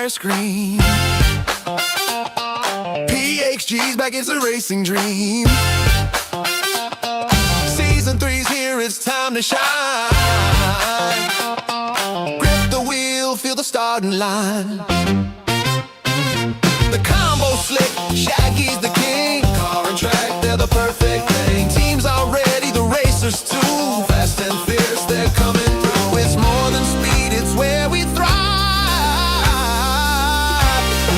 fire screen. PHG's back, it's a racing dream. Season 3's here, it's time to shine. Grip the wheel, feel the starting line. The combo slick, Shaggy's the king. Car and track, they're the perfect thing. Teams are ready, the racers too. Fast and fierce, they're coming through. It's more than speed, it's where we thrive.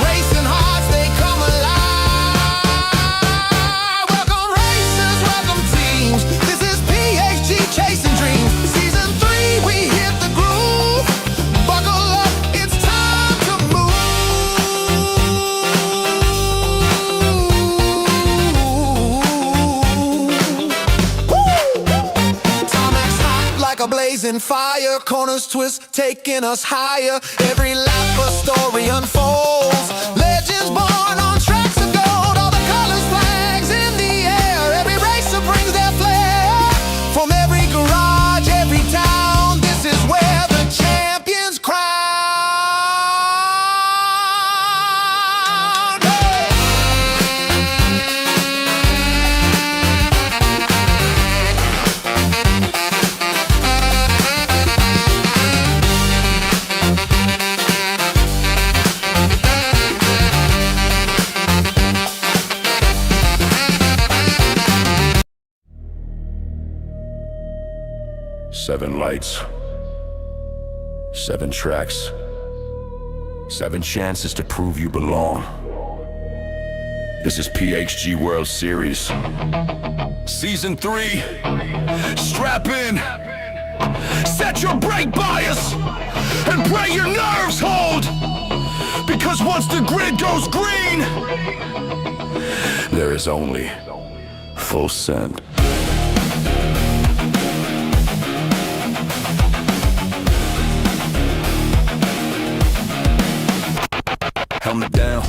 Racing hearts, they come alive. Welcome racers, welcome teams. This is PHG chasing dreams. Season 3, we hit the groove. Buckle up, it's time to like a blazing fire, corners twist, taking us higher. Every lap a story unfolds. Legends born on tracks of gold. All the colors, flags in the air. Every racer brings their flair. From every garage, every town, this is where the champions crown. Seven lights, 7 tracks, 7 chances to prove you belong. This is PHG World Series, Season 3. Strap in, set your brake bias, and pray your nerves hold. Because once the grid goes green, there is only full send. Helmet down,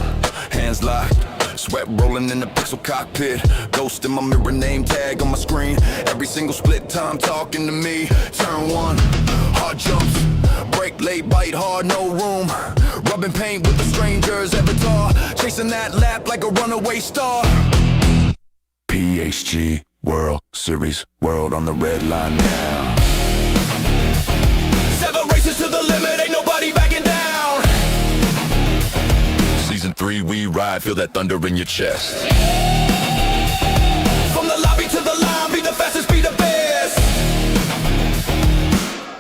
hands locked, sweat rolling in the pixel cockpit. Ghost in my mirror, name tag on my screen. Every single split time talking to me. Turn 1, hard jumps, brake late, bite hard, no room. Rubbing paint with the strangers, avatar, chasing that lap like a runaway star. PHG World Series, world on the red line now. 7 races to the limit, ain't nobody backing down. Season 3, we ride, feel that thunder in your chest. From the lobby to the line, be the fastest, be the best.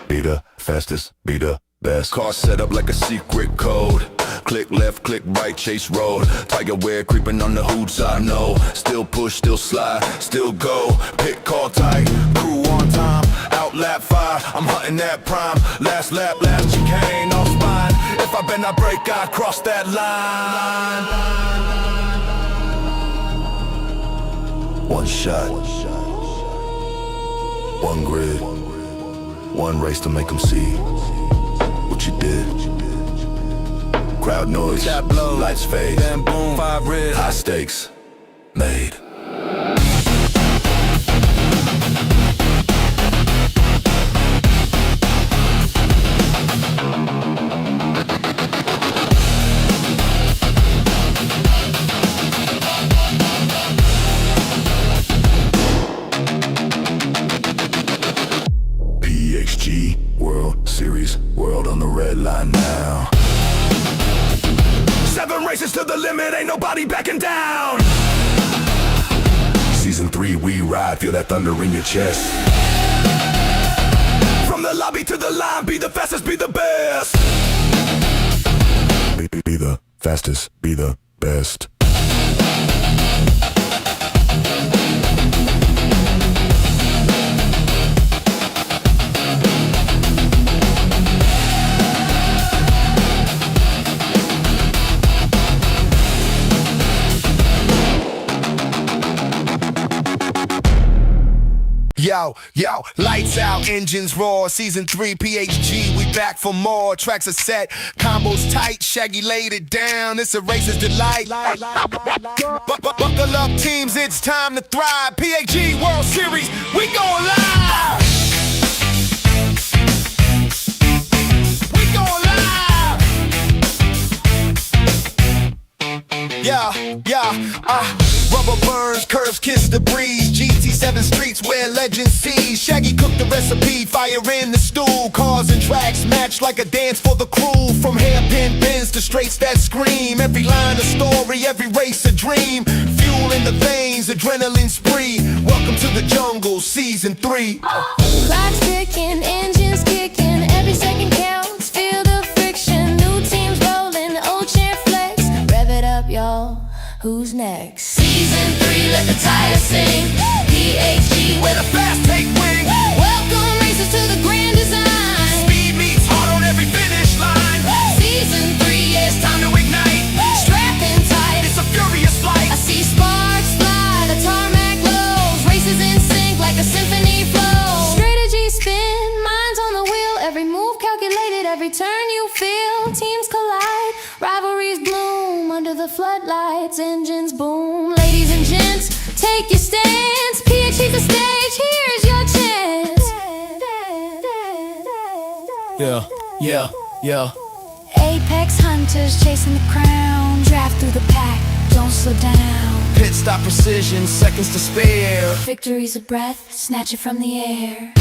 Be the fastest, be the best. Car set up like a secret code. Click left, click right, chase road. Tiger wear creeping on the hoods, I know. Still push, still slide, still go. Pit call tight, crew on time. Out lap 5, I'm hunting that prime. Last lap, last chicane, off spine. If I bend, I break, I cross that line. One shot, one grid, one race to make them see what you did. Crowd noise, lights fade, then boom, 5 red, high stakes, made. PHG World Series, world on the red line now. 7 races to the limit, ain't nobody backing down. Season 3, we ride, feel that thunder in your chest. From the lobby to the line, be the fastest, be the best. Be the fastest, be the best. Yo, lights out, engines roar. Season 3, PHG, we back for more. Tracks are set, combos tight, Shaggy laid it down. It's a racer's delight. Buckle up, teams, it's time to thrive. PHG World Series, we going live. We going live. Rubber burns, curves kiss the breeze. GT7 streets where legends see. Shaggy cooked the recipe, fire in the stew. Cars and tracks match like a dance for the crew. From hairpin bends to straights that scream. Every line a story, every race a dream. Fuel in the veins, adrenaline spree. Welcome to the jungle, season 3. Clock's ticking, engines kicking, every second counts. Feel the friction, new teams rolling, old champ flex. Rev it up, y'all. Who's next? Season 3, let the tires sing. PHG, Where the fast take wing. Welcome racers to the grand design. Speed meets hard on every finish line. Season 3, yeah, It's time to ignite. strapped in tight. It's a furious flight. I see sparks fly, the tarmac glows. Races in sync like a symphony flows. Strategy spin, minds on the wheel. Every move calculated, every turn you feel. Teams collide, rivalries bloom. Under the floodlights, engines boom. Ladies and gents, take your stance. PHG's the stage, here's your chance. Yeah. Apex hunters chasing the crown. Draft through the pack, don't slow down. Pit stop precision, seconds to spare. Victory's a breath, snatch it from the air.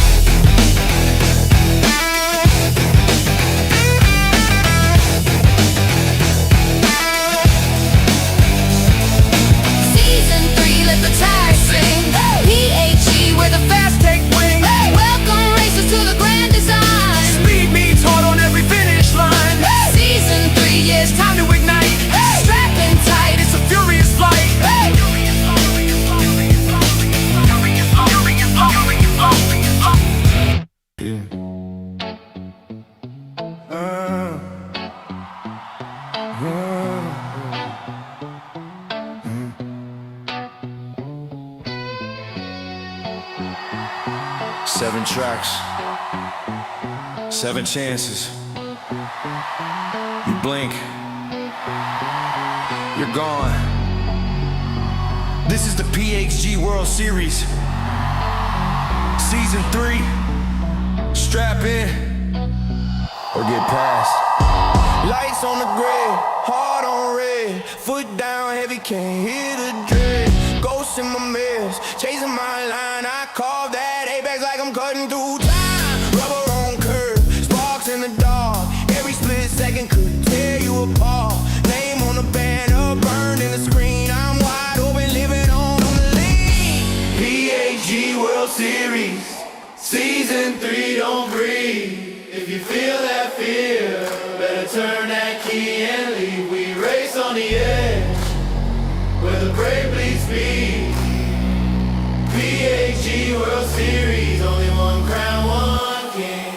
Season 3, let the tires sing. PHG, where the fast take wing. Welcome racers to the grand design. Speed meets hard on every finish line. Season 3, yeah, It's time to ignite. strapped in tight. It's a furious flight. Seven tracks, 7 chances. You blink, you're gone. This is the PHG World Series, Season 3. Strap in or get past. Lights on the grid, heart on red. Foot down heavy, can't hear the dread. Ghosts in my mirrors, chasing my line. I carve that apex like I'm cutting through time. Rubber on curve, sparks in the dark. Every split second could tear you apart. Name on the banner, burned in the screen. I'm wide open, living on the lean. PHG World Series, Season 3, don't breathe. If you feel that fear, better turn that key and leave. We race on the edge, where the brave bleed speed. PHG World Series, only one crown, one king.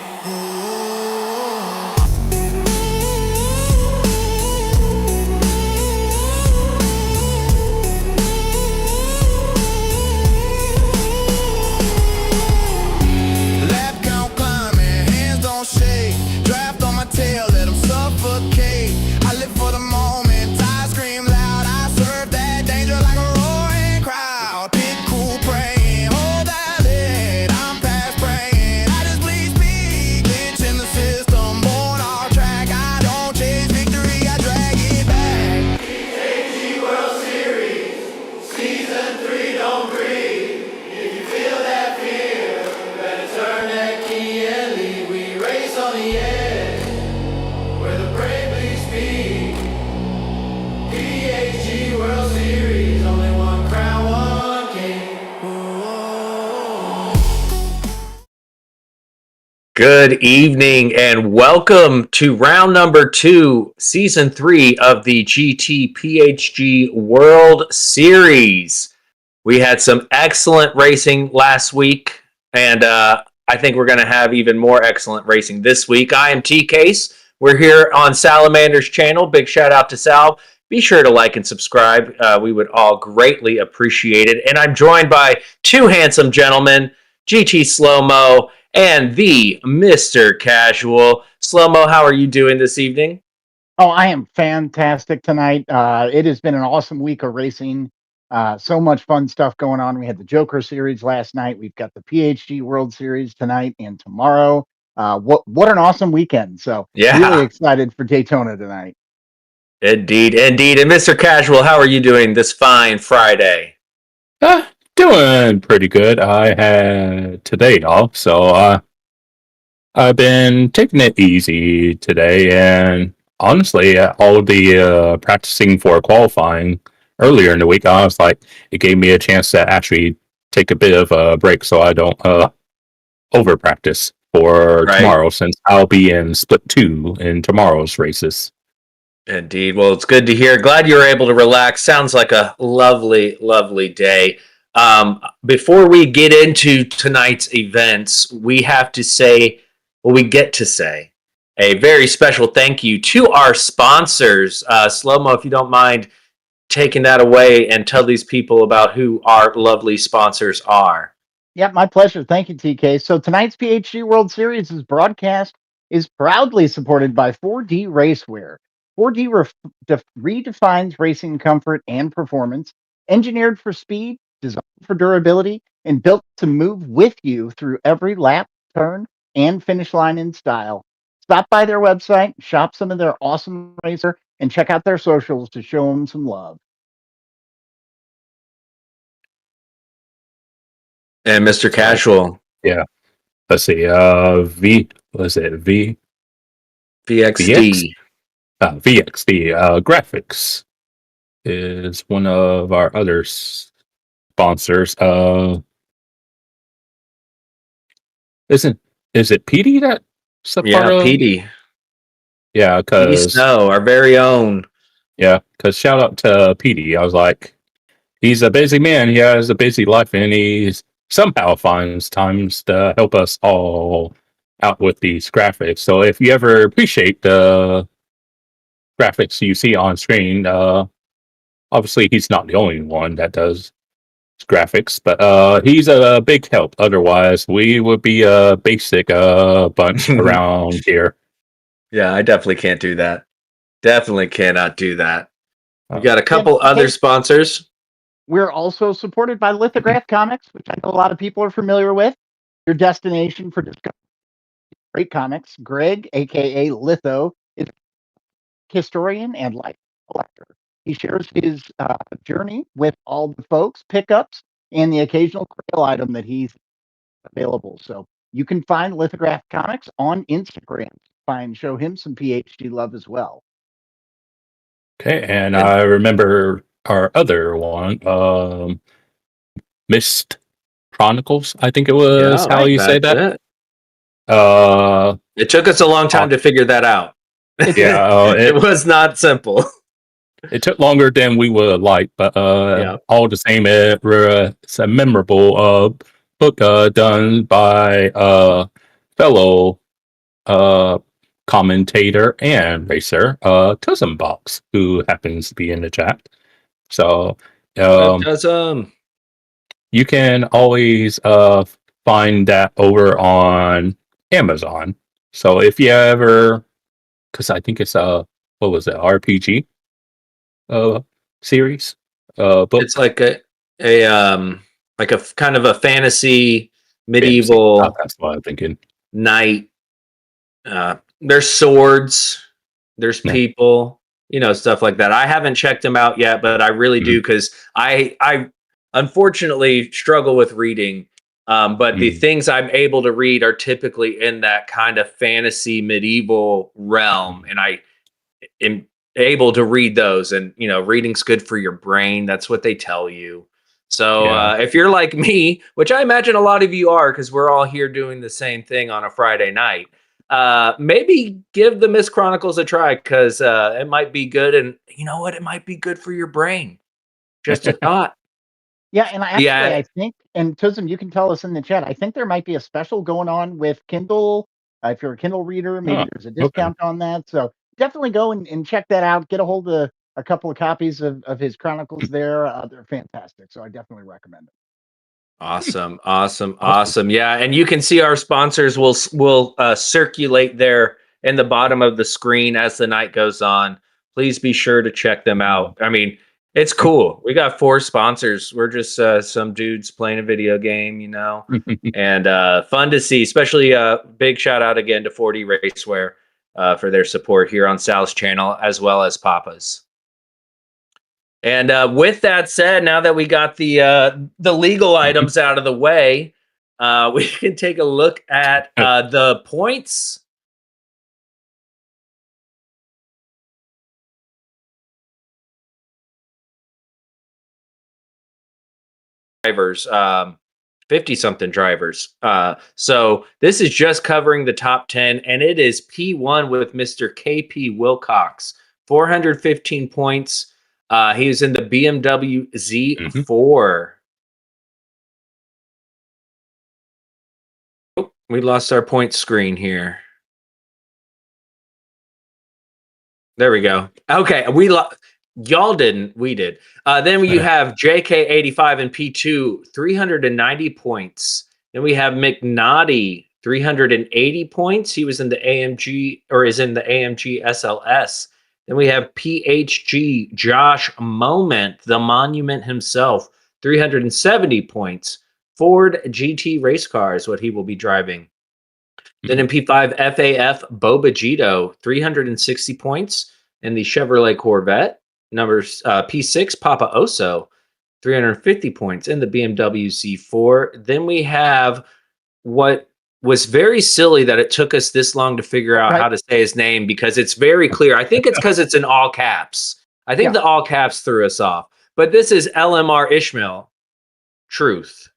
Lap count climbing, hands don't shake. Draft on my tail, let them suffocate. I live for the moment, I scream loud. I serve that danger like a roaring crowd. Pit crew praying, hold that lid. I'm past praying, I just bleed speed. Glitch in the system, born off track. I don't chase victory, I drag it back. PHG World Series, Season 3, don't breathe. If you feel that fear, better turn that key and leave. We race on the edge, where the brave bleed speed. PHG World Series, only one crown, one king. Good evening and welcome to round number 2, season 3 of the GT PHG World Series. We had some excellent racing last week, and I think we're going to have even more excellent racing this week. I am T-Case. We're here on Salamander's channel. Big shout out to Sal. Be sure to like and subscribe. We would all greatly appreciate it. And I'm joined by two handsome gentlemen, GT SlowMoe and the Mr. Casual. SlowMoe, how are you doing this evening? Oh, I am fantastic tonight. It has been an awesome week of racing. So much fun stuff going on. We had the Joker Series last night. We've got the PHG World Series tonight and tomorrow. What an awesome weekend. So Yeah. really excited for Daytona tonight. Indeed, indeed. And Mr. Casual, how are you doing this fine Friday? Doing pretty good. I had today off, so I've been taking it easy today. And honestly, all of the practicing for qualifying earlier in the week, I was like, it gave me a chance to actually take a bit of a break, so I don't over practice for Right. tomorrow, since I'll be in split 2 in tomorrow's races. Indeed. Well, it's good to hear. Glad you were able to relax. Sounds like a lovely, lovely day. Before we get into tonight's events, we have to say, well, we get to say a very special thank you to our sponsors. SlowMoe, if you don't mind taking that away and tell these people about who our lovely sponsors are. Yeah, my pleasure. Thank you, TK. So tonight's PHG World Series broadcast is proudly supported by 4D Racewear. 4D redefines racing comfort and performance, engineered for speed, designed for durability, and built to move with you through every lap, turn, and finish line in style. Stop by their website, shop some of their awesome racer, and check out their socials to show them some love. And Mr. Casual. Yeah. Let's see. Was it V? VXD. VXD Graphics is one of our other sponsors. Is it PD that? Yeah, PD. Yeah, PD because Snow, our very own. shout out to PD. I was like, he's a busy man. He has a busy life, and he somehow finds times to help us all out with these graphics. So if you ever appreciate the graphics you see on screen, obviously he's not the only one that does graphics, but he's a big help. Otherwise, we would be a basic bunch around here. Yeah, I definitely can't do that. Definitely cannot do that. We got a couple other sponsors. We're also supported by Lithograph Comics, which I know a lot of people are familiar with. Your destination for discovering great comics. Greg, aka Litho, is a historian and life collector. He shares his journey with all the folks, pickups, and the occasional grail item that he's available. So you can find Lithograph Comics on Instagram. Show him some PhD love as well. Okay, and I remember our other one, Mist Chronicles, I think it was how you say that. It took us a long time to figure that out. Yeah, it was not simple. It took longer than we would like, but all the same, it's a memorable book done by fellow commentator and racer, Box, who happens to be in the chat. So you can always find that over on Amazon. So if you ever, because I think it's what was it, RPG series book. It's like a kind of a fantasy medieval. That's what I'm thinking. Knight. There's swords. There's people. Stuff like that. I haven't checked them out yet, but I really do, because I unfortunately struggle with reading. But the things I'm able to read are typically in that kind of fantasy medieval realm, and I am able to read those. And reading's good for your brain. That's what they tell you. So if you're like me, which I imagine a lot of you are, because we're all here doing the same thing on a Friday night, maybe give the Mist Chronicles a try, because it might be good. And you know what? It might be good for your brain. Just a thought. Yeah, and I think, and Tism, you can tell us in the chat, I think there might be a special going on with Kindle. If you're a Kindle reader, maybe there's a discount on that. So definitely go and check that out. Get a hold of a couple of copies of his Chronicles there. They're fantastic. So I definitely recommend it. Awesome. Yeah, and you can see our sponsors will circulate there in the bottom of the screen as the night goes on. Please be sure to check them out. I mean, it's cool. We got 4 sponsors. We're just some dudes playing a video game, and fun to see. Especially big shout out again to 4D Racewear. for their support here on Sal's channel, as well as Papa's. And with that said, now that we got the legal items out of the way, we can take a look at the points. Drivers, 50-something drivers. So this is just covering the top 10, and it is P1 with Mr. KP Wilcox, 415 points. He was in the BMW Z4. Oh, we lost our point screen here. There we go. Okay, y'all didn't. We did. Then you have JK85 in P2, 390 points. Then we have McNaughty, 380 points. He was in the AMG, or is in the AMG SLS. Then we have PHG, Josh Moment, the Monument himself, 370 points. Ford GT race car is what he will be driving. Then in P5, FAF, Bobagito, 360 points. In the Chevrolet Corvette, numbers P6, Papa Oso, 350 points. In the BMW Z4. Then we have what was very silly that it took us this long to figure out how to say his name, because it's very clear. I think it's because it's in all caps. I think the all caps threw us off. But this is LMR Ishmael, Truth,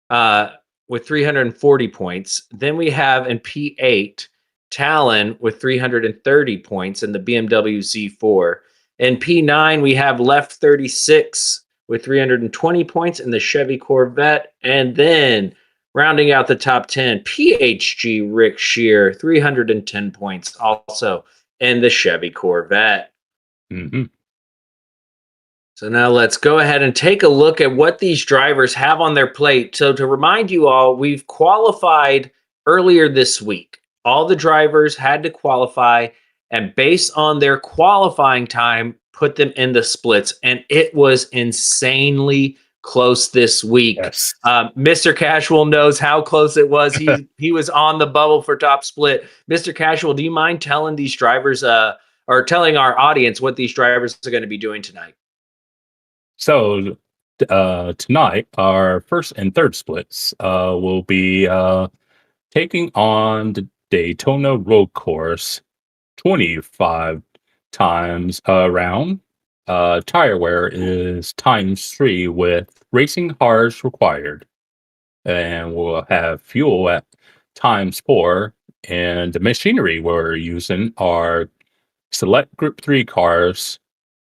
with 340 points. Then we have in P8, Talon with 330 points in the BMW Z4. In P9, we have Left 36 with 320 points in the Chevy Corvette. And then rounding out the top 10, PHG Rick Shear, 310 points also in the Chevy Corvette. So now let's go ahead and take a look at what these drivers have on their plate. So to remind you all, we've qualified earlier this week. All the drivers had to qualify, and based on their qualifying time, put them in the splits. And it was insanely close this week. Yes. Mr. Casual knows how close it was. He was on the bubble for top split. Mr. Casual, do you mind telling these drivers, or telling our audience what these drivers are going to be doing tonight? So tonight, our first and third splits will be taking on the Daytona road course 25 times around. Tire wear is ×3 with racing cars required. And we'll have fuel at ×4. And the machinery we're using are select Group 3 cars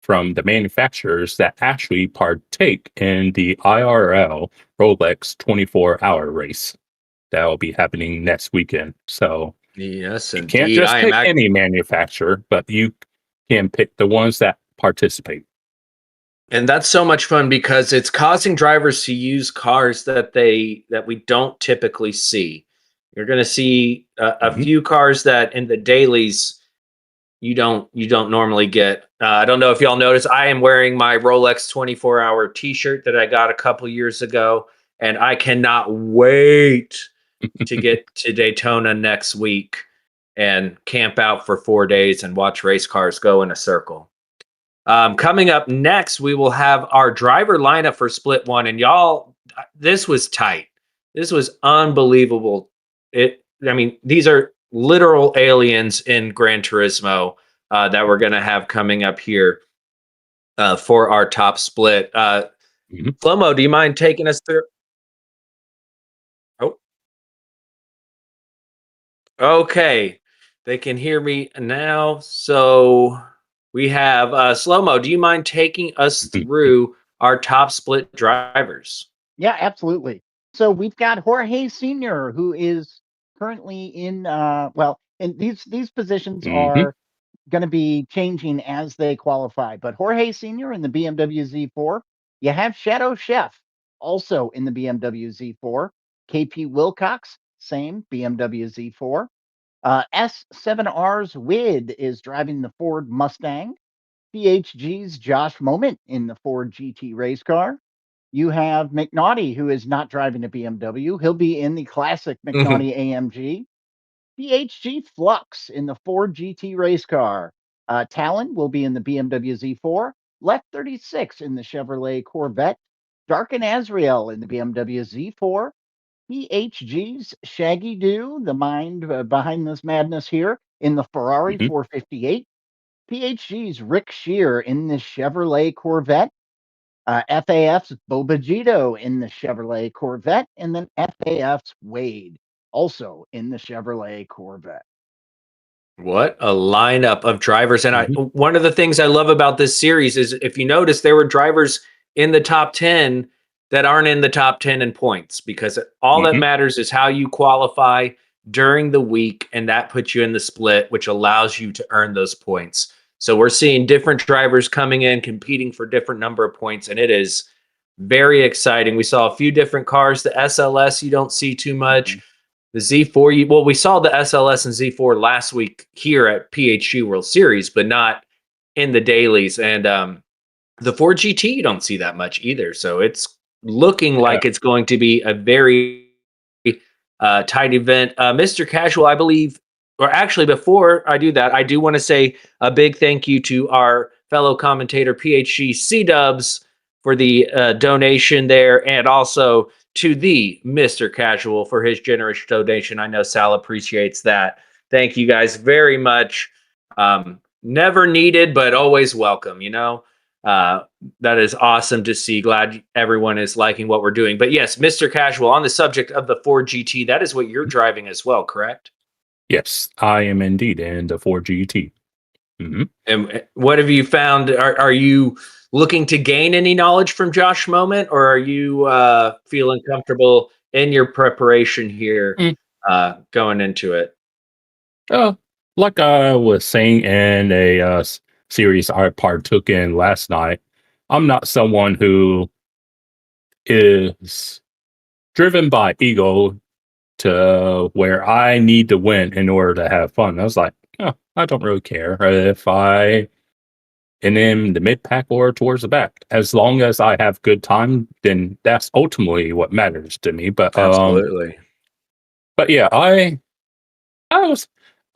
from the manufacturers that actually partake in the IRL Rolex 24-hour race that will be happening next weekend. So yes, you can't just pick any manufacturer, but you can pick the ones that participate. And that's so much fun because it's causing drivers to use cars that we don't typically see. You're going to see a few cars that in the dailies you don't normally get. I don't know if y'all notice, I am wearing my Rolex 24-hour t-shirt that I got a couple years ago, and I cannot wait to get to Daytona next week and camp out for 4 days and watch race cars go in a circle. Coming up next, we will have our driver lineup for split one. And y'all, this was tight. This was unbelievable. I mean, these are literal aliens in Gran Turismo that we're going to have coming up here for our top split. SlowMoe, do you mind taking us through? Oh, okay. They can hear me now. So we have SlowMoe. Do you mind taking us through our top split drivers? Yeah, absolutely. So we've got Jorge Sr., who is currently in and these positions are going to be changing as they qualify. But Jorge Sr. in the BMW Z4. You have Shadow Chef also in the BMW Z4. KP Wilcox, same BMW Z4. S7R's Wid is driving the Ford Mustang. PHG's Josh Moment in the Ford GT race car. You have McNaughty, who is not driving a BMW. He'll be in the classic McNaughty AMG. PHG Flux in the Ford GT race car. Talon will be in the BMW Z4. Left 36 in the Chevrolet Corvette. Dark and Azrael in the BMW Z4. PHG's Shaggy Doo, the mind behind this madness here, in the Ferrari 458. PHG's Rick Shear in the Chevrolet Corvette. FAF's Bobagito in the Chevrolet Corvette. And then FAF's Wade, also in the Chevrolet Corvette. What a lineup of drivers. And one of the things I love about this series is, if you notice, there were drivers in the top 10 that aren't in the top 10 in points, because all that matters is how you qualify during the week, and that puts you in the split, which allows you to earn those points. So we're seeing different drivers coming in, competing for different number of points, and it is very exciting. We saw a few different cars. The SLS you don't see too much. The Z4, well, we saw the SLS and Z4 last week here at PHG World Series, but not in the dailies. And the Ford GT, you don't see that much either. So it's looking like it's going to be a very tight event. Mr. Casual, I believe, or actually before I do that, I do want to say a big thank you to our fellow commentator, PHG C-Dubs, for the donation there, and also to the Mr. Casual for his generous donation. I know Sal appreciates that. Thank you guys very much. Never needed, but always welcome, you know? That is awesome to see. Glad everyone is liking what we're doing. But yes, Mr. Casual, on the subject of the Ford GT, that is what you're driving as well, correct? Yes, I am indeed in the Ford GT. And what have you found? Are you looking to gain any knowledge from Josh Moment, or are you feeling comfortable in your preparation here going into it? Like I was saying in a series I partook in last night, I'm not someone who is driven by ego to where I need to win in order to have fun. I was like, oh, I don't really care if I am in the mid pack or towards the back. As long as I have good time, then that's ultimately what matters to me. But absolutely. But yeah,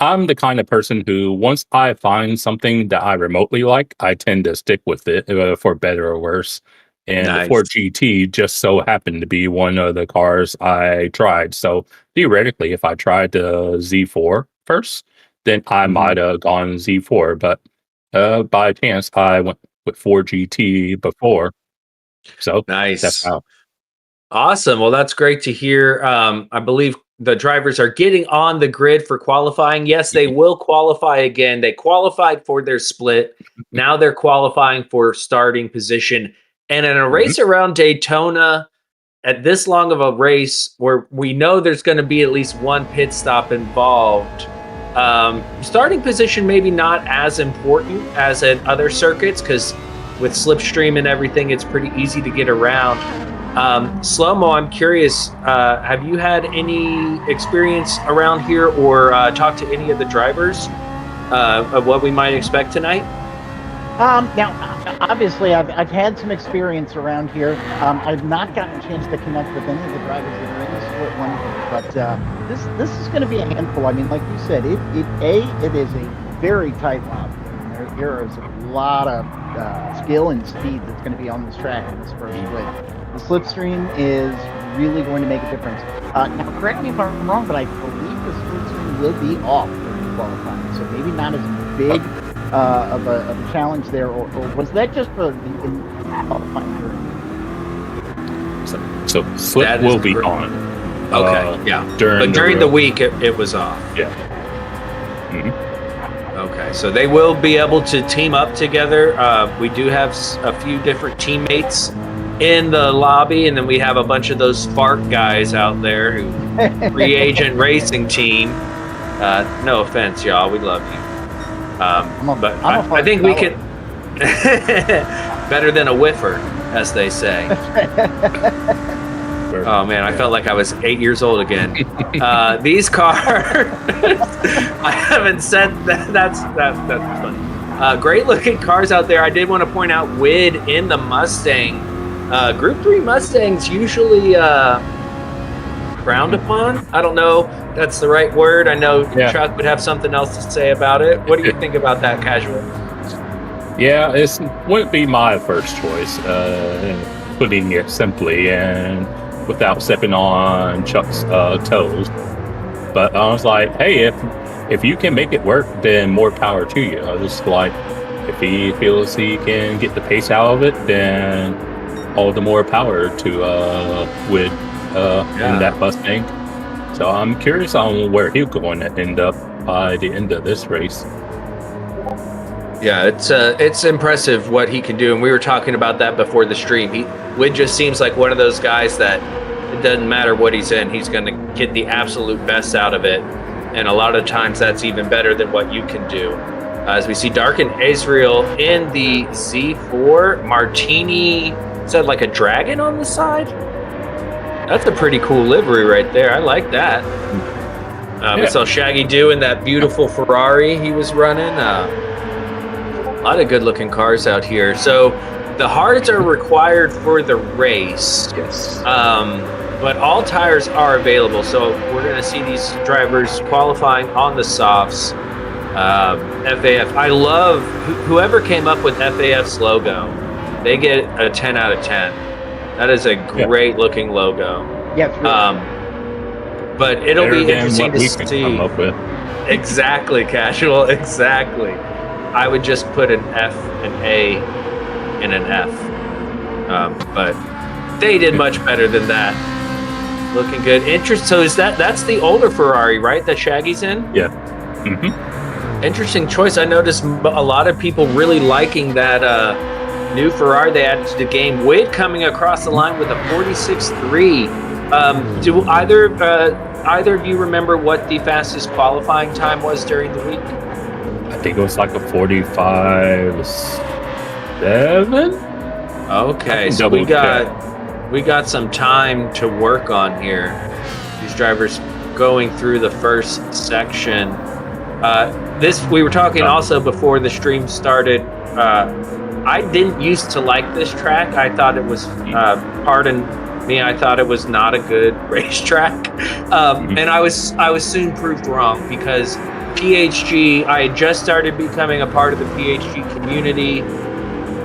I'm the kind of person who, once I find something that I remotely like, I tend to stick with it for better or worse. And the Ford GT just so happened to be one of the cars I tried. So theoretically, if I tried the Z4 first, then I might have gone Z4. But by chance, I went with Ford GT before. So nice. That's how. Awesome. Well, that's great to hear. I believe the drivers are getting on the grid for qualifying. Yes, they will qualify again. They qualified for their split. Now they're qualifying for starting position. And in a race around Daytona, at this long of a race, where we know there's going to be at least one pit stop involved, starting position maybe not as important as at other circuits, because with slipstream and everything, it's pretty easy to get around. SlowMoe, I'm curious, have you had any experience around here or talked to any of the drivers of what we might expect tonight? Now, obviously, I've had some experience around here. I've not gotten a chance to connect with any of the drivers that are in the split one, but this is going to be a handful. I mean, like you said, it is a very tight lobby. There is a lot of skill and speed that's going to be on this track in this first split. The slipstream is really going to make a difference. Now, correct me if I'm wrong, but I believe the slipstream will be off during qualifying, so maybe not as big of a challenge there, or was that just for the qualifying period? So slip will be on. Okay, yeah. During the week, it was off. Yeah. Okay, so they will be able to team up together. We do have a few different teammates in the lobby, and then we have a bunch of those Spark guys out there who free agent racing team. No offense, y'all, we love you. But I think we can better than a whiffer, as they say. Oh man, I felt like I was 8 years old again. These cars, I haven't said that. That's funny. Great looking cars out there. I did want to point out Wid in the Mustang. Group 3 Mustangs usually frowned upon. I don't know if that's the right word. I know Yeah. Chuck would have something else to say about it. What do you think about that, Casual? Yeah, it wouldn't be my first choice, putting it simply and without stepping on Chuck's toes. But I was like, hey, if you can make it work, then more power to you. I was just like, if he feels he can get the pace out of it, then all the more power to Wood in that Mustang. So I'm curious on where he's going to end up by the end of this race. Yeah, it's impressive what he can do, and we were talking about that before the stream. Wood just seems like one of those guys that it doesn't matter what he's in, he's going to get the absolute best out of it, and a lot of times that's even better than what you can do. As we see Darken Israel in the Z4 Martini, is that like a dragon on the side? That's a pretty cool livery right there. I like that. We saw Shaggy Do in that beautiful Ferrari he was running. A lot of good looking cars out here. So the hards are required for the race. Yes. But all tires are available. So we're going to see these drivers qualifying on the softs. FAF. I love whoever came up with FAF's logo. They get a 10 out of 10. That is a great looking logo. Yeah. It's really But it'll Better be than interesting what we to can see. come up with. Exactly, Casual. Exactly. I would just put an F, an A, and an F. But they did much better than that. Looking good. So that's the older Ferrari, right? That Shaggy's in? Yeah. Mm-hmm. Interesting choice. I noticed a lot of people really liking that new Ferrari they added to the game. Wade coming across the line with a 46.3. Do either of you remember what the fastest qualifying time was during the week? I think it was like a 45.7. Okay, so we got some time to work on here. These drivers going through the first section. We were talking also before the stream started. I didn't used to like this track. I thought it was, pardon me, I thought it was not a good racetrack. And I was soon proved wrong because PHG, I had just started becoming a part of the PHG community,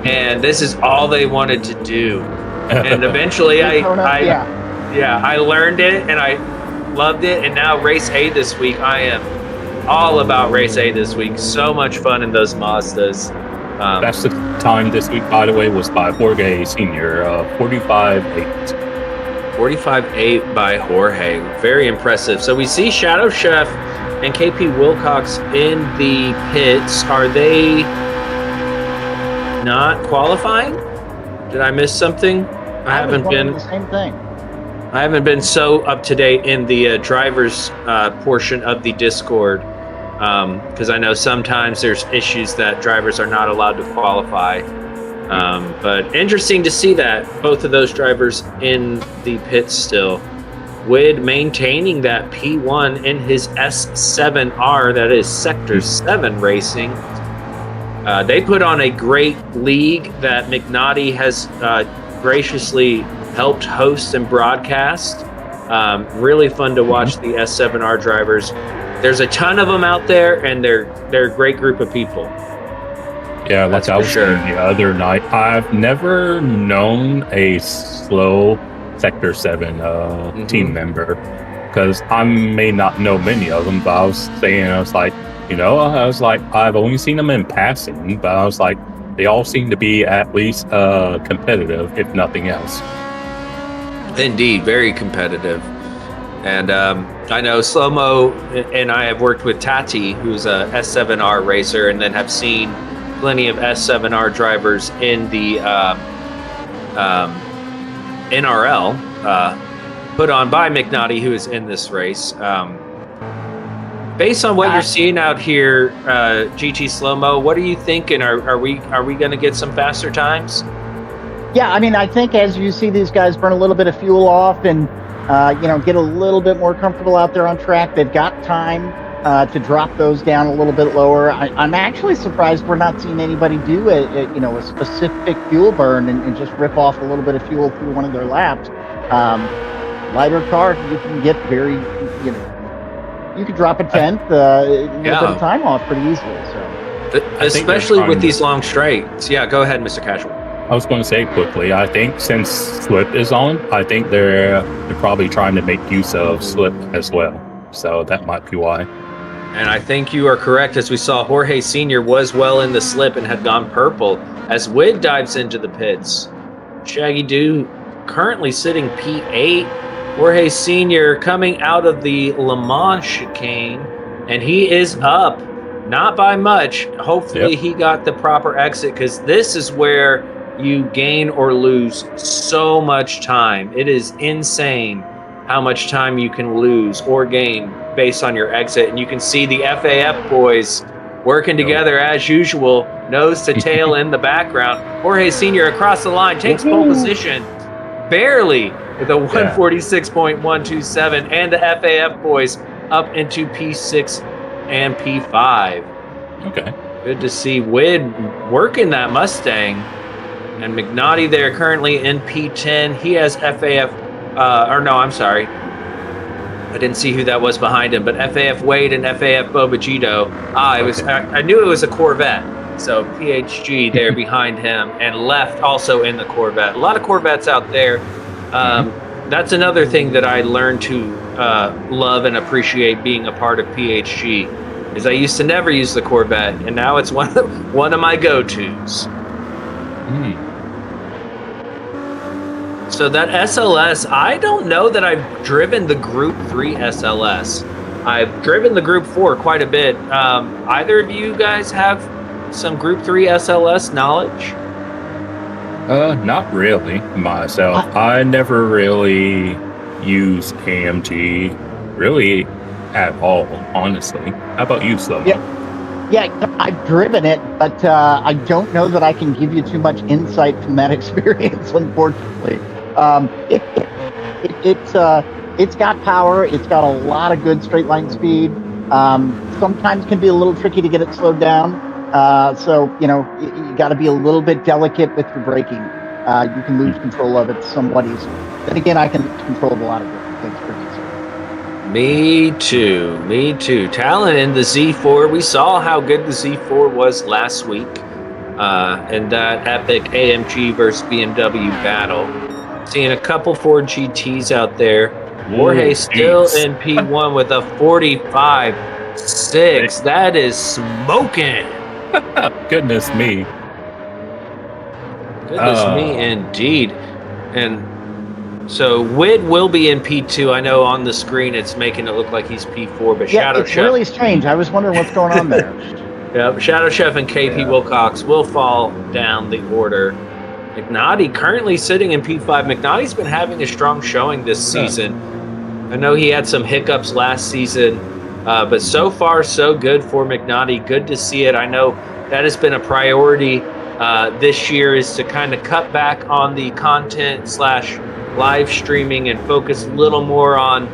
and this is all they wanted to do. And eventually I learned it and I loved it. And now Race A this week, I am all about Race A this week. So much fun in those Mazdas. That's the time this week, by the way, was by Jorge Sr., 45.8. 45.8 by Jorge. Very impressive. So we see Shadow Chef and KP Wilcox in the pits. Are they not qualifying? Did I miss something? I haven't been the same thing. I haven't been so up to date in the drivers portion of the Discord because I know sometimes there's issues that drivers are not allowed to qualify. But interesting to see that both of those drivers in the pits still. Wid maintaining that P1 in his S7R, that is Sector 7 racing. They put on a great league that McNaughty has graciously helped host and broadcast. Really fun to watch the S7R drivers. There's a ton of them out there, and they're a great group of people. Yeah, like I was saying the other night, I've never known a slow Sector 7 team member, because I may not know many of them, but I was saying, I was like, I've only seen them in passing, but I was like, they all seem to be at least competitive, if nothing else. Indeed, very competitive. And I know SlowMoe and I have worked with Tati, who's a S7R racer, and then have seen plenty of S7R drivers in the NRL put on by McNaughty, who is in this race. Based on what you're seeing out here, GT SlowMoe, what are you thinking? Are we going to get some faster times? Yeah, I mean, I think as you see these guys burn a little bit of fuel off and get a little bit more comfortable out there on track, they've got time to drop those down a little bit lower. I'm actually surprised we're not seeing anybody do a specific fuel burn and just rip off a little bit of fuel through one of their laps. lighter car, you can get very, you know, you could drop a tenth with a bit of time off pretty easily. So, especially with these long straights. Yeah, go ahead, Mr. Casual. I was going to say quickly, I think since slip is on, I think they're probably trying to make use of slip as well. So that might be why. And I think you are correct, as we saw Jorge Sr. was well in the slip and had gone purple as Wid dives into the pits. Shaggy Doo currently sitting P8. Jorge Sr. coming out of the Le Mans chicane, and he is up, not by much. Hopefully he got the proper exit, because this is where you gain or lose so much time. It is insane how much time you can lose or gain based on your exit. And you can see the FAF boys working together as usual, nose to tail in the background. Jorge Sr. across the line takes pole position, barely, with a 146.127, and the FAF boys up into P6 and P5. Okay. Good to see Wid working that Mustang. And McNaughty there currently in P10. He has FAF, or no, I'm sorry. I didn't see who that was behind him, but FAF Wade and FAF Bobagito. I knew it was a Corvette. So PHG there behind him, and left also in the Corvette. A lot of Corvettes out there. That's another thing that I learned to love and appreciate being a part of PHG, is I used to never use the Corvette, and now it's one of my go-tos. So that SLS, I don't know that I've driven the Group 3 SLS. I've driven the Group 4 quite a bit. Either of you guys have some Group 3 SLS knowledge? Not really myself. I never really used AMG really at all, honestly. How about you, SlowMoe? Yeah, I've driven it, but I don't know that I can give you too much insight from that experience, unfortunately. It's got power. It's got a lot of good straight line speed. Sometimes can be a little tricky to get it slowed down. So, you know, you got to be a little bit delicate with your braking. You can lose control of it somewhat easily. Then again, I can control a lot of different things pretty easily. Me too. Talon in the Z4. We saw how good the Z4 was last week in that epic AMG versus BMW battle. Seeing a couple Ford GTs out there. Jorge still in P1 with a 45.6. That is smoking. Goodness me. Goodness me, indeed. And so Wid will be in P2. I know on the screen it's making it look like he's P4, but Shadow it's Chef. Really strange. I was wondering what's going on there. Yeah, Shadow Chef and KP Wilcox will fall down the order. McNaughty currently sitting in P5. McNaughty's been having a strong showing this season. I know he had some hiccups last season, but so far so good for McNaughty. Good to see it. I know that has been a priority this year, is to kind of cut back on the content / live streaming and focus a little more on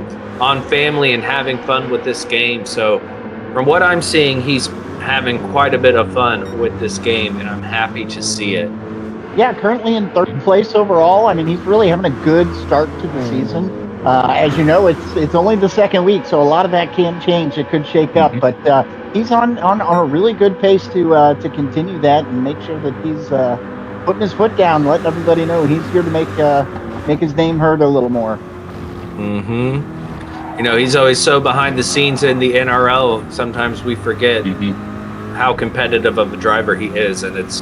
family and having fun with this game. So from what I'm seeing, he's having quite a bit of fun with this game, and I'm happy to see it. Yeah, currently in third place overall. I mean, he's really having a good start to the season. As you know, it's only the second week, so a lot of that can change. It could shake up, but he's on a really good pace to continue that and make sure that he's putting his foot down, letting everybody know he's here to make his name heard a little more. You know, he's always so behind the scenes in the NRL. Sometimes we forget how competitive of a driver he is, and it's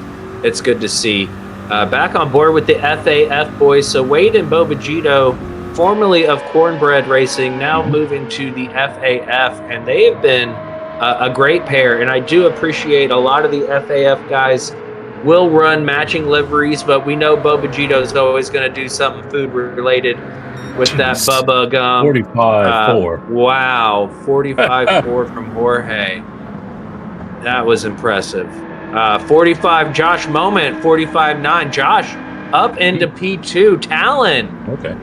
good to see. Back on board with the FAF boys. So Wade and Bobagito, formerly of Cornbread Racing, now moving to the FAF, and they have been a great pair. And I do appreciate a lot of the FAF guys will run matching liveries, but we know Bobagito is always going to do something food related with that Bubba gum. 45.4. Wow, 45.4 from Jorge. That was impressive. 45, Josh Moment, 45.9. Josh up into P2. Talon. Okay.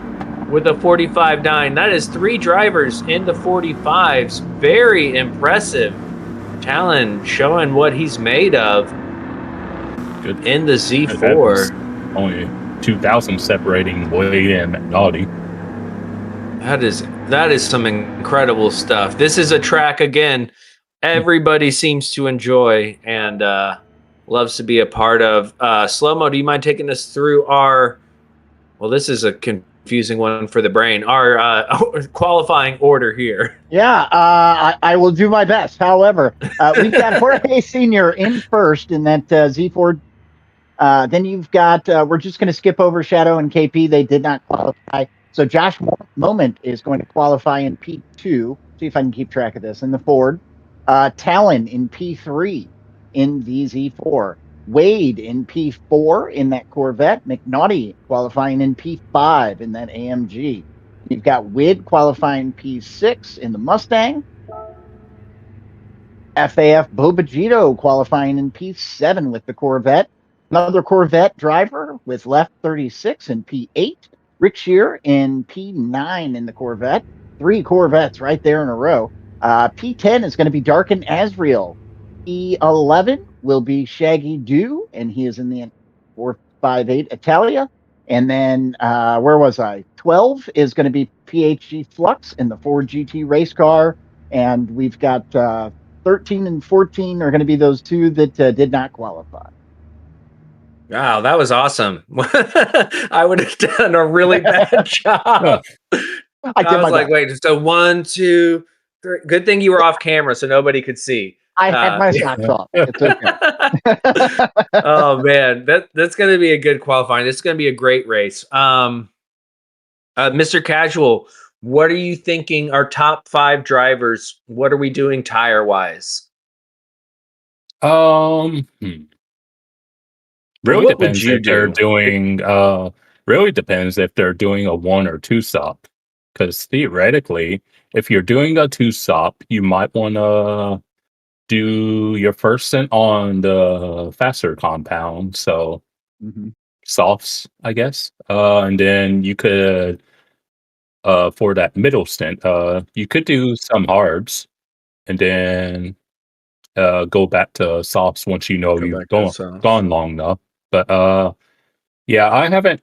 With a 45.9. That is 3 drivers in the 45s. Very impressive. Talon showing what he's made of. Good. In the Z4. Only 2,000 separating Wade and McNaughty. That is some incredible stuff. This is a track again everybody seems to enjoy and loves to be a part of. SlowMoe, do you mind taking us through our? Well, this is a confusing one for the brain. Our qualifying order here. Yeah, I will do my best. However, we've got Jorge Sr. in first in that Z4. Then you've got, we're just going to skip over Shadow and KP. They did not qualify. So Josh Moment is going to qualify in P2. See if I can keep track of this. In the Ford. Talon in P3 in the Z4. Wade in P4 in that Corvette. McNaughty qualifying in P5 in that AMG. You've got Wid qualifying P6 in the Mustang. FAF Bobagito qualifying in P7 with the Corvette. Another Corvette driver with left 36 in P8. Rick Shear in P9 in the Corvette. 3 Corvettes right there in a row. P10 is going to be Darkin Asriel. P11 will be Shaggy Dew, and he is in the 458 Italia. And then, where was I? 12 is going to be PHG Flux in the Ford GT race car. And we've got 13 and 14 are going to be those 2 that did not qualify. Wow, that was awesome. I would have done a really bad job. I was like, wait, so 1, 2, 3. Good thing you were off camera so nobody could see. I had my socks off. It's okay. Oh man, that's going to be a good qualifying. This is going to be a great race. Mr. Casual, what are you thinking? Our top 5 drivers. What are we doing tire wise? Really depends if they're doing. Really depends if they're doing a 1 or 2 stop. Because theoretically, if you're doing a 2 stop, you might want to do your first stint on the faster compound. So softs, I guess. And then you could, for that middle stint, you could do some hards, and then go back to softs once you know you've gone long enough. But yeah, I haven't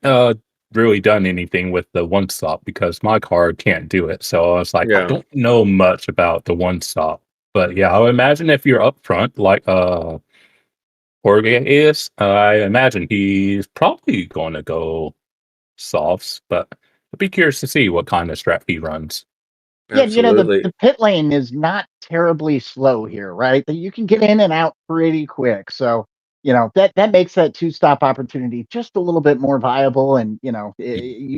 really done anything with the 1 stop because my car can't do it. So I was like, I don't know much about the 1 stop. But yeah, I would imagine if you're up front, like Jorge is, I imagine he's probably going to go softs. But I'd be curious to see what kind of strat he runs. Yeah, you know, the pit lane is not terribly slow here, right? You can get in and out pretty quick. So, you know, that makes that 2-stop opportunity just a little bit more viable. And, you know,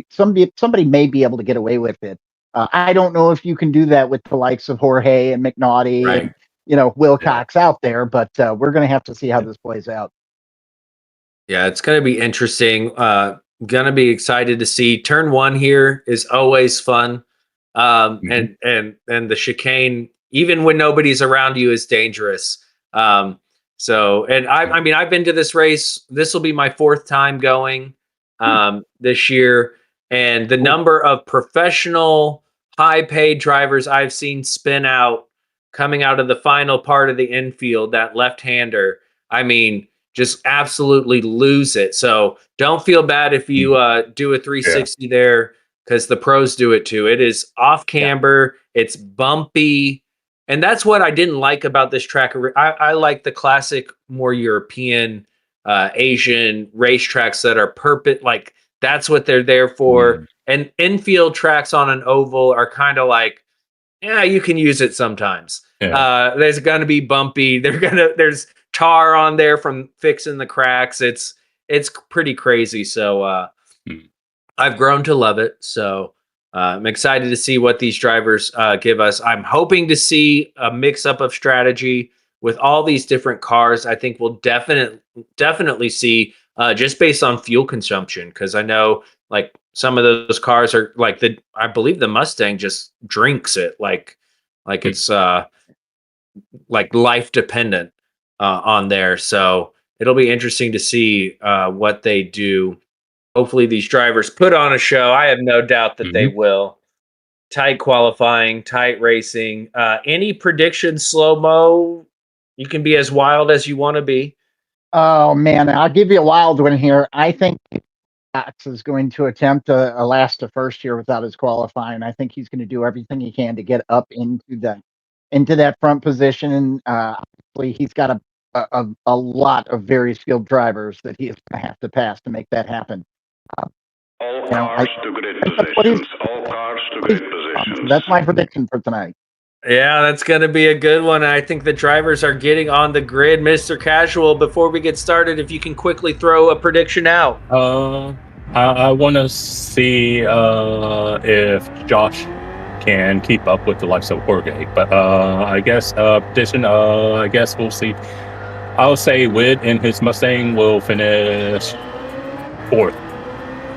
somebody may be able to get away with it. I don't know if you can do that with the likes of Jorge and McNaughty and, you know, Wilcox out there, but we're going to have to see how this plays out. Yeah, it's going to be interesting. Going to be excited to see. Turn 1 here is always fun. And the chicane, even when nobody's around you, is dangerous. So, and I mean, I've been to this race. This will be my 4th time going this year. And the number of professional, high-paid drivers I've seen spin out coming out of the final part of the infield, that left-hander, I mean, just absolutely lose it. So don't feel bad if you do a 360 there, because the pros do it too. It is off camber. It's bumpy. And that's what I didn't like about this track. I like the classic, more European, Asian racetracks that are perfect. Like, that's what they're there for. And infield tracks on an oval are kind of like, yeah, you can use it sometimes. There's going to be bumpy. There's tar on there from fixing the cracks. It's pretty crazy. So I've grown to love it. So I'm excited to see what these drivers give us. I'm hoping to see a mix-up of strategy with all these different cars. I think we'll definitely see, just based on fuel consumption, because I know like some of those cars are like I believe the Mustang just drinks it like it's like life dependent on there. So it'll be interesting to see what they do. Hopefully these drivers put on a show. I have no doubt that they will. Tight qualifying, tight racing. Any predictions, SlowMoe? You can be as wild as you want to be. Oh man, I'll give you a wild one here. I think Max is going to attempt a last to first here without his qualifying. I think he's going to do everything he can to get up into that front position. And obviously, he's got a lot of very skilled drivers that he is going to have to pass to make that happen. All cars to grid positions. All cars to grid positions. That's my prediction for tonight. Yeah, that's going to be a good one. I think the drivers are getting on the grid. Mr. Casual, before we get started, if you can quickly throw a prediction out. I want to see if Josh can keep up with the likes of Jorge. But I guess prediction, I guess we'll see. I'll say Wid in his Mustang will finish fourth.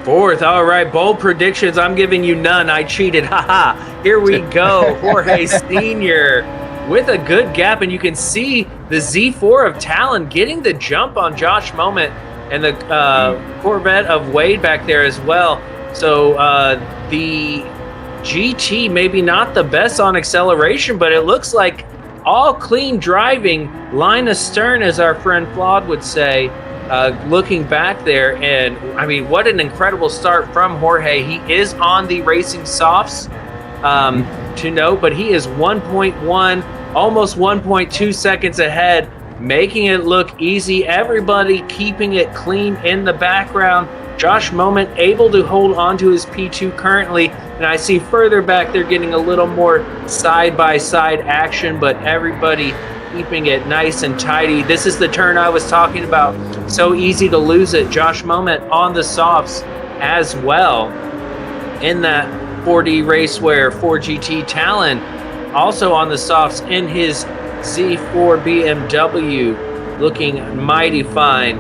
Fourth. All right, bold predictions. I'm giving you none. I cheated. Haha. Here we go. Jorge Sr. with a good gap, and you can see the Z4 of Talon getting the jump on Josh Moment and the Corvette of Wade back there as well. So the GT maybe not the best on acceleration, but it looks like all clean driving, line astern, as our friend Flawed would say. Looking back there, and I mean, what an incredible start from Jorge. He is on the racing softs to note, but he is 1.1, almost 1.2 seconds ahead, making it look easy. Everybody keeping it clean in the background. Josh Moment able to hold on to his P2 currently, and I see further back they're getting a little more side-by-side action, but everybody keeping it nice and tidy. This is the turn I was talking about. So easy to lose it. Josh Moment on the softs as well in that 4D Racewear 4GT Talon. Also on the softs in his Z4 BMW, looking mighty fine.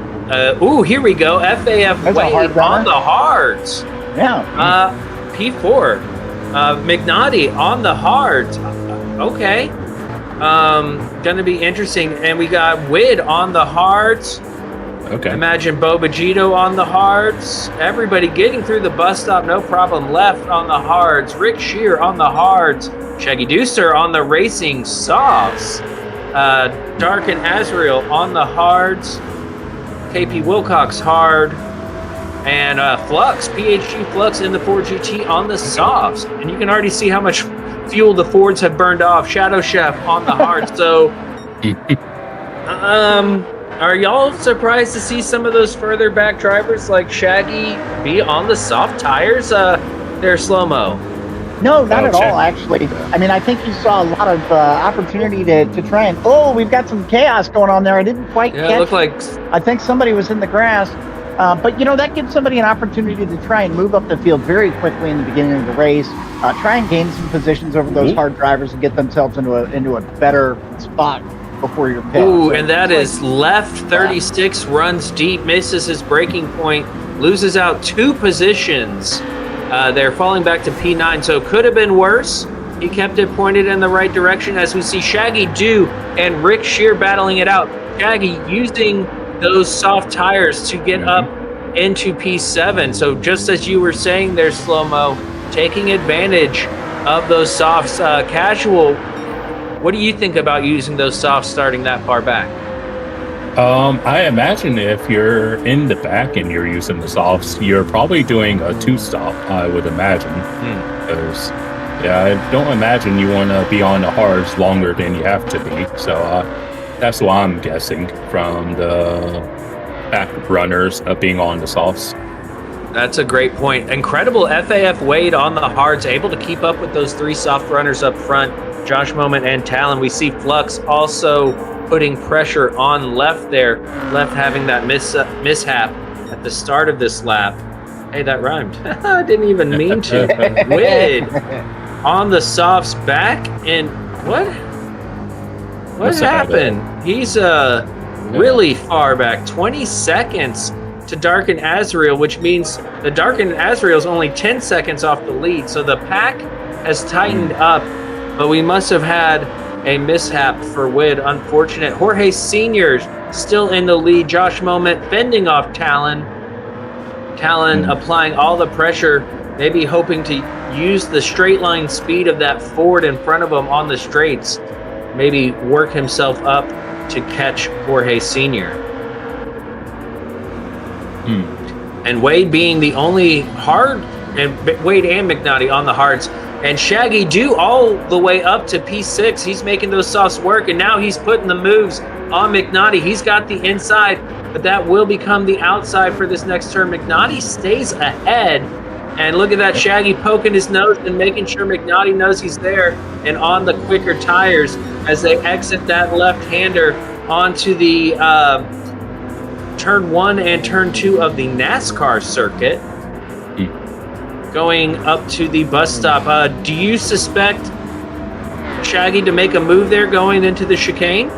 Here we go. FAF Wade on the hards. Yeah. P4. McNaughty on the hards. Okay. Gonna be interesting. And we got Wid on the hards. Okay. Imagine Bobagito on the hards. Everybody getting through the bus stop, no problem. Left on the hards. Rick Shear on the hards. Shaggy Deucer on the racing softs. Dark and Azrael on the hards. KP Wilcox hard. And Flux, PHG Flux in the 4GT on the softs. And you can already see how much fuel the Fords have burned off. Shadow Chef on the hard. So, are y'all surprised to see some of those further back drivers like Shaggy be on the soft tires? They're SlowMoe. No, not at all, actually. I mean, I think you saw a lot of opportunity to try and... Oh, we've got some chaos going on there. I didn't quite catch it. Looked like... I think somebody was in the grass. But, that gives somebody an opportunity to try and move up the field very quickly in the beginning of the race. Try and gain some positions over those hard drivers and get themselves into a better spot before your pit. Ooh, and that is left 36, runs deep, misses his braking point, loses out 2 positions. They're falling back to P9, so could have been worse. He kept it pointed in the right direction as we see Shaggy Dew and Rick Shear battling it out. Shaggy using those soft tires to get up into P7. So just as you were saying there, SlowMoe, taking advantage of those softs. Casual, what do you think about using those softs starting that far back? I imagine if you're in the back and you're using the softs, you're probably doing a 2-stop, I would imagine. Because, I don't imagine you want to be on the hards longer than you have to be. So that's what I'm guessing from the back runners of being on the softs. That's a great point. Incredible FAF Wade on the hards, able to keep up with those 3 soft runners up front, Josh Moment and Talon. We see Flux also putting pressure on left there, left having that mishap at the start of this lap. Hey, that rhymed. I didn't even mean to. Wid on the softs back, and what happened? He's really far back, 20 seconds to Dark and Azrael, which means the Dark and Azrael is only 10 seconds off the lead. So the pack has tightened up, but we must have had a mishap for Wid. Unfortunate. Jorge Sr. still in the lead. Josh Moment fending off Talon. Talon applying all the pressure, maybe hoping to use the straight line speed of that Ford in front of him on the straights. Maybe work himself up to catch Jorge Sr. and Wade being the only hard, and Wade and McNaughty on the hards, and Shaggy due all the way up to P6. He's making those softs work, and now he's putting the moves on McNaughty. He's got the inside, but that will become the outside for this next turn. McNaughty stays ahead, and look at that, Shaggy poking his nose and making sure McNaughty knows he's there, and on the quicker tires as they exit that left-hander onto the turn 1 and turn 2 of the NASCAR circuit. Going up to the bus stop. Do you suspect Shaggy to make a move there going into the chicane?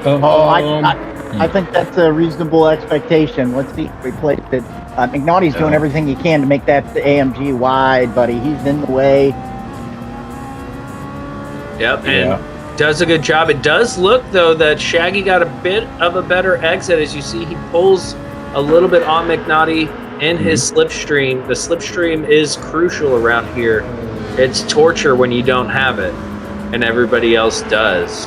I think that's a reasonable expectation. Let's see if we place it. McNaughty's doing everything he can to make that AMG wide, buddy. He's in the way. Yep, and does a good job. It does look, though, that Shaggy got a bit of a better exit. As you see, he pulls a little bit on McNaughty in his slipstream. The slipstream is crucial around here. It's torture when you don't have it, and everybody else does.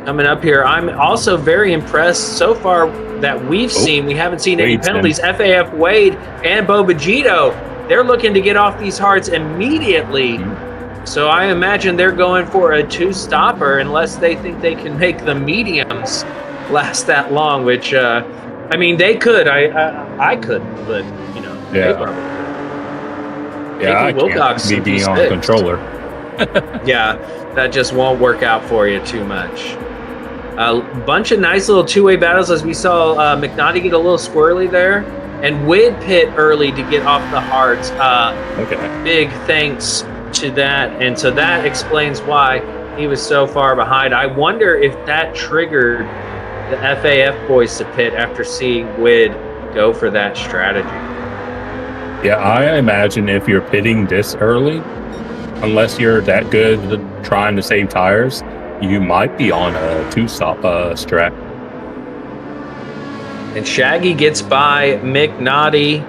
Coming up here, I'm also very impressed so far that we've seen. We haven't seen any penalties. FAF Wade and Bo Bagito, they're looking to get off these hards immediately. So I imagine they're going for a 2-stopper unless they think they can make the mediums last that long, which I mean, they could. I couldn't, but you know, they probably could. Yeah, I Wilcox can't be on controller. Yeah, that just won't work out for you too much. A bunch of nice little two-way battles, as we saw McNaughty get a little squirrely there, and Wid pit early to get off the hards. Big thanks to that, and so that explains why he was so far behind. I wonder if that triggered the FAF boys to pit after seeing Wid go for that strategy. Yeah, I imagine if you're pitting this early, unless you're that good at trying to save tires, you might be on a 2-stop strat. And Shaggy gets by McNaughty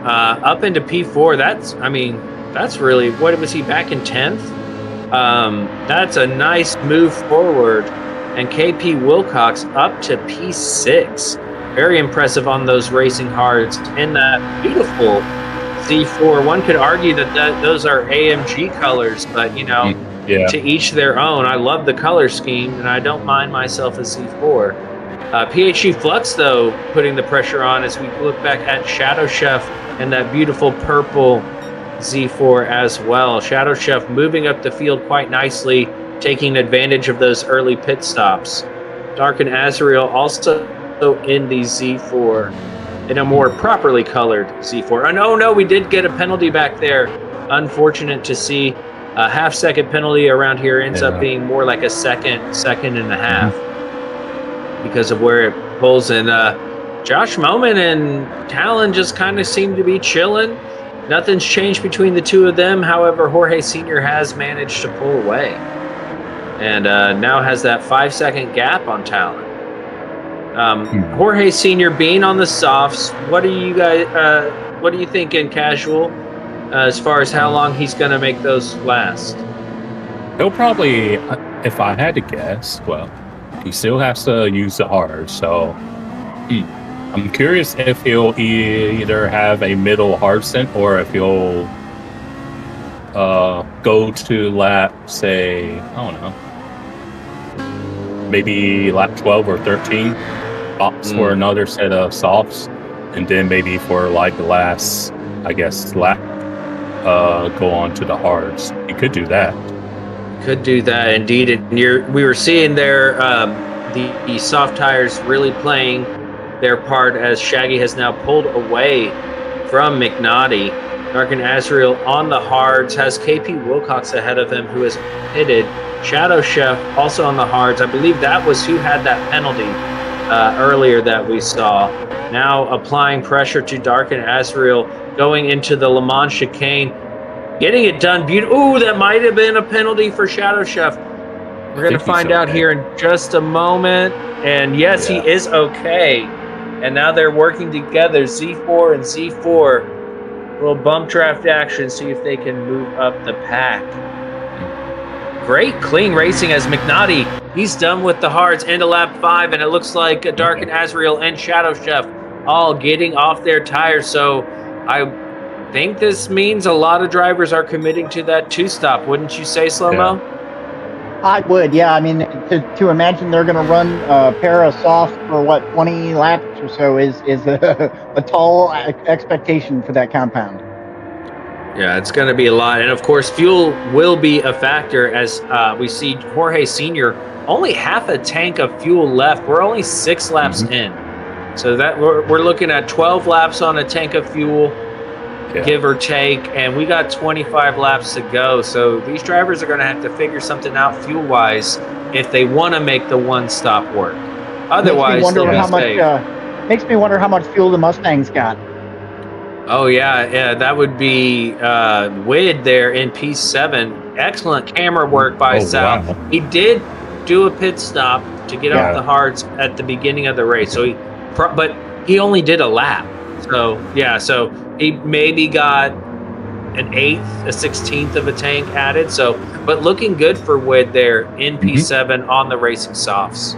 up into P4. That's really, what was he, back in 10th? That's a nice move forward. And KP Wilcox up to P6. Very impressive on those racing hards in that beautiful Z4. One could argue that those are AMG colors, but you know, to each their own. I love the color scheme, and I don't mind myself a Z4. PHG Flux, though, putting the pressure on as we look back at Shadow Chef and that beautiful purple Z4 as well. Shadow Chef moving up the field quite nicely, taking advantage of those early pit stops. Dark and Azrael also in the Z4, in a more properly colored Z4. And oh no, we did get a penalty back there. Unfortunate to see. A half-second penalty around here ends up being more like a second and a half because of where it pulls in. Josh Moman and Talon just kind of seem to be chilling. Nothing's changed between the two of them. However, Jorge Sr. has managed to pull away and now has that 5-second gap on Talon. Jorge Sr. being on the softs, what are you guys? What are you thinking, Casual, as far as how long he's going to make those last? He'll probably, if I had to guess, well, he still has to use the hard. So I'm curious if he'll either have a middle hard stint or if he'll go to lap, say, I don't know, maybe lap 12 or 13, ops for another set of softs, and then maybe for like the last, I guess, lap, go on to the hards. He could do that. Could do that indeed. And we were seeing there the soft tires really playing their part as Shaggy has now pulled away from McNaughty. Dark and Azrael on the hards, has KP Wilcox ahead of him, who is pitted. Shadow Chef also on the hards. I believe that was who had that penalty earlier that we saw. Now applying pressure to Dark and Azrael, going into the Le Mans chicane, getting it done beautiful. Ooh, that might have been a penalty for Shadow Chef. We're going to find out here in just a moment. And yes, he is okay. And now they're working together, Z4 and Z4. Little bump draft action, see if they can move up the pack. Great clean racing as McNaughty, he's done with the hards into lap 5, and it looks like Dark and Azrael and Shadow Chef all getting off their tires. So I think this means a lot of drivers are committing to that two-stop. Wouldn't you say, SlowMoe? I would, yeah. I mean, to imagine they're going to run a pair of soft for what 20 laps or so is a tall expectation for that compound. Yeah, it's going to be a lot. And of course, fuel will be a factor as we see Jorge Sr. only half a tank of fuel left. We're only 6 laps in. So that we're looking at 12 laps on a tank of fuel, give or take. And we got 25 laps to go. So these drivers are going to have to figure something out fuel-wise if they want to make the one-stop work. Otherwise, makes me wonder how much fuel the Mustangs got. Oh, yeah, that would be Wid there in P7. Excellent camera work by Sal. Wow. He did do a pit stop to get off the hards at the beginning of the race. So but he only did a lap. So, so he maybe got an 1/8, a 16th of a tank added. So, but looking good for Wid there in P7 on the racing softs.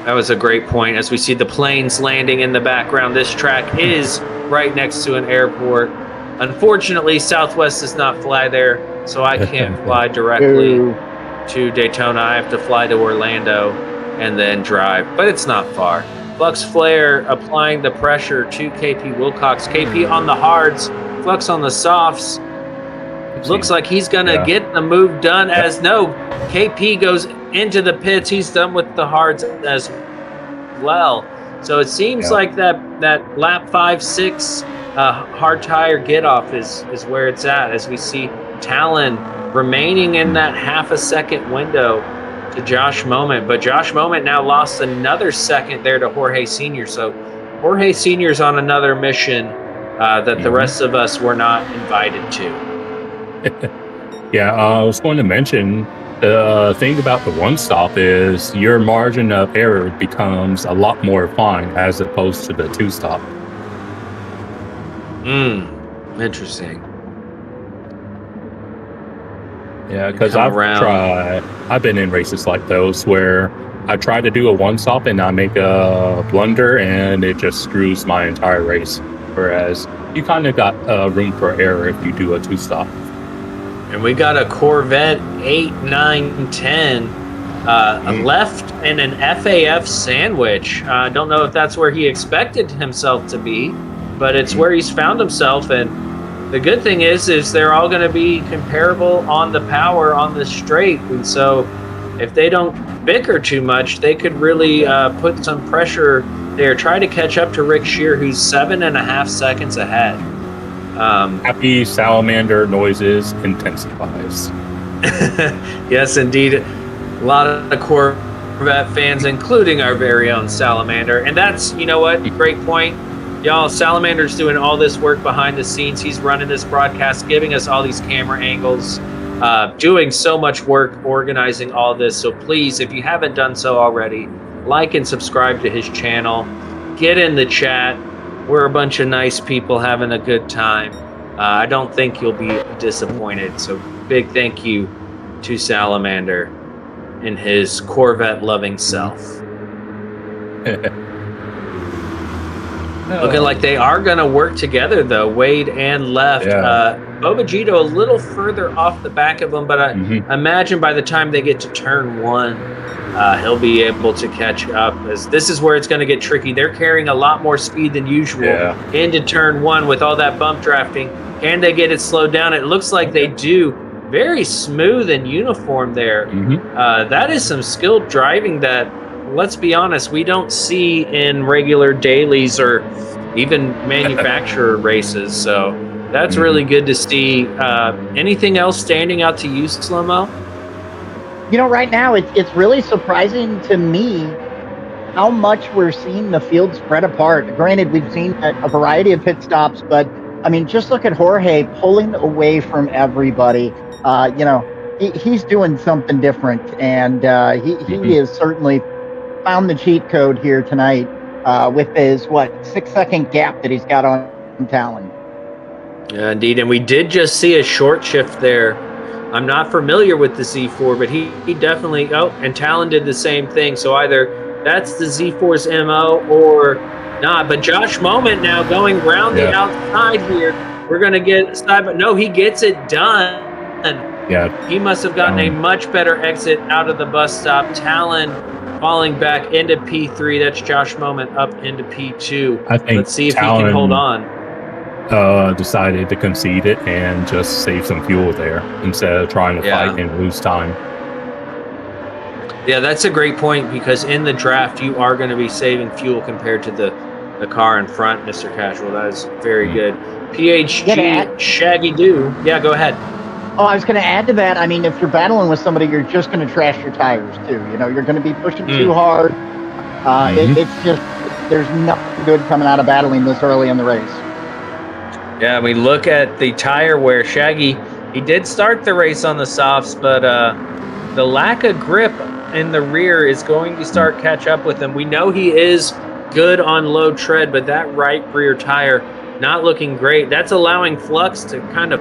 That was a great point. As we see the planes landing in the background, this track is right next to an airport. Unfortunately, Southwest does not fly there, so I can't fly directly to Daytona. I have to fly to Orlando and then drive, but it's not far. Flux Flare applying the pressure to KP Wilcox. KP on the hards, Flux on the softs. Looks like he's going to get the move done as KP goes into the pits. He's done with the hards as well. So it seems like that lap 5, 6 hard tire get off is where it's at, as we see Talon remaining in that half a second window to Josh Moment. But Josh Moment now lost another second there to Jorge Sr. So Jorge Sr.'s on another mission that the rest of us were not invited to. I was going to mention the thing about the one stop is your margin of error becomes a lot more fine as opposed to the two stop. Interesting. Yeah, because I've been in races like those where I try to do a one stop and I make a blunder and it just screws my entire race. Whereas you kind of got room for error if you do a two stop. And we got a Corvette 8, 9, 10 left in an FAF sandwich. I don't know if that's where he expected himself to be, but it's where he's found himself. And the good thing is they're all going to be comparable on the power on the straight. And so if they don't bicker too much, they could really put some pressure there. Try to catch up to Rick Shear, who's 7.5 seconds ahead. Happy salamander noises intensifies. Yes, indeed. A lot of the Corvette fans, including our very own Salamander. And that's, you know what, great point. Y'all, Salamander's doing all this work behind the scenes. He's running this broadcast, giving us all these camera angles, doing so much work organizing all this. So please, if you haven't done so already, like and subscribe to his channel. Get in the chat. We're a bunch of nice people having a good time. I don't think you'll be disappointed. So big thank you to Salamander and his Corvette-loving self. Looking like they are going to work together, though. Wade and left. Bobagito a little further off the back of him, but I imagine by the time they get to turn 1, he'll be able to catch up, as this is where it's going to get tricky. They're carrying a lot more speed than usual into turn 1 with all that bump drafting. Can they get it slowed down? It looks like they do. Very smooth and uniform there. That is some skilled driving that, let's be honest, we don't see in regular dailies or even manufacturer races. So that's really good to see. Anything else standing out to you, SlowMoe? You know, right now it's really surprising to me how much we're seeing the field spread apart. Granted, we've seen a variety of pit stops, but I mean, just look at Jorge pulling away from everybody. He's doing something different, and he has certainly found the cheat code here tonight with his 6-second gap that he's got on Talon. Yeah, indeed, and we did just see a short shift there. I'm not familiar with the Z4, but he definitely, and Talon did the same thing. So either that's the Z4's MO or not. But Josh Moment now going round the outside here. We're going to get side, but no, he gets it done. Yeah. He must have gotten a much better exit out of the bus stop. Talon falling back into P3. That's Josh Moment up into P2. I think Let's see if Talon, he can hold on. Decided to concede it and just save some fuel there instead of trying to fight and lose time. Yeah, that's a great point because in the draft, you are going to be saving fuel compared to the car in front, Mr. Casual. That is very good. PHG, Shaggy Doo. Yeah, go ahead. Oh, I was going to add to that. I mean, if you're battling with somebody, you're just going to trash your tires too. You know, you're going to be pushing too hard. It's just, there's nothing good coming out of battling this early in the race. Yeah, we look at the tire wear. Shaggy, he did start the race on the softs, but the lack of grip in the rear is going to start catch up with him. We know he is good on low tread, but that right rear tire not looking great. That's allowing Flux to kind of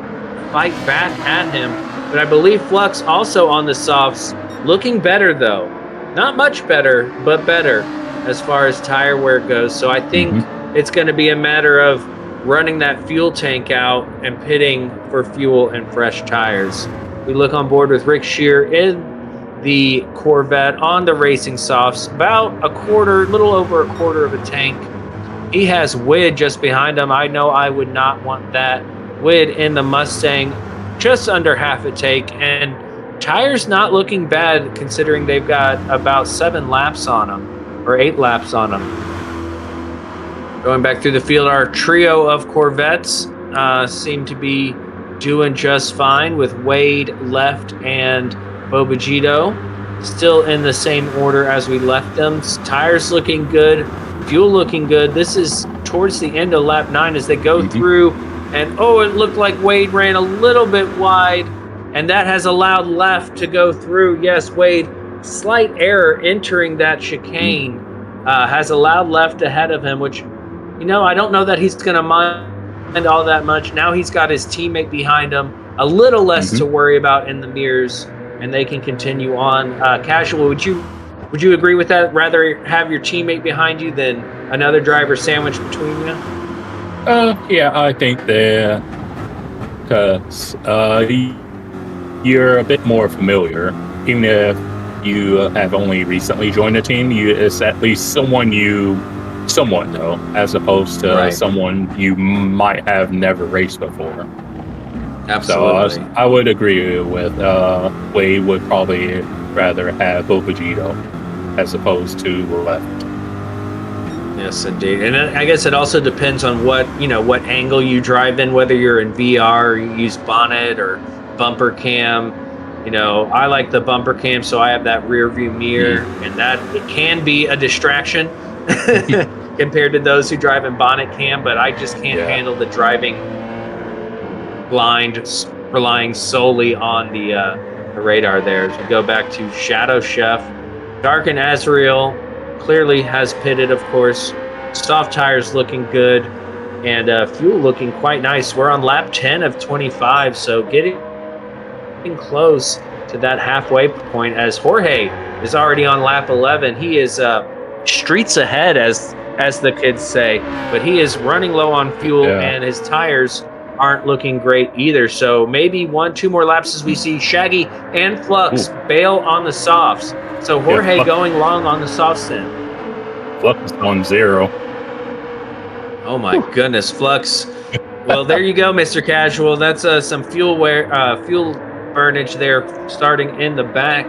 fight back at him. But I believe Flux also on the softs looking better though. Not much better, but better as far as tire wear goes. So I think it's going to be a matter of running that fuel tank out and pitting for fuel and fresh tires. We look on board with Rick Shear in the Corvette on the racing softs, about a little over a quarter of a tank. He has Wid just behind him. I know I would not want that. Wid in the Mustang, just under half a tank, and tires not looking bad considering they've got about 7 laps on them, or 8 laps on them. Going back through the field, our trio of Corvettes seem to be doing just fine with Wade left and Bobagito still in the same order as we left them. Tires looking good, fuel looking good. This is towards the end of lap 9 as they go through, and it looked like Wade ran a little bit wide, and that has allowed left to go through. Yes, Wade, slight error entering that chicane has allowed left ahead of him, which, you know, I don't know that he's going to mind all that much. Now he's got his teammate behind him, a little less to worry about in the mirrors, and they can continue on. Casual, would you agree with that? Rather have your teammate behind you than another driver sandwiched between you? Yeah, I think that because you're a bit more familiar, even if you have only recently joined the team, it's at least someone somewhat know, as opposed to someone you might have never raced before. Absolutely. So I would agree with Wade would probably rather have Bobagito as opposed to left. Yes, indeed. And I guess it also depends on what angle you drive in, whether you're in VR or you use bonnet or bumper cam. You know, I like the bumper cam, so I have that rear view mirror, and that it can be a distraction compared to those who drive in bonnet cam, but I just can't handle the driving blind, relying solely on the radar there. As we go back to Shadow Chef, Dark and Azrael clearly has pitted, of course. Soft tires looking good, and fuel looking quite nice. We're on lap 10 of 25, so getting close to that halfway point as Jorge is already on lap 11. He is streets ahead, as the kids say, but he is running low on fuel, and his tires aren't looking great either. So maybe 1-2 more laps as we see Shaggy and Flux bail on the softs. So Jorge going long on the softs then. Flux is on 0. Oh my goodness, Flux. Well, there you go, Mr. Casual. That's some fuel burnage there starting in the back.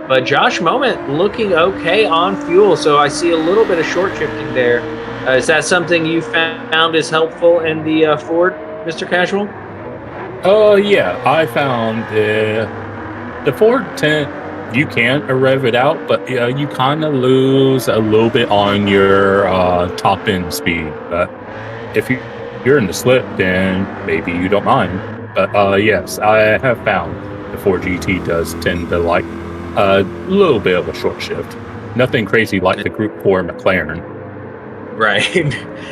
But Josh Moment looking okay on fuel. So I see a little bit of short shifting there. Is that something you found is helpful in the Ford, Mr. Casual? Yeah, I found the Ford you can rev it out, but you kind of lose a little bit on your top end speed. But if you're in the slip, then maybe you don't mind. But yes, I have found the Ford GT does tend to like a little bit of a short shift. Nothing crazy like the Group 4 McLaren. Right.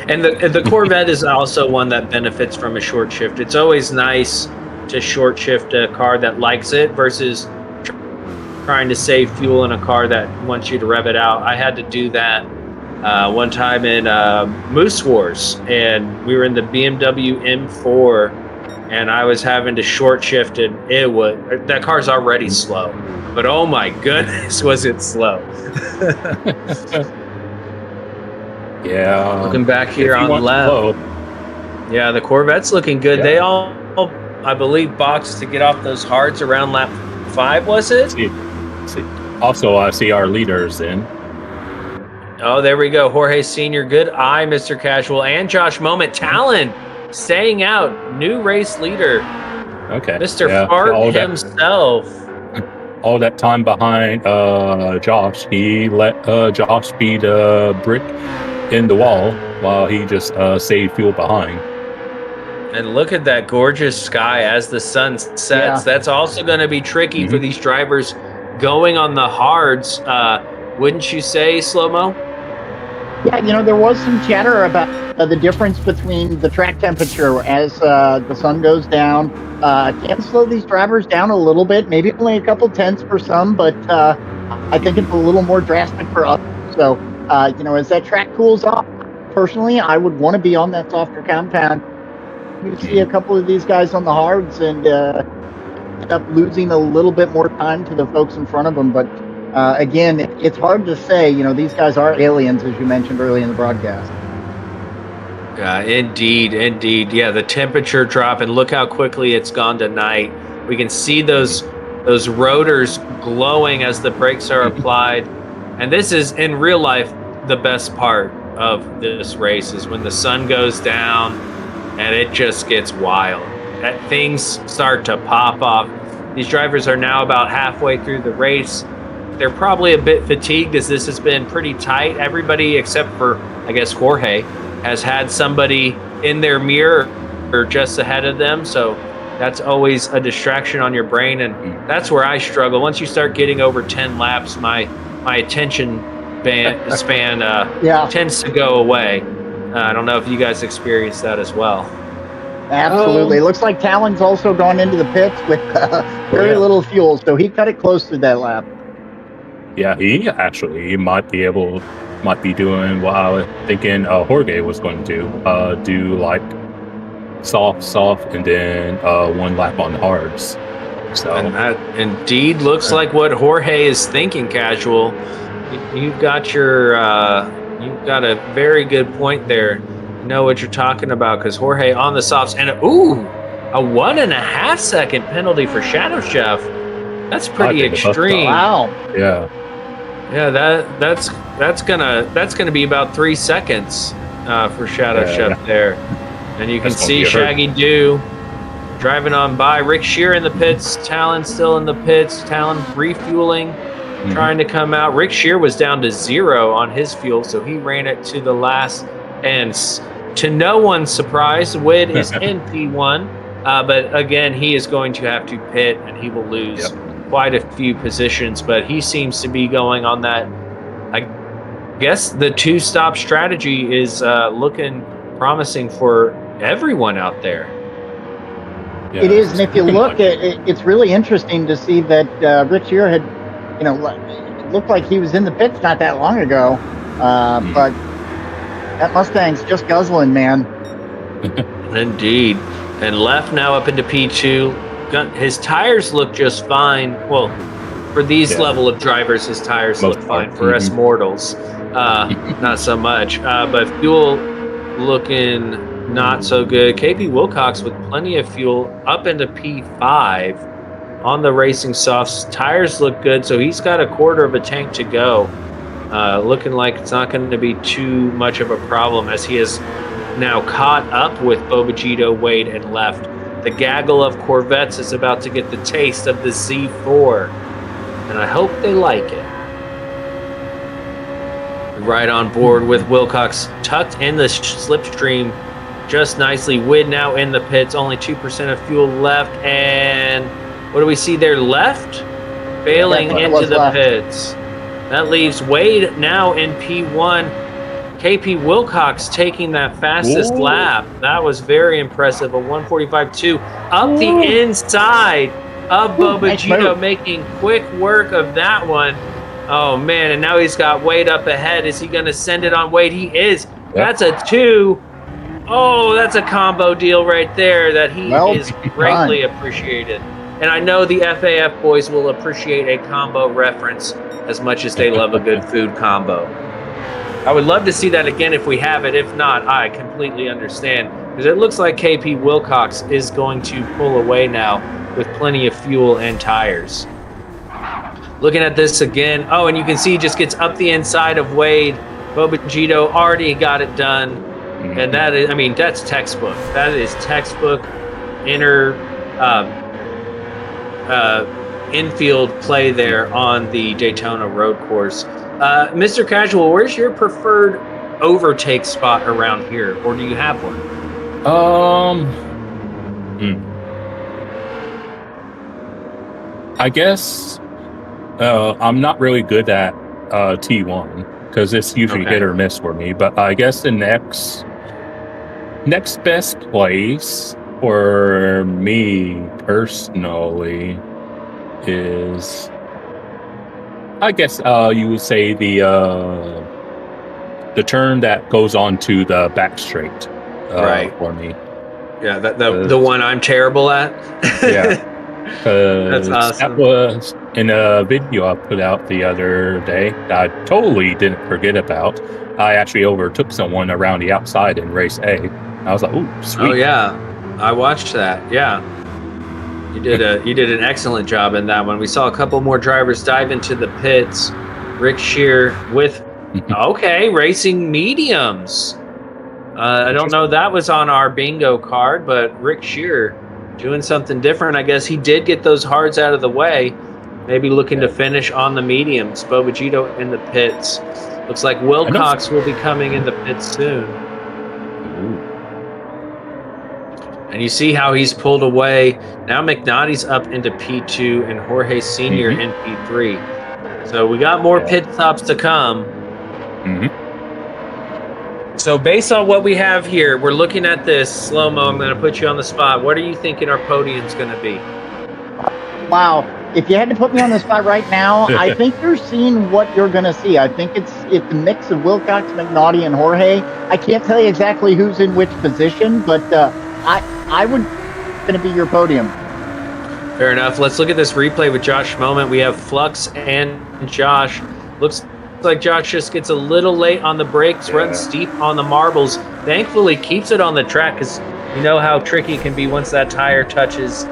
And the Corvette is also one that benefits from a short shift. It's always nice to short shift a car that likes it versus trying to save fuel in a car that wants you to rev it out. I had to do that one time in Moose Wars, and we were in the BMW M4, and I was having to short shift, and that car's already slow, but oh my goodness, was it slow. Yeah. Looking back here on the left. Yeah, the Corvette's looking good. Yeah. They all, I believe, boxed to get off those hards around lap 5, was it? See. Also, I see our leaders in. Oh, there we go. Jorge Sr., good eye, Mr. Casual, and Josh Moment. Talon staying out. New race leader. Okay. Mr. Fart himself. All that time behind Josh, he let Josh beat a brick in the wall while he just saved fuel behind. And look at that gorgeous sky as the sun sets. Yeah. That's also going to be tricky for these drivers going on the hards. Wouldn't you say, SlowMoe? Yeah, there was some chatter about the difference between the track temperature as the sun goes down. Can slow these drivers down a little bit, maybe only a couple tenths for some, but I think it's a little more drastic for others. So, as that track cools off, personally, I would want to be on that softer compound. You see a couple of these guys on the hards and end up losing a little bit more time to the folks in front of them. But again, it's hard to say. These guys are aliens, as you mentioned early in the broadcast. Indeed. Yeah, the temperature drop, and look how quickly it's gone to night. We can see those rotors glowing as the brakes are applied. And this is, in real life, the best part of this race is when the sun goes down and it just gets wild. Things start to pop off. These drivers are now about halfway through the race. They're probably a bit fatigued as this has been pretty tight. Everybody except for, I guess, Jorge has had somebody in their mirror or just ahead of them. So that's always a distraction on your brain. And that's where I struggle. Once you start getting over 10 laps, my attention span tends to go away. I don't know if you guys experienced that as well. Absolutely. Looks like Talon's also gone into the pits with very little fuel, so he cut it close to that lap. Yeah, he might be doing what I was thinking Jorge was going to do, like soft, and then one lap on the hards. So, and that indeed looks like what Jorge is thinking, Casual. You've got a very good point there. You know what you're talking about, because Jorge on the softs, and a 1.5 second penalty for Shadow Chef. That's pretty extreme. Wow. Yeah. Yeah, that's gonna be about 3 seconds for Shadow Chef there. And you can see Shaggy Doo driving on by. Rick Shear in the pits. Talon still in the pits. Talon refueling, trying to come out. Rick Shear was down to 0 on his fuel, so he ran it to the last. And to no one's surprise, Wid is in P1. But again, he is going to have to pit, and he will lose quite a few positions. But he seems to be going on that. I guess the 2-stop strategy is looking promising for everyone out there. Yeah, it is, and if you look at it, it's really interesting to see that Rich Shear had, it looked like he was in the pits not that long ago, but that Mustang's just guzzling, man. Indeed. And left now up into P2. His tires look just fine. Well, for these level of drivers, his tires look fine. For us mortals, not so much. But fuel looking not so good. KP Wilcox with plenty of fuel up into P5 on the racing softs. Tires look good, so he's got a quarter of a tank to go. Looking like it's not going to be too much of a problem as he is now caught up with Bobagito, Wade, and left. The gaggle of Corvettes is about to get the taste of the Z4, and I hope they like it. Right on board with Wilcox, tucked in the slipstream just nicely. Wid now in the pits, only 2% of fuel left, and what do we see there? Left? Bailing into the pits. That leaves Wade now in P1. KP Wilcox taking that fastest lap. That was very impressive. A 1:45.2 up the inside. of nice Bobagito move. making quick work of that one. Oh, man, and now he's got Wade up ahead. Is he going to send it on Wade? He is. That's a 2. Oh, that's a combo deal right there that he is greatly appreciated. And I know the FAF boys will appreciate a combo reference as much as they love a good food combo. I would love to see that again if we have it. If not, I completely understand. Because it looks like KP Wilcox is going to pull away now with plenty of fuel and tires. Looking at this again. Oh, and you can see he just gets up the inside of Wade. Bobagito already got it done. And that is, I mean, that's textbook. That is textbook infield play there on the Daytona road course. Mr. Casual, where's your preferred overtake spot around here? Or do you have one? I guess I'm not really good at T1 because it's usually hit or miss for me. But I guess the next best place for me personally is, I guess you would say the turn that goes onto the back straight. Right. For me. Yeah, the one I'm terrible at. Yeah. That's awesome. That was in a video I put out the other day that I totally didn't forget about. I actually overtook someone around the outside in race A. I was like, "Ooh, sweet!" Oh yeah, I watched that. Yeah, you did an excellent job in that one. We saw a couple more drivers dive into the pits. Rick Shear with racing mediums. I don't know that was on our bingo card, but Rick Shear doing something different. I guess he did get those hards out of the way. Maybe looking to finish on the mediums. Bobagito in the pits. Looks like Wilcox will be coming in the pits soon. Ooh. And you see how he's pulled away. Now McNaughty's up into P2 and Jorge Sr. in P3. So we got more pit stops to come. So based on what we have here, we're looking at this. SlowMoe, I'm going to put you on the spot. What are you thinking our podium's going to be? Wow. If you had to put me on the spot right now, I think you're seeing what you're going to see. I think it's a mix of Wilcox, McNaughty, and Jorge. I can't tell you exactly who's in which position, but I would going to be your podium. Fair enough. Let's look at this replay with Josh Moment. We have Flux and Josh. Looks like Josh just gets a little late on the brakes, runs steep on the marbles. Thankfully, keeps it on the track because you know how tricky it can be once that tire touches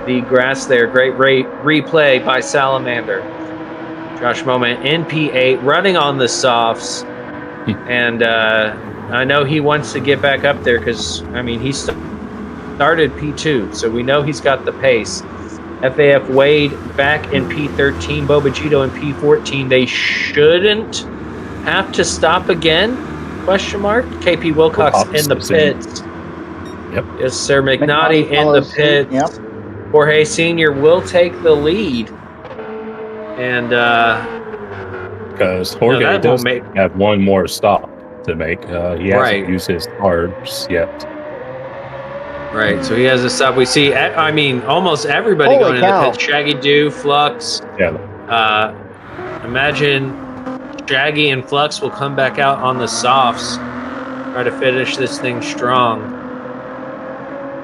the grass there. Great replay by Salamander. Josh Moment in P8, running on the softs. And I know he wants to get back up there because, I mean, he started P2, so we know he's got the pace. FAF Wade back in P13, Bobagito in P14. They shouldn't have to stop again? Question mark. KP Wilcox in the pits. Yep. Yes, sir. McNaughty in the pits. Yep. Jorge Sr. will take the lead. And because Jorge does have one more stop to make. He hasn't used his cards yet. Right, so he has a stop. We see, I mean, almost everybody going in the pit. Shaggy Dew, Flux. Yeah. Imagine Shaggy and Flux will come back out on the softs, try to finish this thing strong.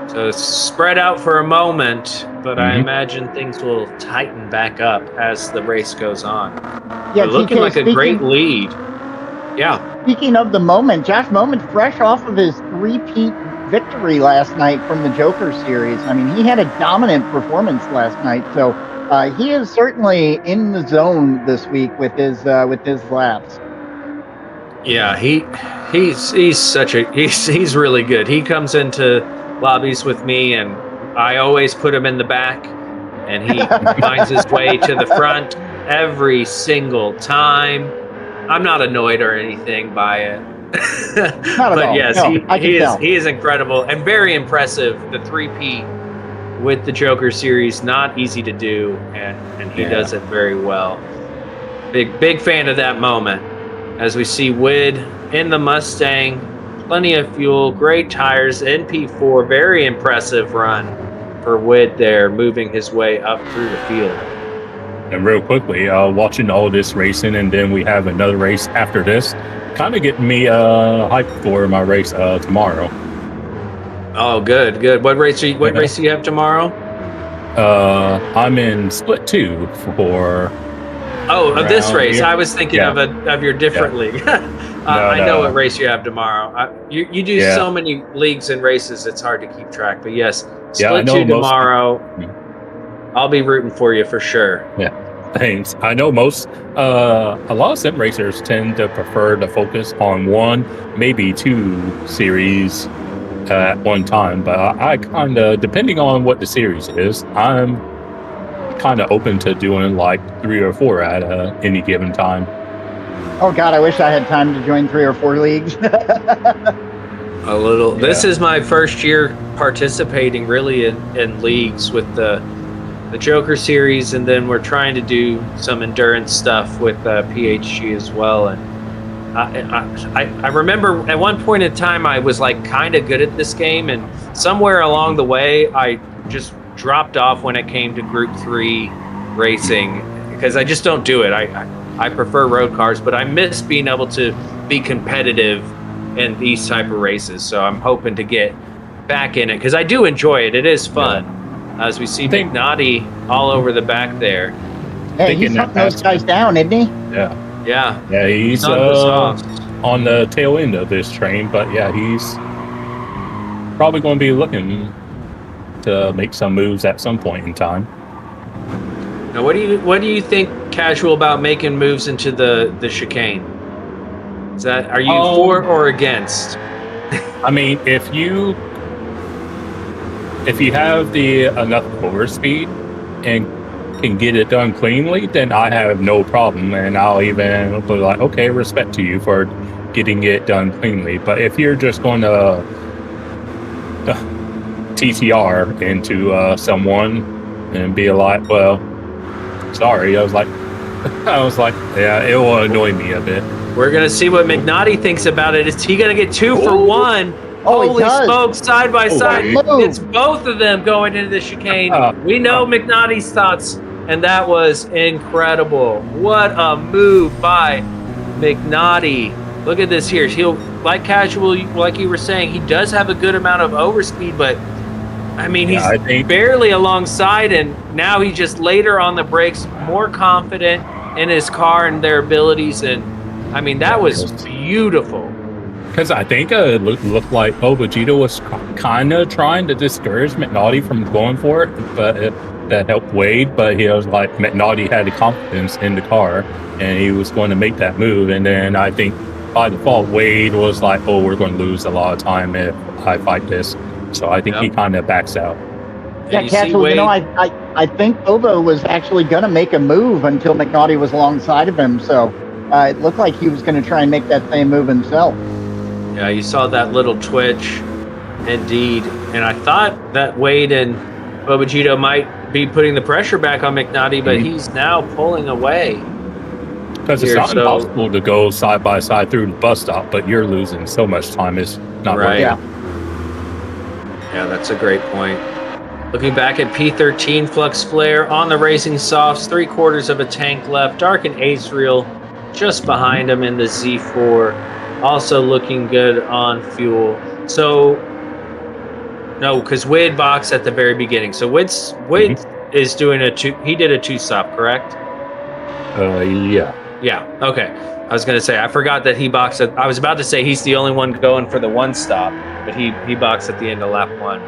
So it's spread out for a moment, but I imagine things will tighten back up as the race goes on. Yeah, looking like a great lead. Yeah. Speaking of the moment, Josh Moment, fresh off of his three-peat victory last night from the Joker series. I mean, he had a dominant performance last night, so he is certainly in the zone this week with his laps. Yeah, he's really good. He comes into lobbies with me, and I always put him in the back, and he finds his way to the front every single time. I'm not annoyed or anything by it. Not at all. Yes, no, he is incredible and very impressive. The 3P with the Joker series, not easy to do, and he does it very well. Big fan of that moment. As we see Wid in the Mustang, plenty of fuel, great tires, NP4, very impressive run. for Wid there, moving his way up through the field. And real quickly, watching all this racing, and then we have another race after this, kind of getting me hyped for my race tomorrow. Oh, good. What race do you have tomorrow? I'm in split 2 for. Of this race. Here. I was thinking of your different league. I know what race you have tomorrow. You do so many leagues and races, it's hard to keep track. But yes, split 2 tomorrow. I'll be rooting for you for sure. Yeah, thanks. I know a lot of sim racers tend to prefer to focus on 1, maybe 2 series at one time. But I kind of, depending on what the series is, I'm kind of open to doing like 3 or 4 at any given time. Oh God, I wish I had time to join 3 or 4 leagues. A little. Yeah. This is my first year participating really in leagues with the Joker series, and then we're trying to do some endurance stuff with PHG as well. And I remember at one point in time I was like kind of good at this game, and somewhere along the way I just dropped off when it came to Group 3 racing because I just don't do it. I prefer road cars, but I miss being able to be competitive in these type of races. So I'm hoping to get back in it because I do enjoy it. It is fun. Yeah. As we see McNaughty all over the back there. Hey, he's hunting those guys down, isn't he? Yeah, he's on the tail end of this train, but yeah, he's probably going to be looking to make some moves at some point in time. Now, what do you think, Casual, about making moves into the chicane? Are you for or against? I mean, if you have the enough forward speed and can get it done cleanly, then I have no problem, and I'll even be like, okay, respect to you for getting it done cleanly. But if you're just going to TTR into someone and be like, well, sorry, I was like, yeah, it will annoy me a bit. We're gonna see what McNaughty thinks about it. Is he gonna get 2 for 1? Holy smokes, side by side. It's both of them going into the chicane. We know McNaughty's thoughts, and that was incredible. What a move by McNaughty. Look at this here. He'll, like Casual, like you were saying, he does have a good amount of overspeed, but I mean, he's barely alongside, and now he just later on the brakes, more confident in his car and their abilities, and I mean, that was beautiful. Because I think it looked like Vegeta was kind of trying to discourage McNaughty from going for it, but that helped Wade. But he was like, McNaughty had the confidence in the car, and he was going to make that move. And then I think by default, Wade was like, oh, we're going to lose a lot of time if I fight this. So I think he kind of backs out. Yeah, Casual, I think Obo was actually going to make a move until McNaughty was alongside of him. So it looked like he was going to try and make that same move himself. Yeah, you saw that little twitch, indeed. And I thought that Wade and Bobagito might be putting the pressure back on McNaughty, but he's now pulling away. Because it's not impossible to go side by side through the bus stop, but you're losing so much time. It's not right. Yeah, that's a great point. Looking back at P13, Flux Flare on the Racing Softs, 3/4 of a tank left. Dark and Ace Reel just behind him in the Z4. Also looking good on fuel. So, no, because Wid boxed at the very beginning. So Wid is doing he did a 2-stop, correct? Yeah. Yeah, okay. I was going to say, I forgot that he boxed I was about to say he's the only one going for the 1-stop, but he boxed at the end of lap 1.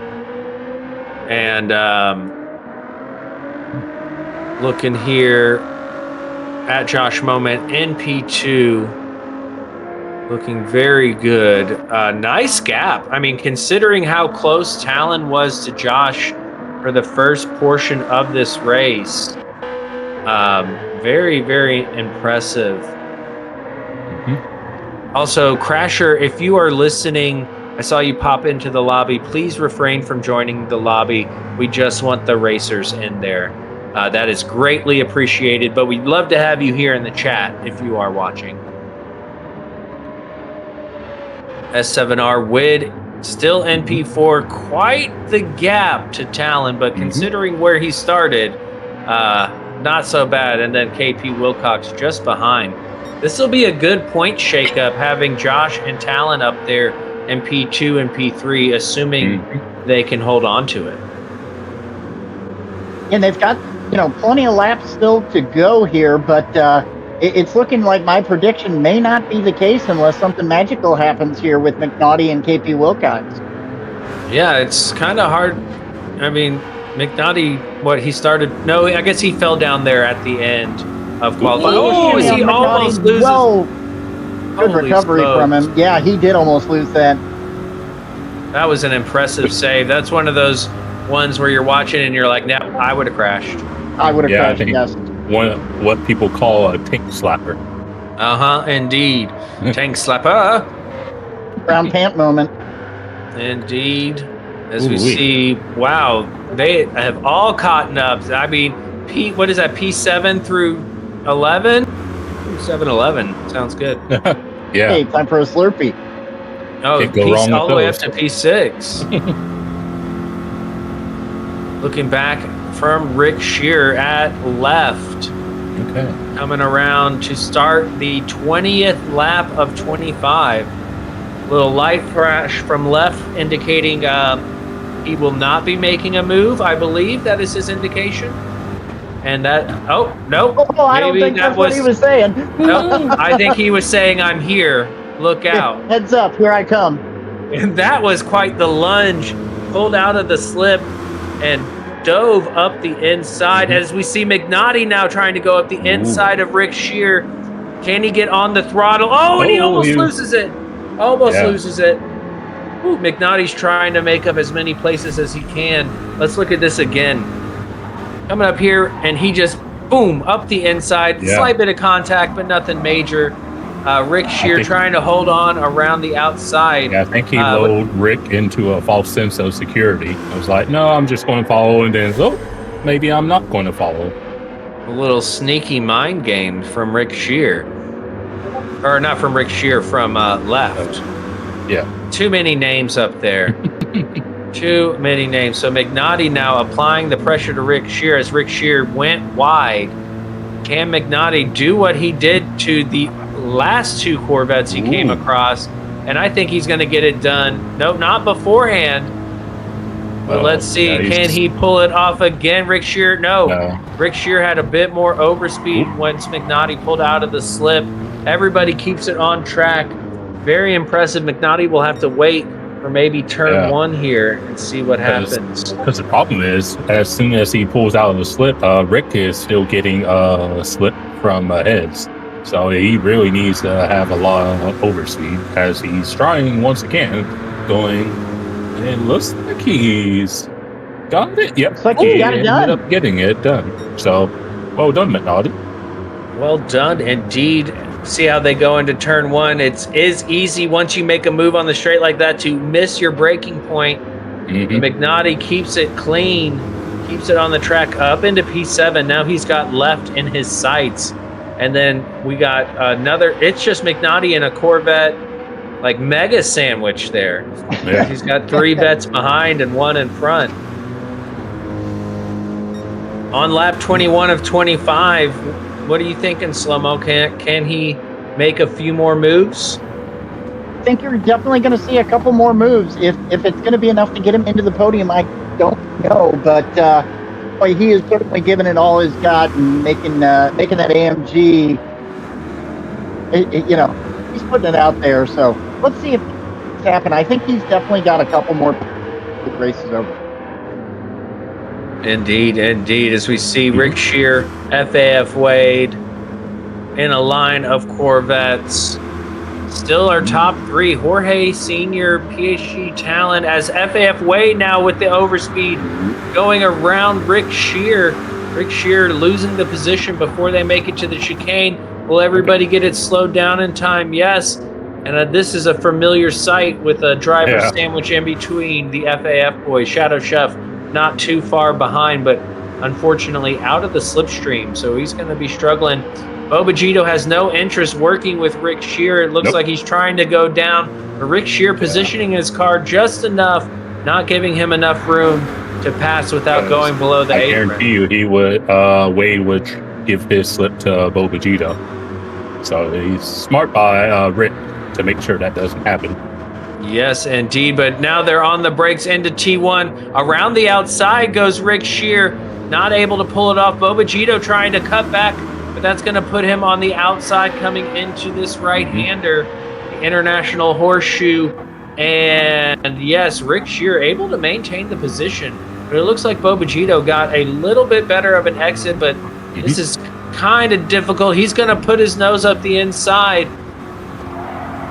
And looking here at Josh Moment in P2, looking very good. Nice gap. I mean, considering how close Talon was to Josh for the first portion of this race, very, very impressive. Also, Crasher, if you are listening, I saw you pop into the lobby. Please refrain from joining the lobby. We just want the racers in there. That is greatly appreciated, but we'd love to have you here in the chat if you are watching. S7R Wid Still NP4, quite the gap to Talon, but considering where he started, not so bad. And then KP Wilcox just behind. This will be a good point shakeup, having Josh and Talon up there in P2 and P3, assuming they can hold on to it. And they've got, plenty of laps still to go here, but it's looking like my prediction may not be the case unless something magical happens here with McNaughty and KP Wilcox. Yeah, it's kind of hard. I mean, McNaughty, he started? No, I guess he fell down there at the end of qualifying. Oh, yeah, he almost loses. Well, good recovery from him. Yeah, he did almost lose that. That was an impressive save. That's one of those ones where you're watching and you're like, "No, I would have crashed." I would have crashed. Yes. What people call a tank slapper. Indeed. Tank slapper. Brown pant moment. Indeed. As we see, wow, they have all caught up. I mean, what is that, P7 through 11? 7-11. Sounds good. Yeah. Hey, time for a Slurpee. Oh, all the way up to P6. Looking back from Rick Shear at left. Okay. Coming around to start the 20th lap of 25. Little light flash from left indicating he will not be making a move. I believe that is his indication. And that, oh, no. Oh, I don't think that's what he was saying. No, I think he was saying, I'm here. Look out. Heads up, here I come. And that was quite the lunge. Pulled out of the slip and dove up the inside. As we see McNaughty now trying to go up the inside of Rick Shear. Can he get on the throttle? Oh, and he almost loses it. Loses it. Ooh, McNaughty's trying to make up as many places as he can. Let's look at this again. Coming up here, and he just, boom, up the inside. Yeah. Slight bit of contact, but nothing major. Rick Shear trying to hold on around the outside. Yeah, I think he lulled Rick into a false sense of security. I was like, no, I'm just going to follow, and then, maybe I'm not going to follow. A little sneaky mind game from Rick Shear. Or not from Rick Shear, from left. Yeah. Too many names up there. Too many names. So McNaughty now applying the pressure to Rick Shear as Rick Shear went wide. Can McNaughty do what he did to the last two Corvettes he came across? And I think he's going to get it done. Nope, not beforehand. But let's see. Can he pull it off again? Rick Shear, no. Rick Shear had a bit more overspeed once McNaughty pulled out of the slip. Everybody keeps it on track. Very impressive. McNaughty will have to wait for maybe turn one here and see what happens. Because the problem is, as soon as he pulls out of the slip, Rick is still getting a slip from heads. So he really needs to have a lot of overspeed as he's trying once again, going, and looks like he's got it. Yep. Looks like he got it done. Ended up getting it done. So, well done, McNaughty. Well done indeed. See how they go into turn one. It is easy once you make a move on the straight like that to miss your braking point. McNaughty keeps it clean, keeps it on the track up into P7. Now he's got left in his sights. And then we got another, it's just McNaughty in a Corvette, like mega sandwich there. Yeah. He's got 3 vets behind and 1 in front. On lap 21 of 25, what are you thinking, SlowMoe? Can he make a few more moves? I think you're definitely going to see a couple more moves. If it's going to be enough to get him into the podium, I don't know. But he is certainly giving it all he's got and making that AMG. He's putting it out there. So let's see if it's happening. I think he's definitely got a couple more races over. Indeed. As we see Rick Shear, FAF Wade, in a line of Corvettes. Still our top 3. Jorge Sr., PHG Talent, as FAF Wade now with the overspeed going around Rick Shear. Rick Shear losing the position before they make it to the chicane. Will everybody get it slowed down in time? Yes. And this is a familiar sight with a driver sandwich in between the FAF boys. Shadow Chef not too far behind, but unfortunately out of the slipstream, so he's going to be struggling. Bobagito has no interest working with Rick Shear. It looks like he's trying to go down. But Rick Shear positioning his car just enough, not giving him enough room to pass without going below the apron. I guarantee you he would, Wade would give his slip to Bobagito. So he's smart by Rick to make sure that doesn't happen. Yes, indeed. But now they're on the brakes into T1. Around the outside goes Rick Shear, not able to pull it off. Bobagito trying to cut back, but that's going to put him on the outside coming into this right-hander, the International Horseshoe. And yes, Rick Shear able to maintain the position. But it looks like Bobagito got a little bit better of an exit, but this is kind of difficult. He's going to put his nose up the inside.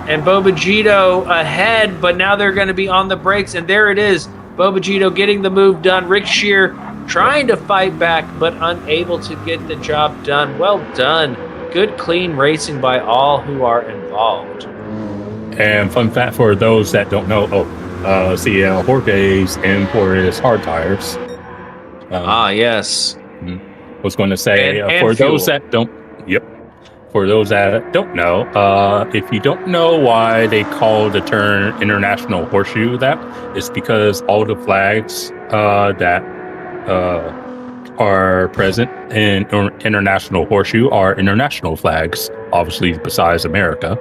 And Bobagito ahead, but now they're going to be on the brakes. And there it is. Bobagito getting the move done. Rick Shear trying to fight back, but unable to get the job done. Well done. Good, clean racing by all who are involved. And fun fact for those that don't know, Jorge's in for his hard tires. Yes. Was going to say, and for fuel. those that don't, for those that don't know, if you don't know why they call the term International Horseshoe that, it's because all the flags that are present in International Horseshoe are international flags, obviously besides America.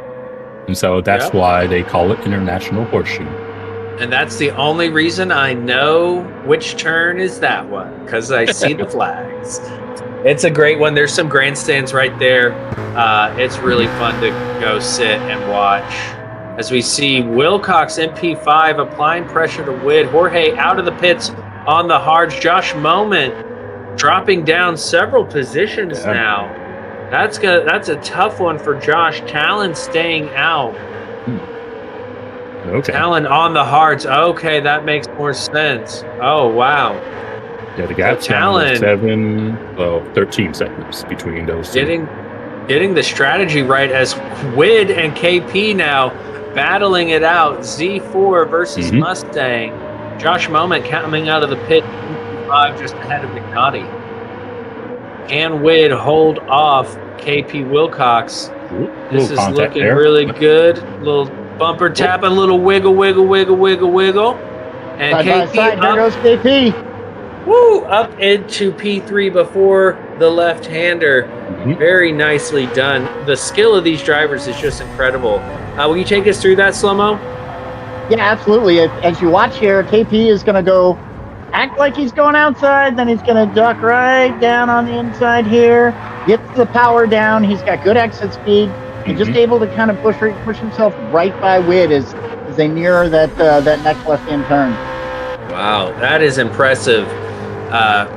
And so that's why they call it International Horseshoe. And that's the only reason I know which turn is that one, because I see the flags. It's a great one. There's some grandstands right there. It's really fun to go sit and watch. As we see Wilcox MP5 applying pressure to Wid. Jorge out of the pits on the hards. Josh Moment dropping down several positions now. That's a tough one for Josh. Talon staying out. Okay. Talon on the hards. Okay, that makes more sense. Oh, wow. Yeah, the gap's Talon 13 seconds between those two. Getting the strategy right as Wid and KP now battling it out. Z4 versus Mustang. Josh Moment coming out of the pit, 5 just ahead of McNaughty. Can Wid hold off KP Wilcox? This is looking really good. Little bumper tap, a little wiggle, wiggle, wiggle, wiggle, wiggle. And KP there goes KP. Woo! Up into P3 before the left-hander. Very nicely done. The skill of these drivers is just incredible. Will you take us through that, SlowMoe? Yeah, absolutely. As you watch here, KP is going to go act like he's going outside, then he's going to duck right down on the inside here, gets the power down. He's got good exit speed. He's just able to kind of push himself right by Wid as they near that next left-hand turn. Wow, that is impressive.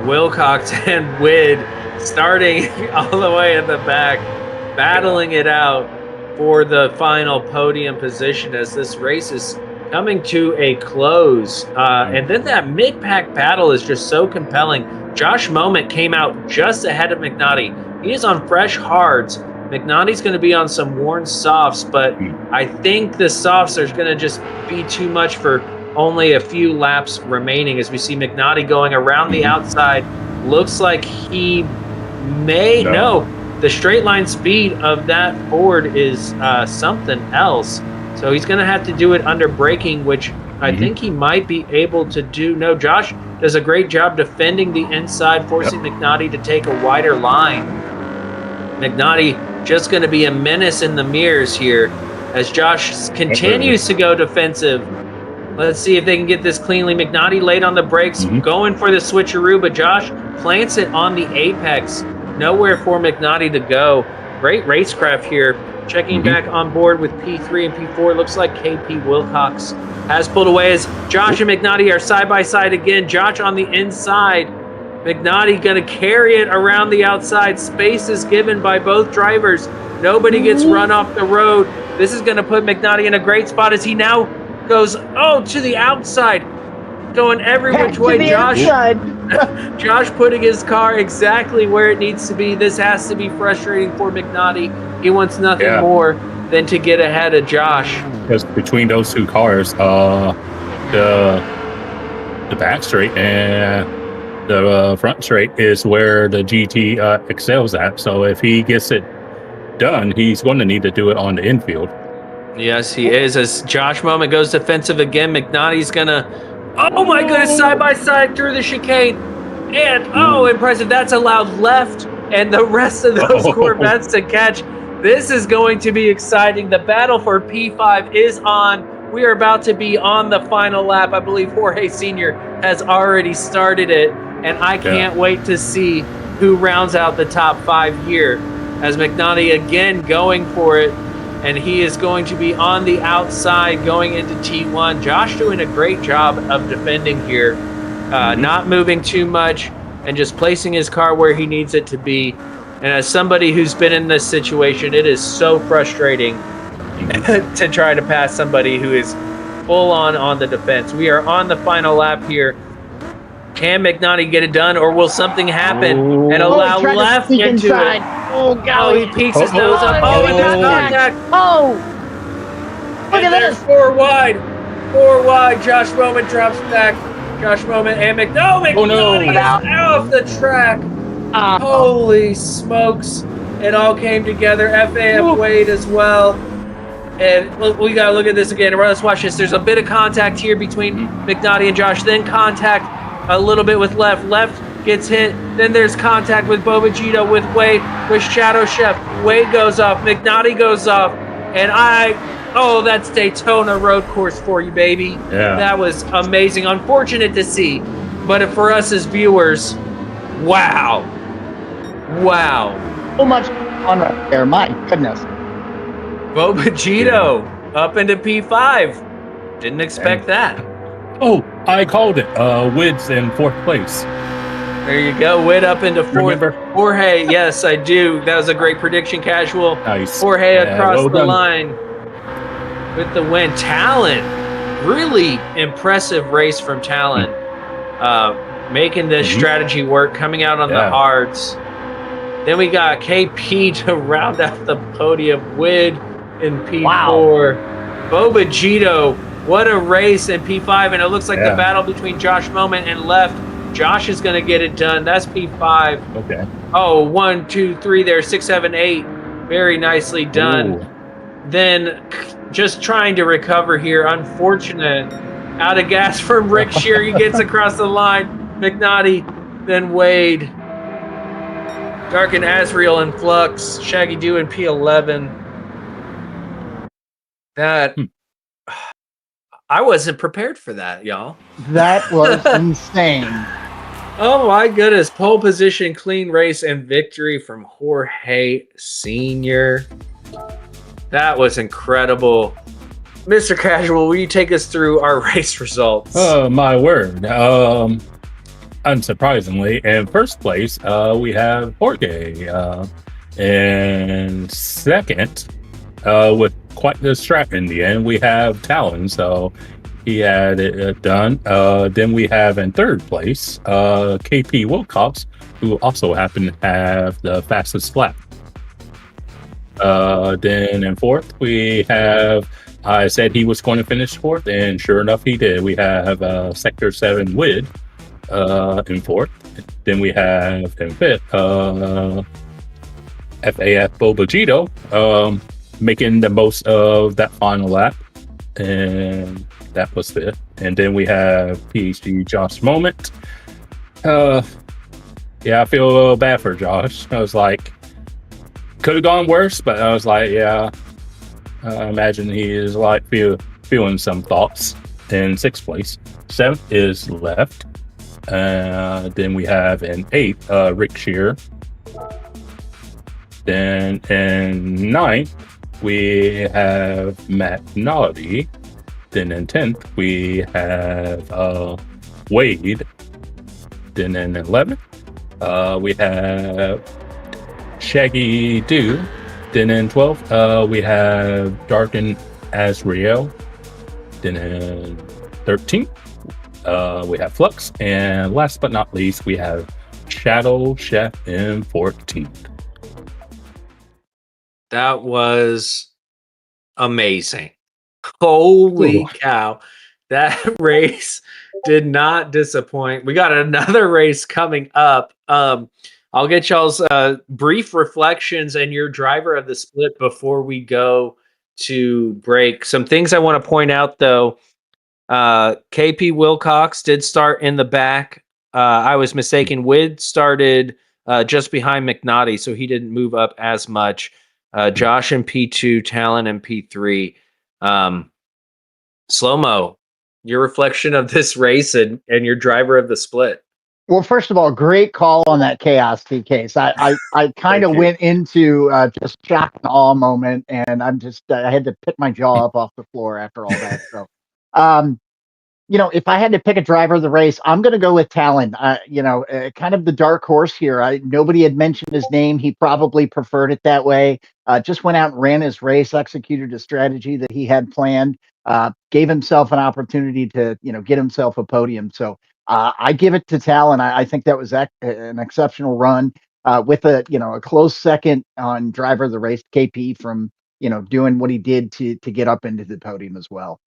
Wilcox and Wid starting all the way in the back, battling it out for the final podium position as this race is coming to a close. And then that mid-pack battle is just so compelling. Josh Moment came out just ahead of McNaughty. He is on fresh hards. McNaughty's going to be on some worn softs, but I think the softs are going to just be too much for only a few laps remaining as we see McNaughty going around the outside. Looks like he may... No, the straight line speed of that Ford is something else. So he's going to have to do it under braking, which I think he might be able to do. No, Josh does a great job defending the inside, forcing McNaughty to take a wider line. McNaughty just going to be a menace in the mirrors here as Josh continues to go defensive. Let's see if they can get this cleanly. McNaughty late on the brakes, going for the switcheroo, but Josh plants it on the apex. Nowhere for McNaughty to go. Great racecraft here. Checking back on board with P3 and P4. Looks like KP Wilcox has pulled away as Josh and McNaughty are side by side again. Josh on the inside. McNaughty going to carry it around the outside. Space is given by both drivers. Nobody gets run off the road. This is going to put McNaughty in a great spot as he now goes, to the outside. Going every which way. Josh putting his car exactly where it needs to be. This has to be frustrating for McNaughty. He wants nothing more than to get ahead of Josh. Because between those two cars, the back straight and the front straight is where the GT excels at. So if he gets it done, he's going to need to do it on the infield. Yes, he is. As Josh Moment goes defensive again, McNaughty's gonna. Oh my goodness! Side by side through the chicane, and impressive. That's allowed left, and the rest of those Corvettes to catch. This is going to be exciting. The battle for P5 is on. We are about to be on the final lap. I believe Jorge Sr. has already started it, and I can't wait to see who rounds out the top 5 here. As McNaughty again going for it, and he is going to be on the outside going into T1. Josh doing a great job of defending here, not moving too much and just placing his car where he needs it to be. And as somebody who's been in this situation, it is so frustrating to try to pass somebody who is full on the defense. We are on the final lap here. Can McNaughty get it done, or will something happen and allow left into it? Oh, God. He peeks his nose up. Oh, he got contact. Oh, look at There's this. 4 wide. 4 wide. Josh Moment drops back. Josh Moment and McNaughty is off the track. Holy smokes. It all came together. FAF Wade as well. And look, we got to look at this again. Let's watch this. There's a bit of contact here between McNaughty and Josh. Then contact a little bit with left. Left gets hit. Then there's contact with Bobagito, with Wade, with Shadow Chef. Wade goes off. McNaughty goes off. And that's Daytona road course for you, baby. Yeah. That was amazing. Unfortunate to see. But for us as viewers, wow. So much on right there. My goodness. Bobagito up into P5. Didn't expect that. Oh, I called it. Wid's in 4th place. There you go. Wid up into 4th. Remember? Jorge, yes, I do. That was a great prediction, Casual. Nice. Jorge across well the done. line with the win. Talon, really impressive race from Talon. Making this strategy work, coming out on the hards. Then we got KP to round out the podium. Wid in P4. Wow. Bobagito, what a race in P5. And it looks like the battle between Josh Moment and left. Josh is going to get it done. That's P5. Okay. Oh, 1, 2, 3 there. 6, 7, 8. Very nicely done. Ooh. Then just trying to recover here. Unfortunate. Out of gas from Rick Shear. He gets across the line. McNaughty, then Wade. Dark and Asriel in Flux. Shaggy Dew in P11. That... I wasn't prepared for that, y'all. That was insane. Oh my goodness. Pole position, clean race, and victory from Jorge Sr. That was incredible. Mr. Casual, will you take us through our race results? Oh, my word. Unsurprisingly, in 1st place, we have Jorge. In 2nd, with quite the strap in the end, we have Talon, so he had it done. Then we have in 3rd place, KP Wilcox, who also happened to have the fastest lap. Then in 4th, we have, I said he was going to finish 4th, and sure enough, he did. We have Sector 7 Wid in 4th. Then we have in 5th, FAF Bobagito, making the most of that final lap, and that was 5th. And then we have PhD Josh Moment. I feel a little bad for Josh. I was like, could have gone worse, but I was like, I imagine he is like feeling some thoughts. In 6th place. 7th is left. Then we have in 8th, Rick Shear. Then in 9th, we have Matt Noddy. Then in 10th, we have Wade. Then in 11th, we have Shaggy Dew. Then in 12th, we have Darken Asriel. Then in 13th, we have Flux. And last but not least, we have Shadow Chef in 14th. That was amazing. Holy cow. That race did not disappoint. We got another race coming up. I'll get y'all's brief reflections and your driver of the split before we go to break. Some things I want to point out, though. KP Wilcox did start in the back. I was mistaken. Wid started just behind McNaughty, so he didn't move up as much. Josh in P2, Talon in P3. SlowMoe, your reflection of this race and your driver of the split. Well, first of all, great call on that Chaos T case. I kind of went into just shock and awe moment, and I had to pick my jaw up off the floor after all that. So, if I had to pick a driver of the race, I'm going to go with Talon. Kind of the dark horse here. Nobody had mentioned his name. He probably preferred it that way. Just went out and ran his race, executed a strategy that he had planned, gave himself an opportunity to, get himself a podium. So I give it to Talon. I think that was an exceptional run with a close second on driver of the race, KP, from, doing what he did to get up into the podium as well.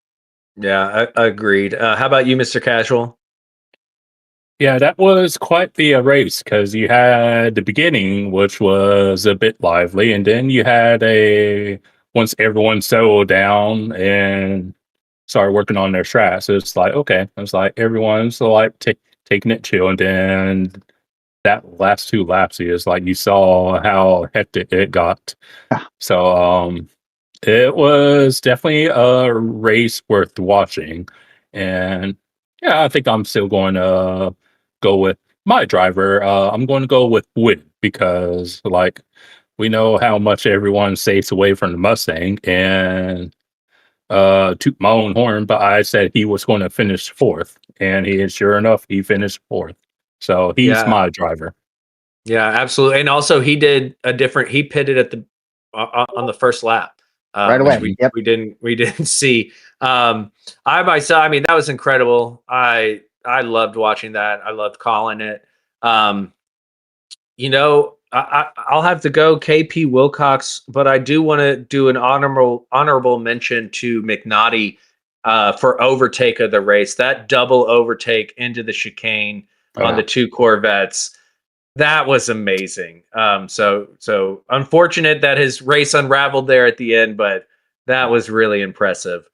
Yeah, I agreed. How about you, Mr. Casual? Yeah, that was quite the race because you had the beginning, which was a bit lively, and then you had once everyone settled down and started working on their strats, it's like, okay, it's like everyone's like taking it chill, and then that last 2 laps is like you saw how hectic it got. So it was definitely a race worth watching, and yeah, I think I'm still going to go with my driver. I'm going to go with Wid because, like, we know how much everyone stays away from the Mustang, and toot my own horn, but I said he was going to finish 4th, and sure enough, he finished 4th. So he's my driver. Yeah, absolutely. And also, he did he pitted at the on the first lap. Right away. We didn't see. I mean, that was incredible. I loved watching that. I loved calling it. I'll have to go KP Wilcox, but I do want to do an honorable mention to McNaughty for overtake of the race. That double overtake into the chicane on the 2 Corvettes. That was amazing. So unfortunate that his race unraveled there at the end, but that was really impressive.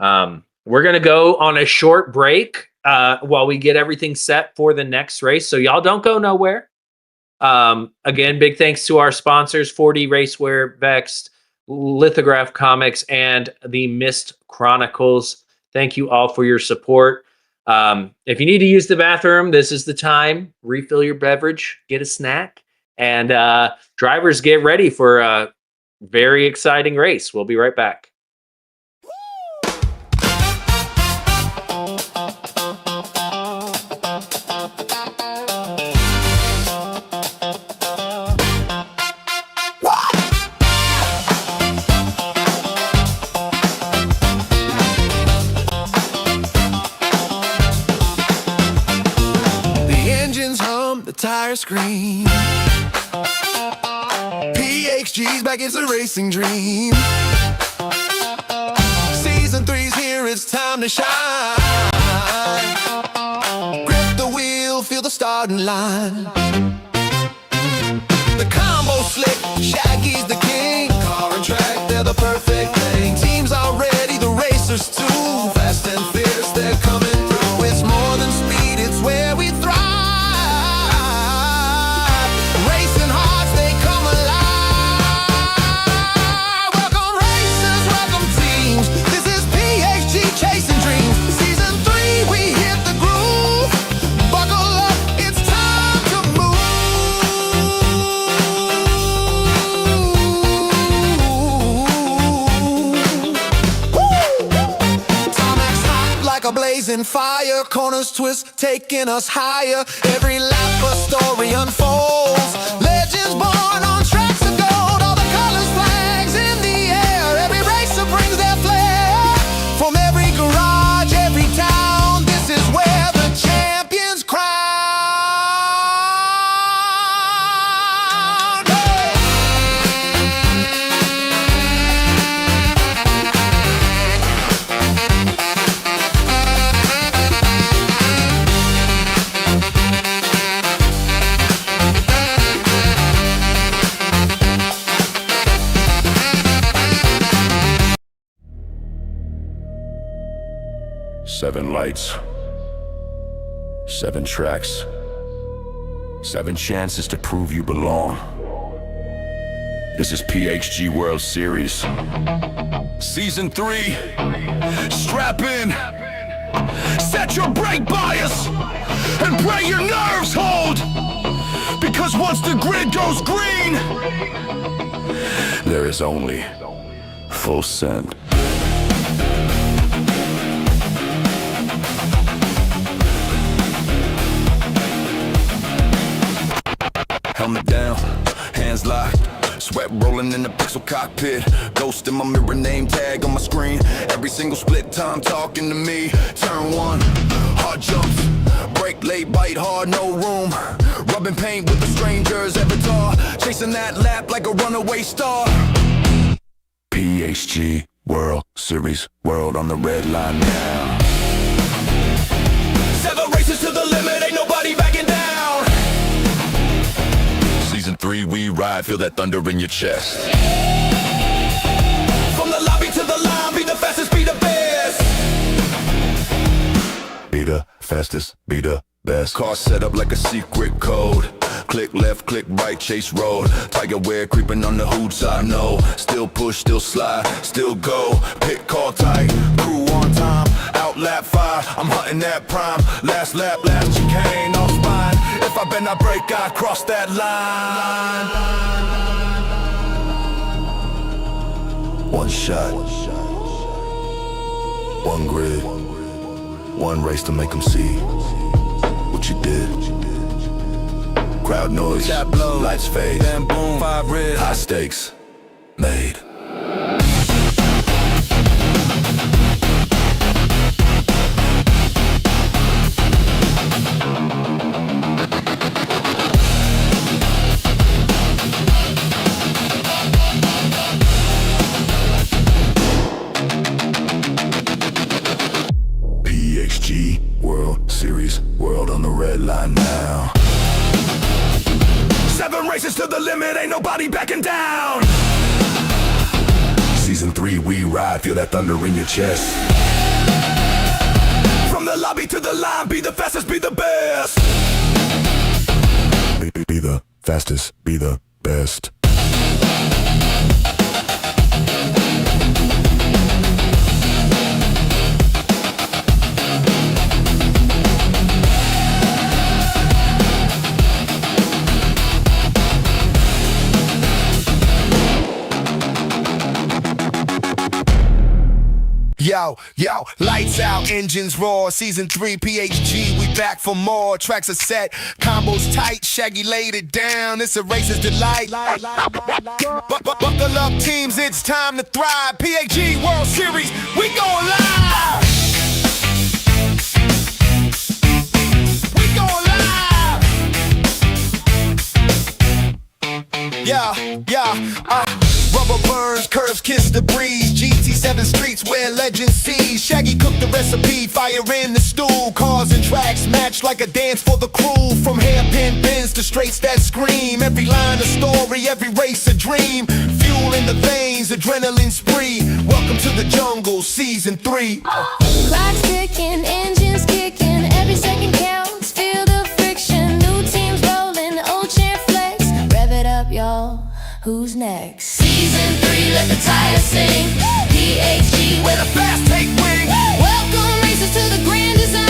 We're going to go on a short break while we get everything set for the next race. So y'all don't go nowhere. Again, big thanks to our sponsors, 4D Racewear, Vexed, Lithograph Comics, and the Mist Chronicles. Thank you all for your support. If you need to use the bathroom, this is the time. Refill your beverage, get a snack, and drivers, get ready for a very exciting race. We'll be right back. Tire scream. PHG's back, it's a racing dream. Season 3's here, it's time to shine. Grip the wheel, feel the starting line. The combo slick, Shaggy's the king. Car and track, they're the perfect thing. Teams are ready, the racers too. Fast and fierce, they're coming through. It's more than speed, it's where we thrive. A blazing fire, corners twist, taking us higher. Every lap a story unfolds. Legends born on tracks of gold. All the colors, flags in the air. Every racer brings their flair. From every garage, every town, this is where the champions crown. 7 lights, 7 tracks, 7 chances to prove you belong. This is PHG World Series Season 3. Strap in, set your brake bias, and pray your nerves hold. Because once the grid goes green, there is only full send. Helmet down, hands locked, sweat rolling in the pixel cockpit. Ghost in my mirror, name tag on my screen. Every single split time talking to me. Turn 1, hard jumps, brake late, bite hard, no room. Rubbing paint with the strangers, avatar, chasing that lap like a runaway star. PHG World Series, world on the red line now. 7 races to the limit, ain't nobody backing down. Season 3, we ride, feel that thunder in your chest. From the lobby to the line, be the fastest, be the best. Be the fastest, be the best. Car set up like a secret code. Click left, click right, chase road. Tiger wear creeping on the hoods, I know. Still push, still slide, still go. Pit call tight, crew on time. Out lap 5, I'm hunting that prime. Last lap, last chicane, off spine. If I bend, I break, I cross that line. One shot, one grid, one race to make them see what you did. Crowd noise, lights fade, then boom, 5 red, high stakes, made. PHG World Series, world on the red line now. 7 races to the limit, ain't nobody backing down. Season 3, we ride, feel that thunder in your chest. From the lobby to the line, be the fastest, be the best. Be the fastest, be the best. Yo, lights out, engines roar. Season 3 PHG, we back for more. Tracks are set, combos tight, Shaggy laid it down. It's a racer's delight. Buckle up teams, it's time to thrive. PHG World Series, we going live. We going live. Rubber burns, curves kiss the breeze. GT7 streets where legends see. Shaggy cooked the recipe, fire in the stew. Cars and tracks match like a dance for the crew. From hairpin bends to straights that scream. Every line a story, every race a dream. Fuel in the veins, adrenaline spree. Welcome to the jungle, Season 3. Clock's ticking, engines kicking, every second counts, feel the friction. New teams rolling, old champ flex. Rev it up, y'all. Who's next? Season 3, let the tires sing. PHG, where the fast take wing. Welcome racers to the grand design.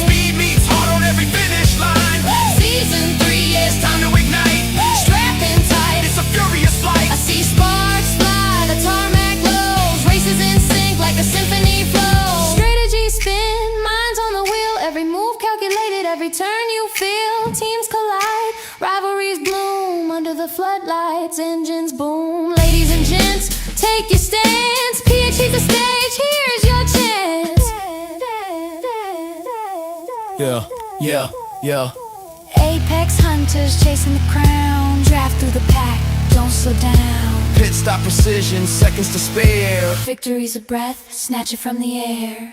Speed meets hard on every finish line. Season 3, yeah, it's time to ignite. Strapped in tight, It's a furious flight. I see sparks fly, the tarmac glows. Races in sync like a symphony flows. Strategy spin, minds on the wheel. Every move calculated, every turn you feel. Teams collide, rivalries bloom. Under the floodlights, engines boom. Ladies and gents, take your stance. PHG's the stage, here's your chance. Yeah. Apex hunters chasing the crown. Draft through the pack, don't slow down. Pit stop precision, seconds to spare. Victory's a breath, snatch it from the air.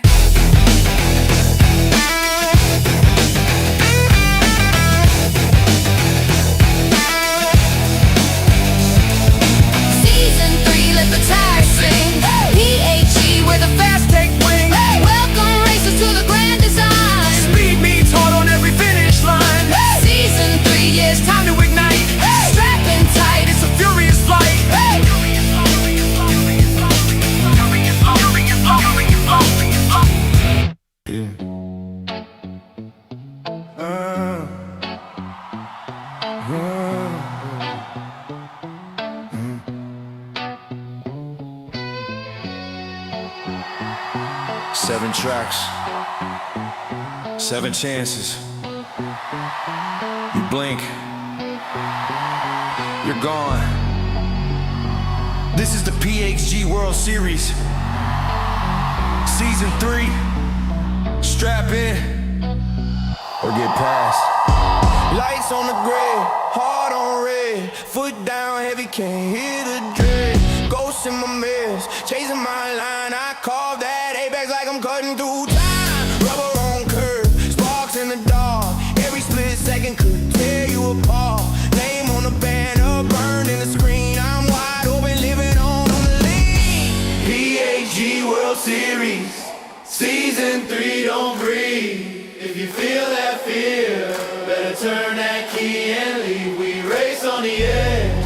Season 3, let the tires sing. PHG, where the fast take wing. Welcome racers to the 7 tracks, 7 chances. You blink, you're gone. This is the PHG World Series, Season 3. Strap in or get past. Lights on the grid, heart on red, foot down heavy, can't hear the dread. Ghosts in my mirrors, chasing my line. I carve that apex like I'm cutting through time. Rubber on curve, sparks in the dark. Every split second could tear you apart. Name on the banner, burned in the screen. I'm wide open, living on the lead. PHG World Series, Season 3, don't breathe. If you feel that fear, better turn that key and leave. We race on the edge,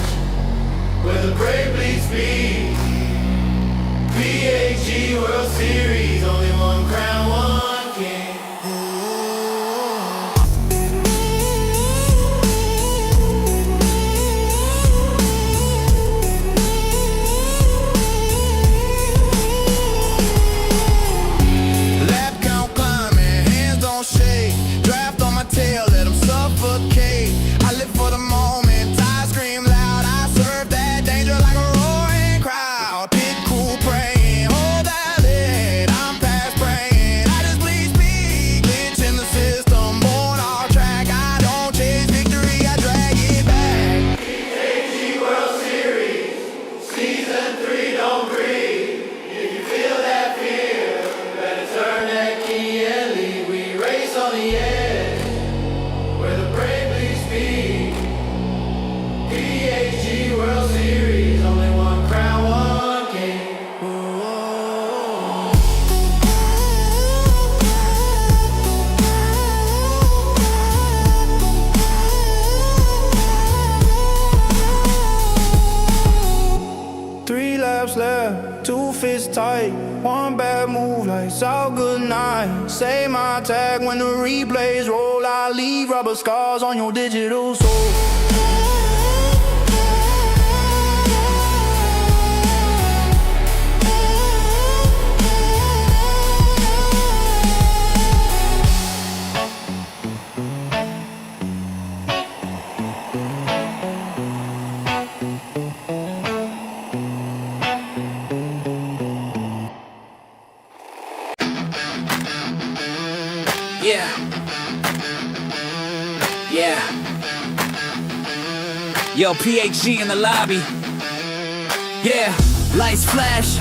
where the brave bleed speed. PHG World Series, only one crown, one king. 3 laps left, 2 fists tight. 1 bad move, lights out, good night. Say my tag when the replays roll. I leave rubber scars on your digital soul. Yeah. Yeah. Yo, PHG in the lobby. Yeah. Lights flash,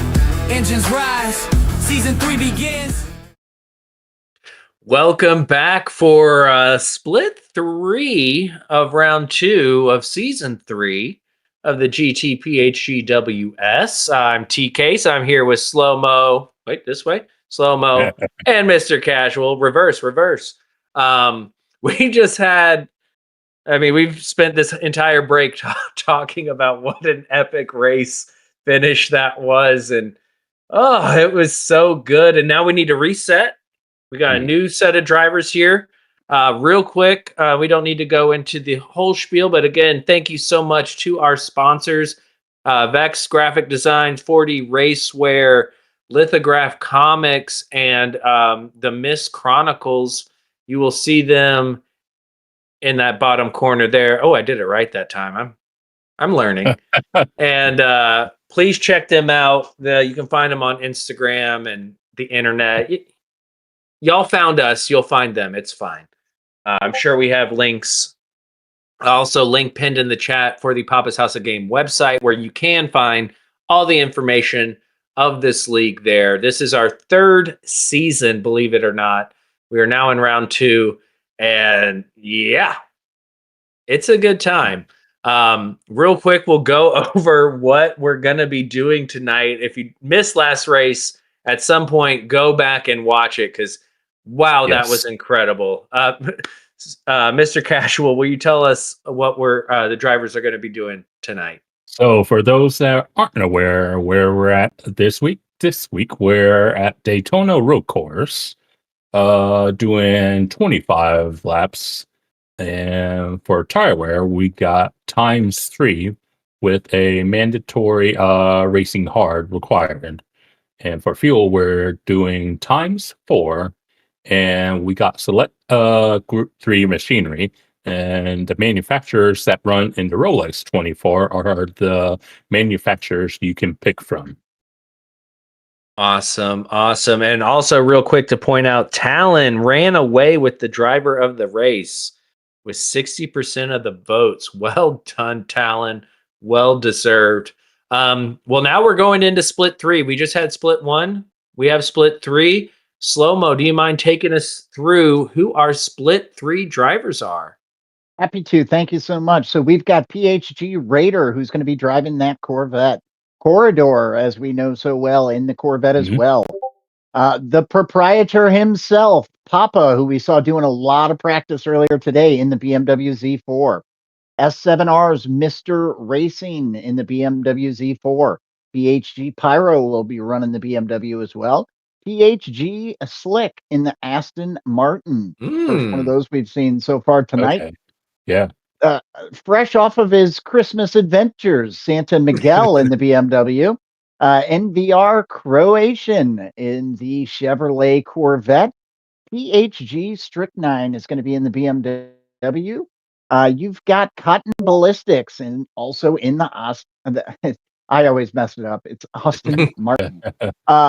engines rise. Season 3 begins. Welcome back for split 3 of round 2 of season 3 of the GT PHGWS. I'm TK, so I'm here with SlowMoe. Wait, this way. SlowMoe and Mr. Casual. Reverse. We just had, we've spent this entire break talking about what an epic race finish that was. And it was so good. And now we need to reset. We got a new set of drivers here. Real quick, we don't need to go into the whole spiel, but again, thank you so much to our sponsors, Vex Graphic Designs, 40 Racewear, Lithograph Comics, and the Miss Chronicles. You will see them in that bottom corner there. Oh, I did it right that time. I'm learning. And please check them out. You can find them on Instagram and the internet. Y'all found us, you'll find them. It's fine. I'm sure we have links. Also, link pinned in the chat for the Papa's House of Game website, where you can find all the information of this league there. This is our 3rd season, believe it or not. We are now in round 2, and yeah, it's a good time. Real quick, we'll go over what we're going to be doing tonight. If you missed last race, at some point, go back and watch it, because wow, that was incredible. Mr. Casual, will you tell us what the drivers are going to be doing tonight? So for those that aren't aware where we're at this week we're at Daytona Road Course, doing 25 laps. And for tire wear, we got ×3 with a mandatory racing hard required. And for fuel, we're doing ×4, and we got select Group 3 machinery. And the manufacturers that run in the Rolex 24 are the manufacturers you can pick from. Awesome. And also, real quick to point out, Talon ran away with the driver of the race with 60% of the votes. Well done, Talon. Well deserved. Well, now we're going into split 3. We just had split 1. We have split 3. SlowMoe, do you mind taking us through who our split 3 drivers are? Happy to. Thank you so much. So we've got PHG Raider, who's going to be driving that Corvette. Corridor, as we know so well, in the Corvette as well. The proprietor himself, Papa, who we saw doing a lot of practice earlier today in the BMW Z4. S7R's Mr. Racing in the BMW Z4. PHG Pyro will be running the BMW as well. PHG Slick in the Aston Martin. First one of those we've seen so far tonight. Okay. Yeah. Fresh off of his Christmas adventures, Santa Miguel in the BMW. NVR Croatian in the Chevrolet Corvette. PHG Strychnine is going to be in the BMW. You've got Cotton Ballistics and also in the Austin. I always mess it up. It's Austin Martin.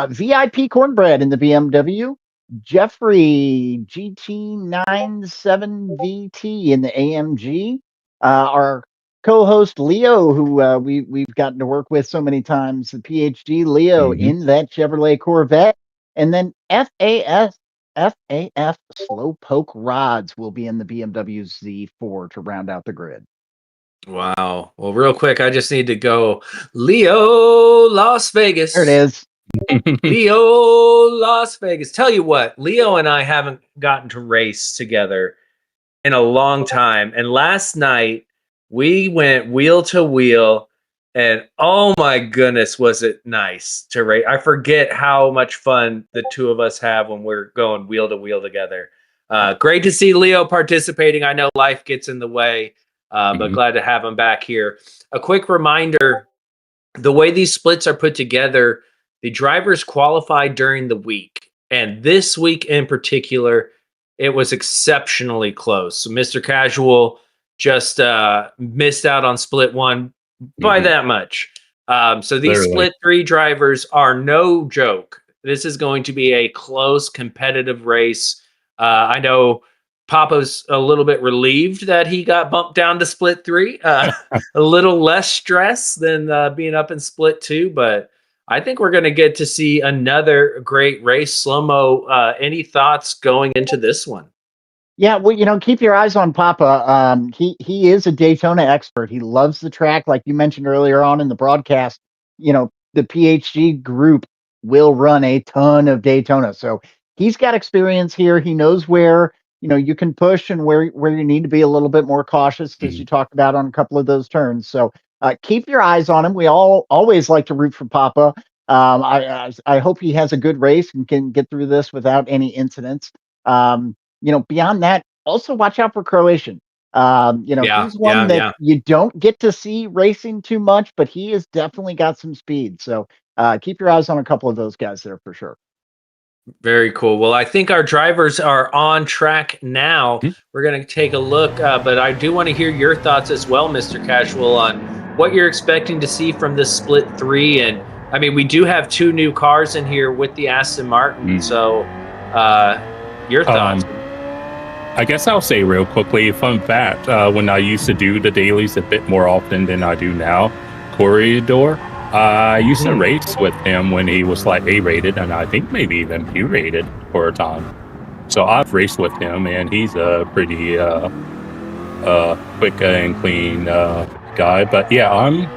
VIP Cornbread in the BMW. Jeffrey GT97VT in the AMG. Our co-host Leo, who we've gotten to work with so many times, the PhD Leo in that Chevrolet Corvette. And then FAF Slowpoke Rods will be in the BMW Z4 to round out the grid. Wow. Well, real quick, I just need to go Leo Las Vegas. There it is. Leo Las Vegas. Tell you what, Leo and I haven't gotten to race together in a long time. And last night we went wheel to wheel, and oh my goodness, was it nice to race. I forget how much fun the two of us have when we're going wheel to wheel together. Great to see Leo participating. I know life gets in the way, but glad to have him back here. A quick reminder, the way these splits are put together, the drivers qualify during the week. And this week in particular, it was exceptionally close. So Mr. Casual just missed out on split 1 by that much. So these split 3 drivers are no joke. This is going to be a close, competitive race. I know Papa's a little bit relieved that he got bumped down to split 3. A little less stress than being up in split 2, but I think we're going to get to see another great race. SlowMoe, any thoughts going into this one? Yeah, well, keep your eyes on Papa. He is a Daytona expert. He loves the track, like you mentioned earlier on in the broadcast. The PHG group will run a ton of Daytona, so he's got experience here. He knows where you can push and where you need to be a little bit more cautious, as you talked about on a couple of those turns. So keep your eyes on him. We always like to root for Papa. I hope he has a good race and can get through this without any incidents. Beyond that, also watch out for Croatian. He's one that you don't get to see racing too much, but he has definitely got some speed. So keep your eyes on a couple of those guys there for sure. Very cool. Well, I think our drivers are on track now. We're going to take a look, but I do want to hear your thoughts as well, Mr. Casual, on what you're expecting to see from this split 3. And I mean, we do have 2 new cars in here with the Aston Martin. So your thoughts? I guess I'll say real quickly, fun fact, when I used to do the dailies a bit more often than I do now, Corridor, I used to race with him when he was like A-rated, and I think maybe even Q-rated for a time. So I've raced with him, and he's a pretty quick and clean guy. But yeah, I'm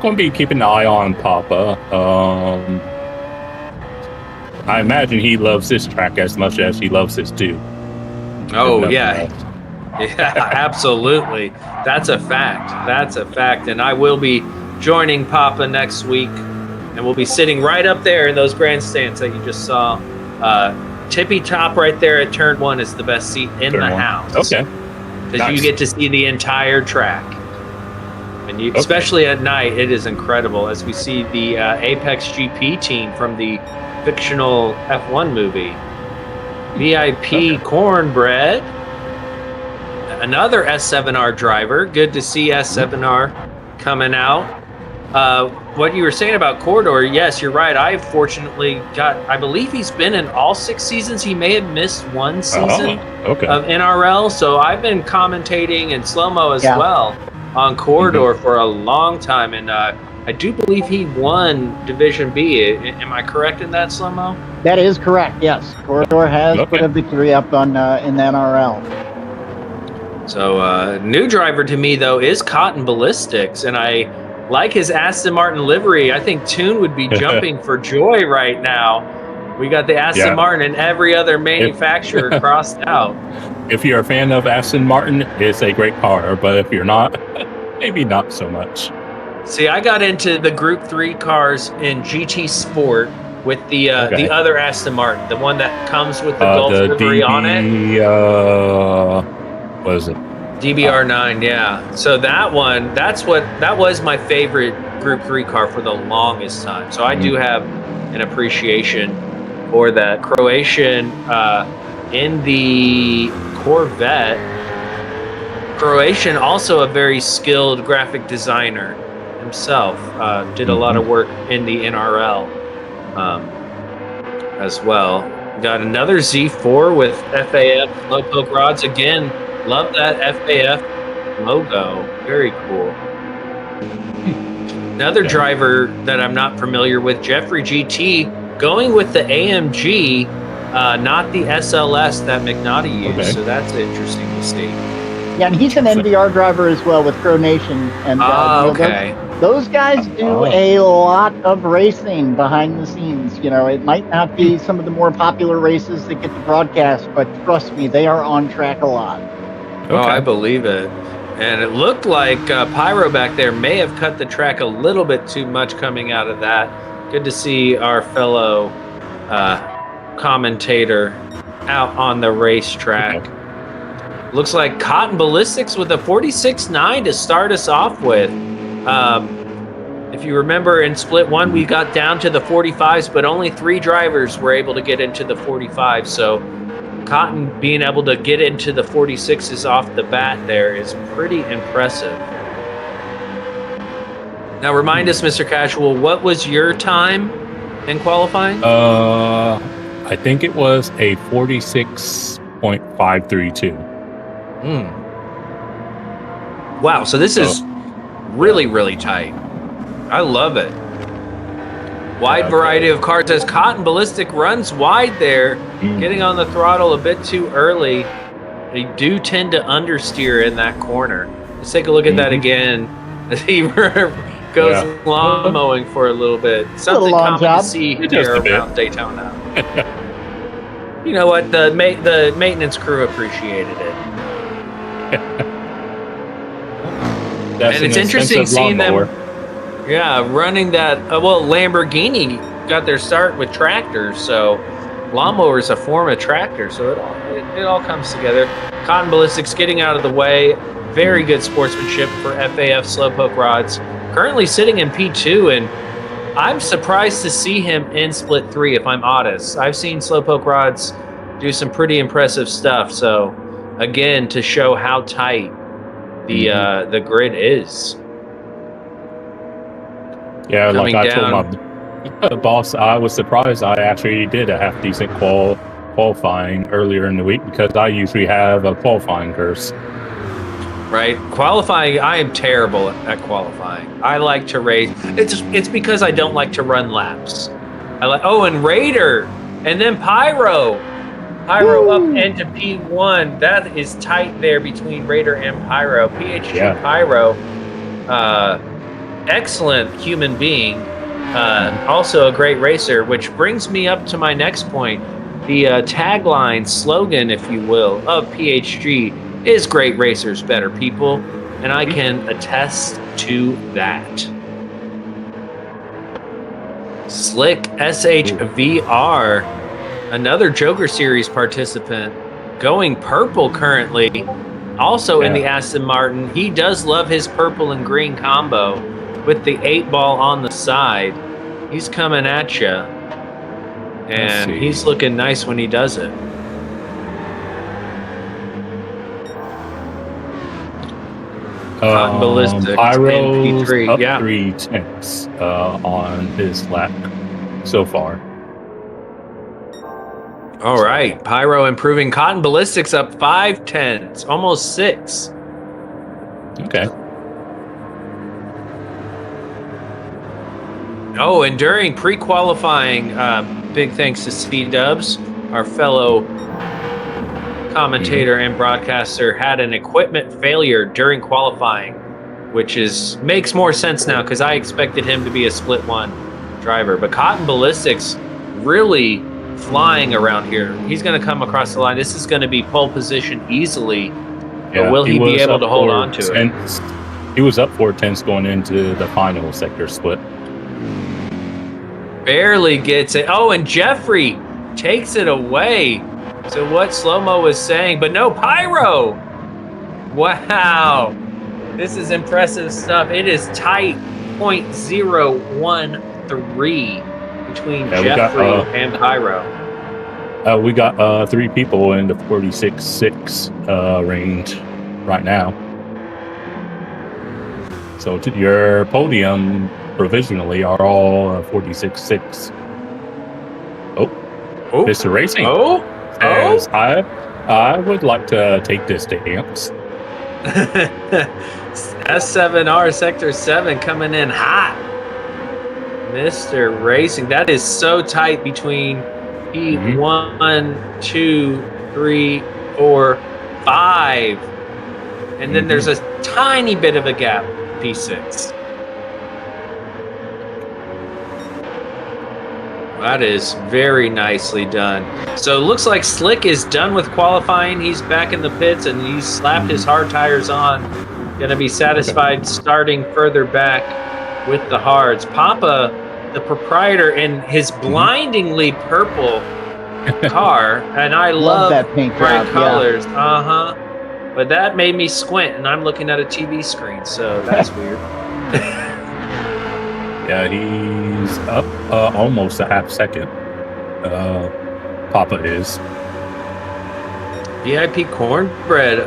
going to be keeping an eye on Papa. I imagine he loves this track as much as he loves this too. Oh, yeah. Yeah, absolutely. That's a fact. And I will be joining Papa next week, and we'll be sitting right up there in those grandstands that you just saw. Tippy top right there at turn 1 is the best seat in the house. Okay. Because you get to see the entire track. And especially at night, it is incredible as we see the Apex GP team from the fictional F1 movie. VIP Cornbread, another S7R driver. Good to see S7R coming out. What you were saying about Corridor, yes, you're right. I believe he's been in all 6 seasons. He may have missed one season of NRL. So I've been commentating in SlowMoe as well on Corridor for a long time. And I do believe he won Division B. Am I correct in that, SlowMoe? That is correct, yes. Corridor has put a victory up on in the NRL. So new driver to me, though, is Cotton Ballistics. And I like his Aston Martin livery. I think Toon would be jumping for joy right now. We got the Aston Martin and every other manufacturer crossed out. If you're a fan of Aston Martin, it's a great car. But if you're not, maybe not so much. See, I got into the Group 3 cars in GT Sport with the other Aston Martin, the one that comes with the Gulf livery on it. What is it? DBR9, yeah. So that was my favorite Group 3 car for the longest time. So I do have an appreciation for that. Croatian in the Corvette. Croatian, also a very skilled graphic designer himself. Did a lot of work in the NRL as well. Got another Z4 with FAF Slowpoke rods. Again, love that FAF logo. Very cool. Another driver that I'm not familiar with, Jeffrey GT, going with the AMG, not the SLS that McNaughty used. So that's interesting to see. Yeah, and he's an NVR driver as well with Crow Nation. And those guys do a lot of racing behind the scenes. You know, it might not be some of the more popular races that get the broadcast, but trust me, they are on track a lot. Oh, I believe it. And it looked like Pyro back there may have cut the track a little bit too much coming out of that. Good to see our fellow commentator out on the racetrack. Looks like Cotton Ballistics with a 46.9 to start us off with. If you remember in Split 1, we got down to the 45s, but only 3 drivers were able to get into the 45. So Cotton being able to get into the 46s off the bat there is pretty impressive. Now remind us, Mr. Casual, what was your time in qualifying? I think it was a 46.532. Wow, so this is really, really tight. I love it. Wide variety of cars as Cotton Ballistic runs wide there, getting on the throttle a bit too early. They do tend to understeer in that corner. Let's take a look at that again as he goes lawn mowing for a little bit. Something common to see here around Daytona. You know what? The maintenance crew appreciated it. And it's interesting seeing them running that. Lamborghini got their start with tractors, so lawnmower is a form of tractor, so it all comes together. Cotton Ballistics getting out of the way. Very good sportsmanship for FAF Slowpoke rods. Currently sitting in P2, and I'm surprised to see him in Split 3, if I'm honest. I've seen Slowpoke rods do some pretty impressive stuff, so again, to show how tight the grid is. Yeah, like I told my boss, I was surprised I actually did a half-decent qualifying earlier in the week because I usually have a qualifying curse. Right, qualifying. I am terrible at qualifying. I like to race. It's because I don't like to run laps. And Raider, and then Pyro up into P1. That is tight there between Raider and Pyro. PHG Pyro, excellent human being, also a great racer. Which brings me up to my next point. The tagline, slogan, if you will, of PHG is great racers, better people, and I can attest to that. Slick SHVR, another Joker Series participant, going purple currently Also in the Aston Martin, he does love his purple and green combo with the 8 ball on the side. He's coming at you. And he's looking nice when he does it. Cotton Ballistics Pyro's P3. up Yeah. 3 tenths on his lap so far. All right. Pyro improving. Cotton Ballistics up 5 tenths, almost 6. Okay. Oh, and during pre-qualifying, big thanks to C-Dubs, our fellow commentator and broadcaster, had an equipment failure during qualifying, which makes more sense now because I expected him to be a split one driver. But Cotton Ballistics really flying around here. He's going to come across the line. This is going to be pole position easily. But will he be able to hold on to it? He was up 4 tenths going into the final sector split. Barely gets it. Oh, and Jeffrey takes it away. So what SlowMoe was saying, but no, Pyro. Wow. This is impressive stuff. It is tight, 0.013 between Jeffrey and Pyro. We got 3 people in the 46.6 range right now. So your podium provisionally are all 46.6. Oh, Mr. Racing. I would like to take this to amps. S7R Sector 7 coming in hot. Mr. Racing. That is so tight between P1, 2, 3, 4, 5. And then there's a tiny bit of a gap, P6. That is very nicely done. So it looks like Slick is done with qualifying. He's back in the pits and he's slapped his hard tires on. Going to be satisfied starting further back with the hards. Papa, the proprietor, in his blindingly purple car, and I love that pink bright colors. Yeah. But that made me squint, and I'm looking at a TV screen, so that's weird. Yeah, he's up almost a half second. Papa is. VIP Cornbread,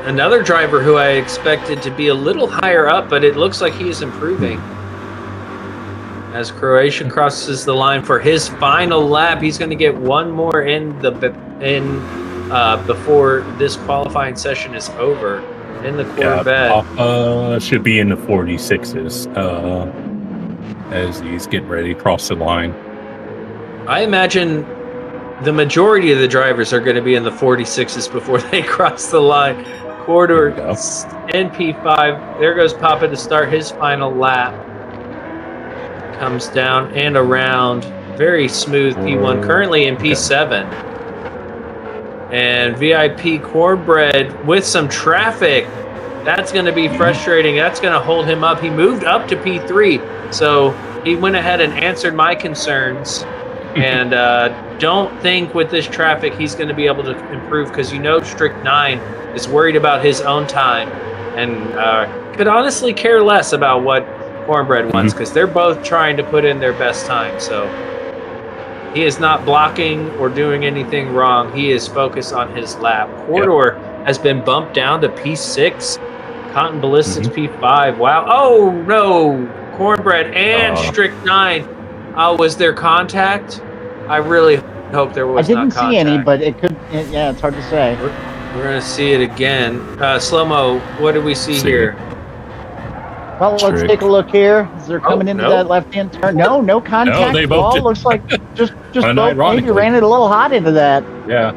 another driver who I expected to be a little higher up, but it looks like he is improving. As Croatia crosses the line for his final lap, he's going to get one more before this qualifying session is over in the Corvette. Papa should be in the 46s as he's getting ready to cross the line. I imagine the majority of the drivers are going to be in the 46s before they cross the line. Quarter in P5. There goes Papa to start his final lap. Comes down and around. Very smooth P1. Currently in P7. And VIP Cornbread with some traffic. That's going to be frustrating. That's going to hold him up. He moved up to P3. So he went ahead and answered my concerns. And don't think with this traffic he's going to be able to improve, because Strict 9 is worried about his own time and could honestly care less about what Cornbread wants, because they're both trying to put in their best time. So he is not blocking or doing anything wrong. He is focused on his lap. Corridor has been bumped down to P6. Cotton Ballistics P5. Wow. Oh, no. Cornbread and Strict 9. Was there contact? I really hope there was not contact. I didn't see any, but it could. Yeah, it's hard to say. We're going to see it again. SlowMoe, what do we see here? Well, let's take a look here. As they're coming into that left-hand turn. No contact. No, they both at all. Looks like just both maybe ran it a little hot into that. Yeah.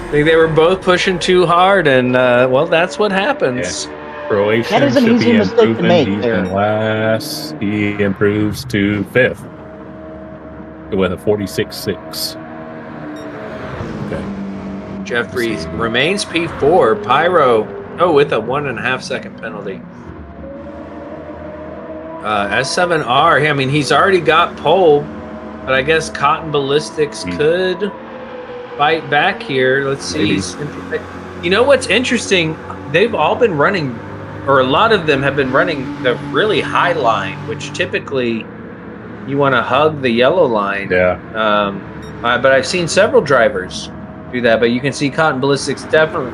I think they were both pushing too hard, and that's what happens. Yeah. Croatian that is an easy mistake to make. He's in last. He improves to 5th with a 46.6. Okay. Jeffrey remains P4. Pyro, with a 1.5 second penalty. S7R, I mean, he's already got pole, but I guess Cotton Ballistics could fight back here. Let's see. You know what's interesting? they've all been running, or a lot of them have been running the really high line, which typically you want to hug the yellow line. Yeah. But I've seen several drivers do that. But you can see Cotton Ballistics definitely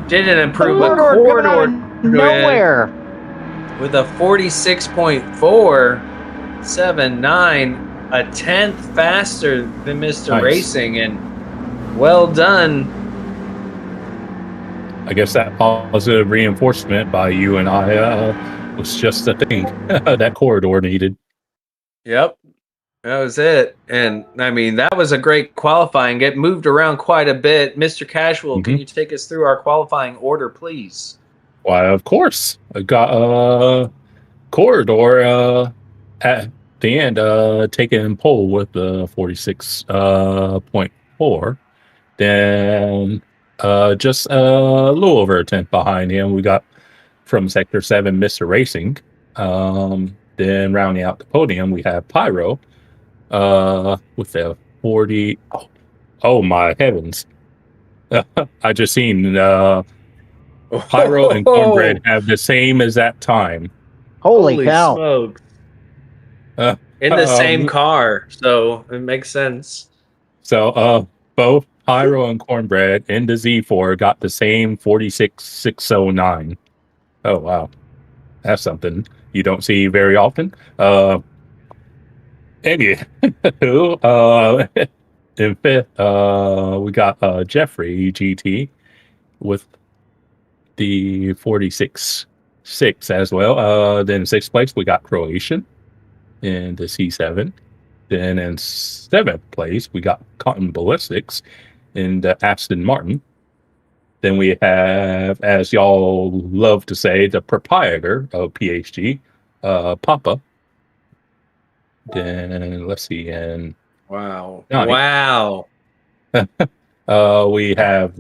didn't improve, but Corridor nowhere with a 46.479, a tenth faster than Mr. Nice. Racing, and well done. I guess that positive reinforcement by you and I was just the thing that Corridor needed. Yep, that was it. And I mean, that was a great qualifying. It moved around quite a bit. Mr. Casual, can you take us through our qualifying order, please? Why, of course. I got Corridor at the end taking pole with the 46.4. Then just a little over a tenth behind him, we got from Sector 7, Mr. Racing. Then rounding out the podium, we have Pyro with the 40. Oh my heavens. I just seen Pyro and Cornbread have the same as that time. Holy cow. Smokes. In the same car, so it makes sense. So both Pyro and Cornbread in the Z4 got the same 46.609. Oh wow. That's something you don't see very often. Anywho, in fifth, we got Jeffrey GT with the 46.6 as well. Then in sixth place, we got Croatian in the C7. Then in seventh place, we got Cotton Ballistics in the Aston Martin. Then we have, as y'all love to say, the proprietor of PHG, Papa. Then let's see, and wow, we have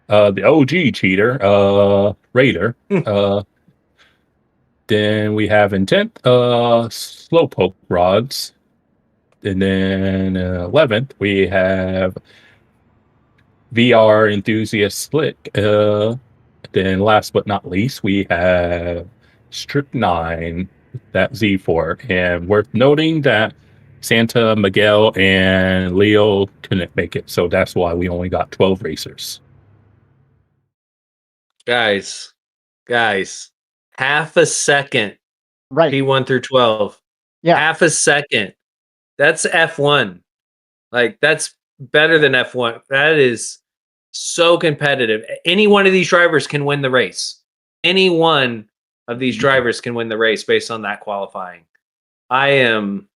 the OG cheater, Raider. Then we have in 10th, Slowpoke Rods. And then 11th, we have VR Enthusiast Slick. Then last but not least, we have Strip 9, that Z4. And worth noting that Santa, Miguel, and Leo couldn't make it. So that's why we only got 12 racers. Guys, half a second. Right. P1 through 12. Yeah. Half a second. That's F1. Like, that's better than F1. That is so competitive. Any one of these drivers can win the race. Any one of these drivers can win the race based on that qualifying. I am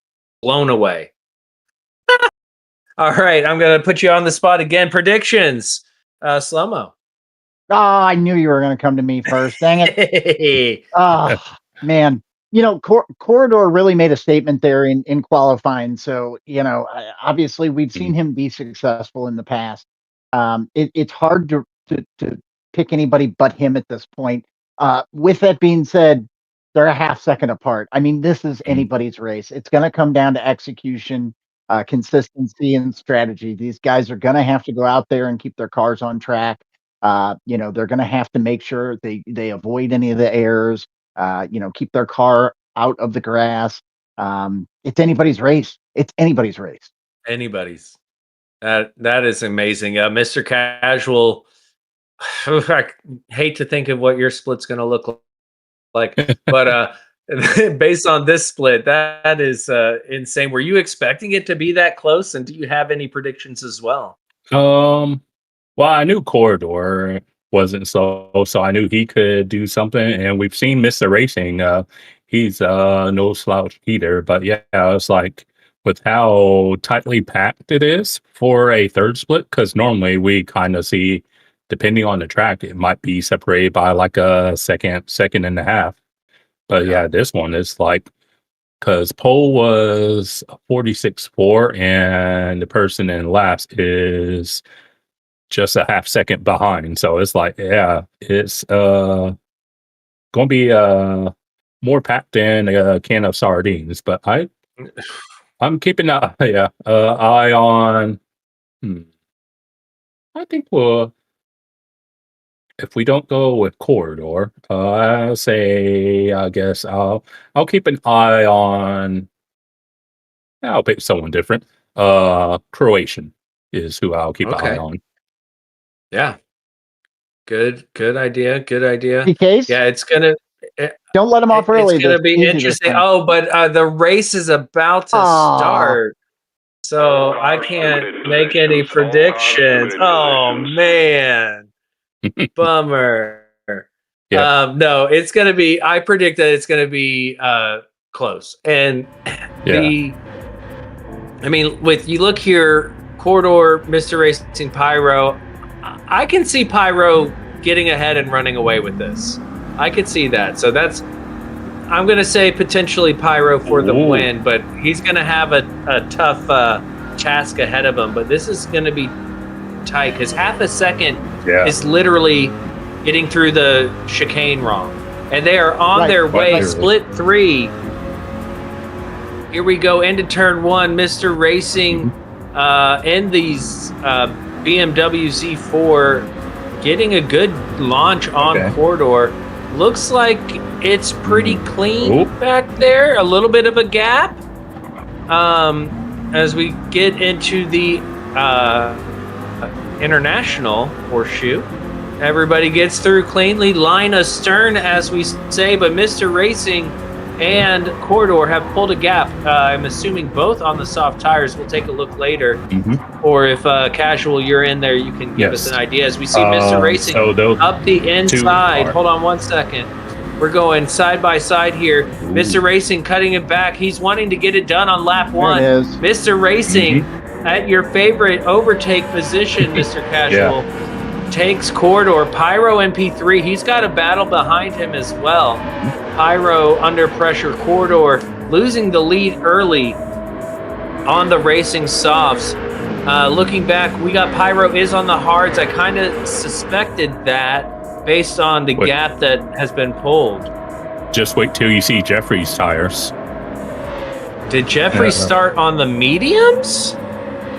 blown away. All right, I'm going to put you on the spot again. Predictions. SlowMoe. Oh, I knew you were going to come to me first. Dang it. Oh, man. You know, Corridor really made a statement there in qualifying. So, you know, obviously we've seen him be successful in the past. It's hard to pick anybody but him at this point. With that being said, they're a half second apart. I mean, this is anybody's race. It's going to come down to execution, consistency, and strategy. These guys are going to have to go out there and keep their cars on track. You know, they're going to have to make sure they avoid any of the errors. You know, keep their car out of the grass. It's anybody's race. It's anybody's race. Anybody's. That is amazing. Mr. Casual, I hate to think of what your split's going to look like, but based on this split, that is insane. Were you expecting it to be that close? And do you have any predictions as well? Well, I knew Corridor wasn't so I knew he could do something. And we've seen Mr. Racing. He's no slouch either. But yeah, it's like with how tightly packed it is for a third split, because normally we kind of see, depending on the track, it might be separated by like a second and a half. But yeah, this one is like, because pole was 46.4 and the person in last is just a half second behind. So it's like, yeah, it's going to be more packed than a can of sardines. But I'm keeping an eye on. I think if we don't go with corridor, I'll say I guess I'll keep an eye on. I'll pick someone different. Croatian is who I'll keep an eye on. Yeah. Good idea. Good idea. Case? Yeah, it's gonna. Don't let him off early. It's gonna be interesting. Oh, but the race is about to start, so I can't make any predictions. Oh man, bummer. Yeah. No, it's gonna be. I predict that it's gonna be close, and I mean, with you look here, Corridor, Mr. Racing, Pyro. I can see Pyro getting ahead and running away with this. I could see that. So that's, I'm going to say potentially Pyro for the win, but he's going to have a tough task ahead of him. But this is going to be tight because half a second is literally getting through the chicane wrong. And they are on their way. Split 3. Here we go into turn 1. Mr. Racing in these BMW Z4 getting a good launch on Corridor. Looks like it's pretty clean back there. A little bit of a gap. As we get into the international horseshoe, everybody gets through cleanly. Line astern, as we say, but Mr. Racing and Corridor have pulled a gap. I'm assuming both on the soft tires. We'll take a look later. Or if Casual, you're in there, you can give us an idea. As we see Mr. Racing up the inside. Hold on 1 second. We're going side by side here. Mr. Racing cutting it back. He's wanting to get it done on lap 1. Mr. Racing at your favorite overtake position, Mr. Casual. Takes Corridor. Pyro in P3. He's got a battle behind him as well. Pyro under pressure. Corridor losing the lead early on the racing softs. Looking back, we got Pyro is on the hards. I kind of suspected that based on the gap that has been pulled. Just wait till you see Jeffrey's tires. Did Jeffrey start on the mediums?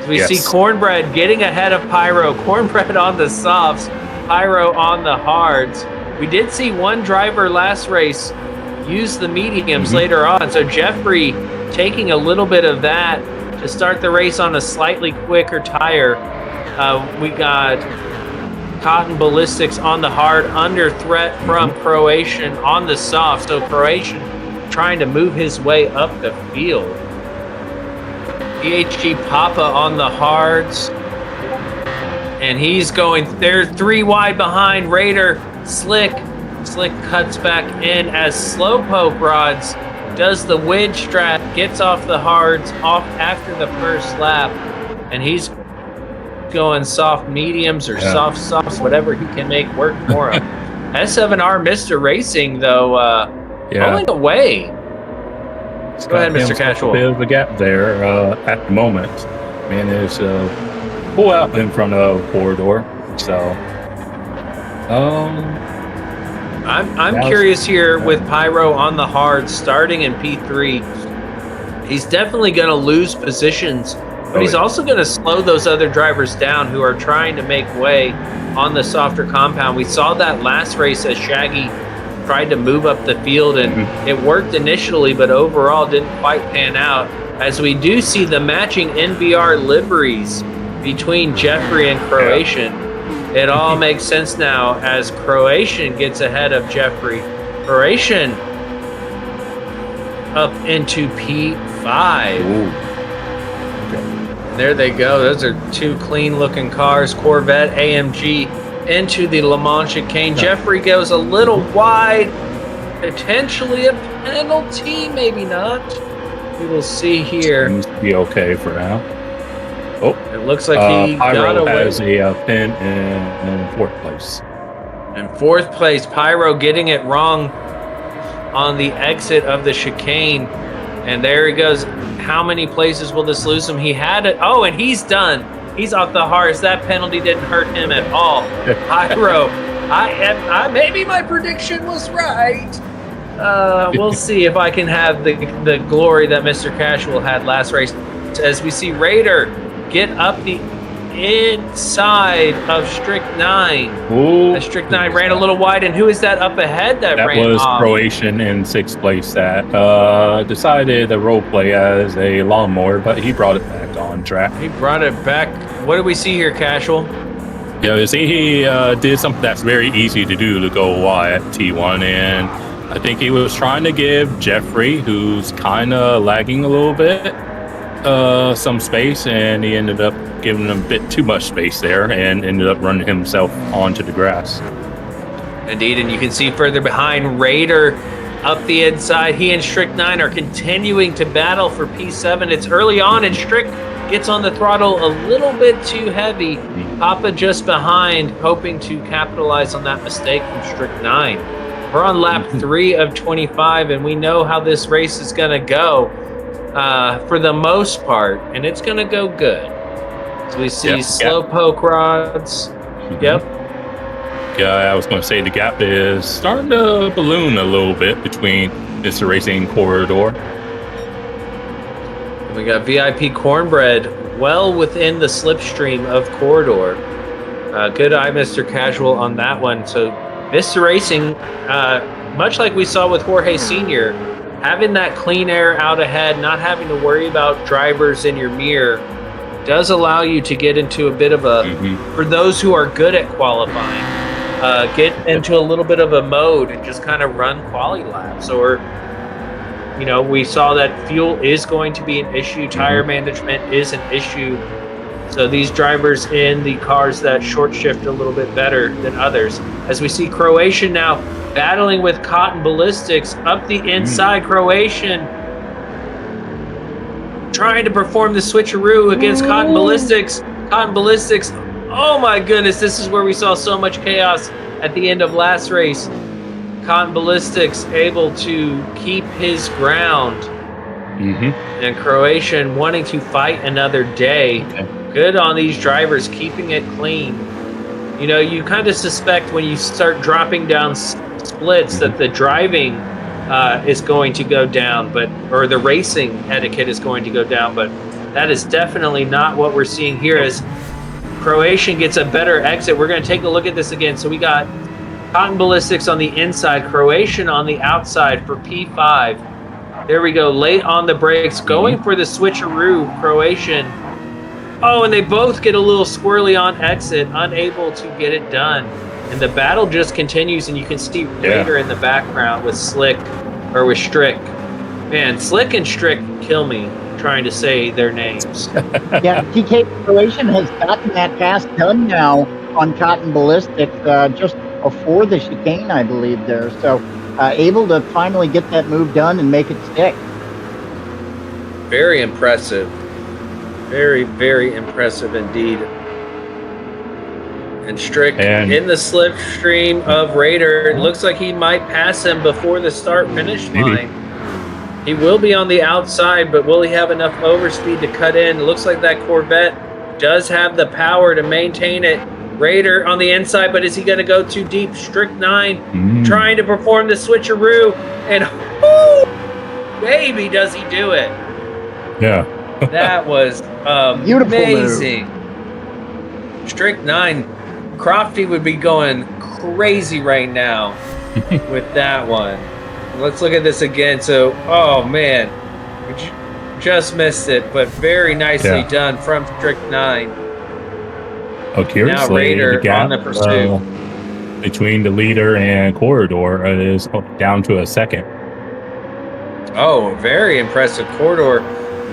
We see Cornbread getting ahead of Pyro. Cornbread on the softs, Pyro on the hards. We did see one driver last race use the mediums later on. So Jeffrey taking a little bit of that to start the race on a slightly quicker tire. We got Cotton Ballistics on the hard, under threat from Croatian on the soft. So Croatian trying to move his way up the field. PHG Papa on the hards. And he's going, they're 3 wide behind Raider. Slick cuts back in as Slowpoke Rods does the wedge strat, gets off the hards off after the first lap, and he's going soft mediums or soft softs, whatever he can make work for him. S7R Mr. Racing, though, pulling away. Go ahead, Mr. Casual. A bit of a gap there at the moment. Managed to pull out in front of Corridor. So, I'm curious here with Pyro on the hard, starting in P3. He's definitely going to lose positions, but he's also going to slow those other drivers down who are trying to make way on the softer compound. We saw that last race as Shaggy tried to move up the field, and it worked initially, but overall didn't quite pan out. As we do see the matching NBR liveries between Jeffrey and Croatian. It all makes sense now as Croatian gets ahead of Jeffrey. Croatian up into P5. There they go. Those are 2 clean-looking cars. Corvette, AMG into the Le Mans chicane. Jeffrey goes a little wide. Potentially a penalty, maybe not. We will see here. Seems to be okay for now. Oh, it looks like he got away. has a pin in 4th place. In 4th place, Pyro getting it wrong on the exit of the chicane. And there he goes. How many places will this lose him? He had it. Oh, and he's done. He's off the hards. That penalty didn't hurt him at all. Pyro, maybe my prediction was right. We'll see if I can have the glory that Mr. Casual had last race. As we see Raider get up the inside of Strict 9. Ooh, Strict 9 ran a little wide, and who is that up ahead that ran was off? Croatian in 6th place that decided to role play as a lawnmower, but he brought it back on track. He brought it back. What do we see here, Casual? Yeah, you see, he did something that's very easy to do to go wide at T1, and I think he was trying to give Jeffrey, who's kind of lagging a little bit, some space, and he ended up giving him a bit too much space there and ended up running himself onto the grass. Indeed, and you can see further behind Raider up the inside. He and Strict 9 are continuing to battle for P7. It's early on, and Strict gets on the throttle a little bit too heavy. Papa just behind, hoping to capitalize on that mistake from Strict 9. We're on lap 3 of 25, and we know how this race is going to go for the most part, and it's going to go good. So we see slow poke rods. Yep. Yeah, I was going to say the gap is starting to balloon a little bit between this racing corridor. We got VIP Cornbread well within the slipstream of corridor. Good eye, Mr. Casual, on that one. So Mr. Racing, much like we saw with Jorge Sr., having that clean air out ahead, not having to worry about drivers in your mirror, does allow you to get into a bit of a, for those who are good at qualifying, get into a little bit of a mode and just kind of run quali laps. Or, you know, we saw that fuel is going to be an issue, tire management is an issue. So these drivers in the cars that short shift a little bit better than others. As we see Croatian now battling with Cotton Ballistics up the inside. Croatian trying to perform the switcheroo against Cotton Ballistics. Cotton Ballistics, oh my goodness, this is where we saw so much chaos at the end of last race. Cotton Ballistics able to keep his ground. And Croatian wanting to fight another day. Good on these drivers, keeping it clean. You know, you kind of suspect when you start dropping down splits that the driving is going to go down, or the racing etiquette is going to go down, but that is definitely not what we're seeing here. As Croatian gets a better exit, we're going to take a look at this again. So we got Cotton Ballistics on the inside, Croatian on the outside for P5. There we go, late on the brakes, going for the switcheroo, Croatian. Oh, and they both get a little squirrely on exit, unable to get it done. And the battle just continues, and you can see Raider in the background with Strick. Man, Slick and Strick kill me trying to say their names. TK Croatian has gotten that pass done now on Cotton Ballistics just before the chicane, I believe, there. So able to finally get that move done and make it stick. Very impressive. Very, very impressive indeed. And Strick in the slipstream of Raider. It looks like he might pass him before the start-finish line. He will be on the outside, but will he have enough overspeed to cut in? It looks like that Corvette does have the power to maintain it. Raider on the inside, but is he going to go too deep? Strict 9 trying to perform the switcheroo, and baby, does he do it. That was amazing. Strict 9, Crofty would be going crazy right now with that one. Let's look at this again. So, oh man, we just missed it, but very nicely done from Strict 9. Now Raider the gap, on the pursuit. Between the leader and corridor is down to a second. Oh, very impressive. Corridor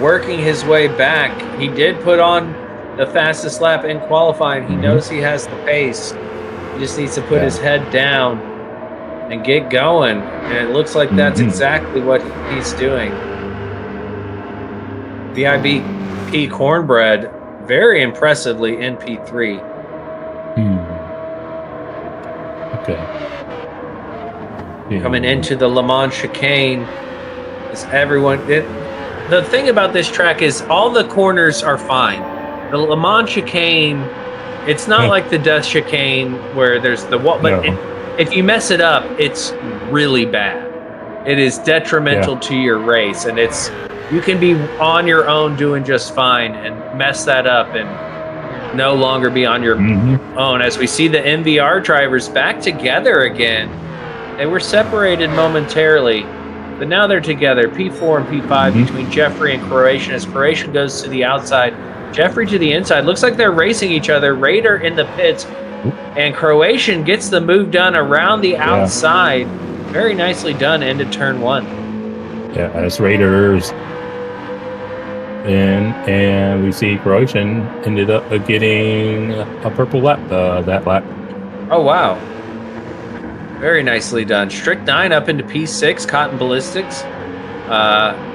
working his way back. He did put on the fastest lap in qualifying. He knows he has the pace. He just needs to put his head down and get going. And it looks like that's exactly what he's doing. VIP Cornbread very impressively in P3. Coming into the Le Mans chicane is everyone. The thing about this track is all the corners are fine. The Le Mans chicane, it's not like the Death chicane where there's the wall, but if you mess it up, it's really bad. It is detrimental to your race, and you can be on your own doing just fine and mess that up, and no longer be on your own. As we see the MVR drivers back together again. They were separated momentarily, but now they're together. P4 and P5 between Jeffrey and Croatian. As Croatian goes to the outside, Jeffrey to the inside. Looks like they're racing each other. Raider in the pits, and Croatian gets the move done around the outside. Very nicely done into turn 1. Yeah, as Raiders in, and we see Croatian ended up getting a purple lap that lap. Oh, wow. Very nicely done. Strict 9 up into P6. Cotton Ballistics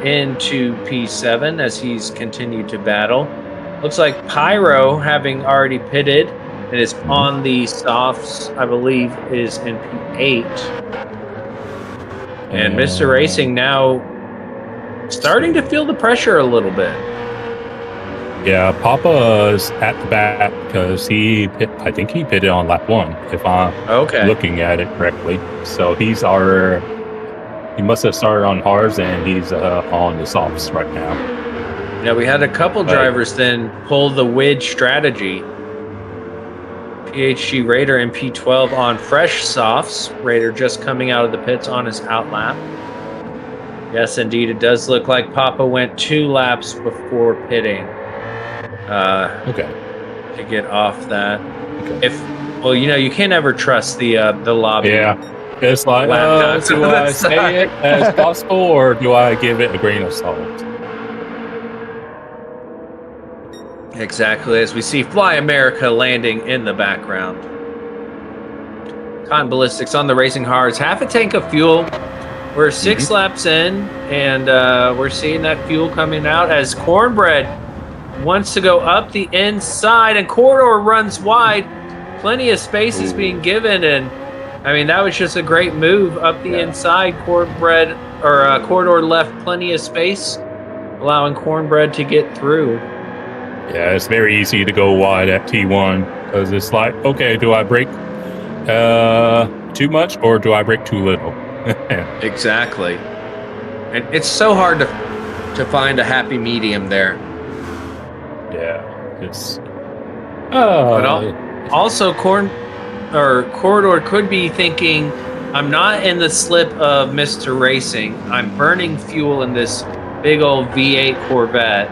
into P7 as he's continued to battle. Looks like Pyro, having already pitted and is on the softs, I believe, is in P8. And Mr. Racing now starting to feel the pressure a little bit. Yeah, Papa's at the back because I think he pitted on lap 1, if I'm looking at it correctly. So he must have started on hards and he's on the softs right now. Yeah, we had a couple drivers then pull the wedge strategy. PHG Raider in P12 on fresh softs. Raider just coming out of the pits on his out lap. Yes, indeed, it does look like Papa went 2 laps before pitting. To get off that. Well, you can't ever trust the lobby. Yeah, it's like, do I say it as gospel or do I give it a grain of salt? Exactly, as we see Fly America landing in the background. Cotton Ballistics on the racing hards. Half a tank of fuel. We're 6 laps in, and we're seeing that fuel coming out as Cornbread wants to go up the inside, and Corridor runs wide. Plenty of space is being given, and I mean, that was just a great move up the inside. Cornbread, or Corridor left plenty of space, allowing Cornbread to get through. Yeah, it's very easy to go wide at T1 because it's like, okay, do I brake too much or do I brake too little? Exactly. And it's so hard to find a happy medium there. Yeah, it's. But also, Corridor could be thinking, I'm not in the slip of Mr. Racing. I'm burning fuel in this big old V8 Corvette.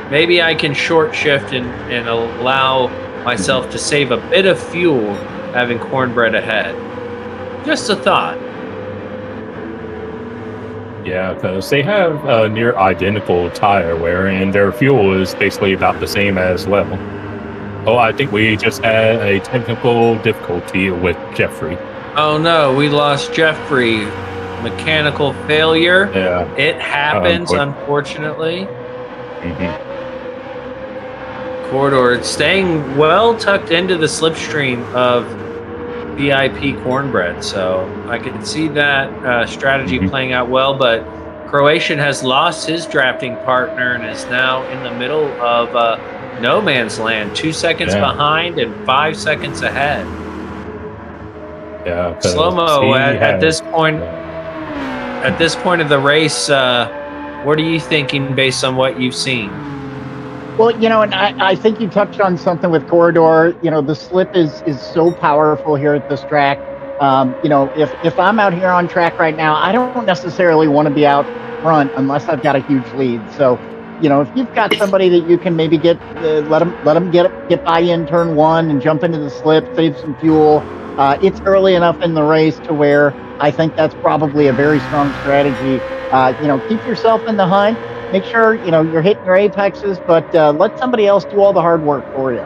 Maybe I can short shift and allow myself to save a bit of fuel having Cornbread ahead. Just a thought. Yeah, because they have a near identical tire wear, and their fuel is basically about the same as well. Oh, I think we just had a technical difficulty with Jeffrey. Oh no, we lost Jeffrey. Mechanical failure. Yeah. It happens, unfortunately. Corridor staying well tucked into the slipstream of VIP Cornbread, so I can see that strategy playing out well, but Croatian has lost his drafting partner and is now in the middle of no man's land, 2 seconds behind and 5 seconds ahead. Yeah, SlowMoe at this point of the race, what are you thinking based on what you've seen? Well, and I think you touched on something with Corridor. The slip is so powerful here at this track. If I'm out here on track right now, I don't necessarily want to be out front unless I've got a huge lead. So, if you've got somebody that you can maybe get, let them get by in turn 1 and jump into the slip, save some fuel. It's early enough in the race to where I think that's probably a very strong strategy. Keep yourself in the hunt. Make sure, you're hitting your apexes, but let somebody else do all the hard work for you.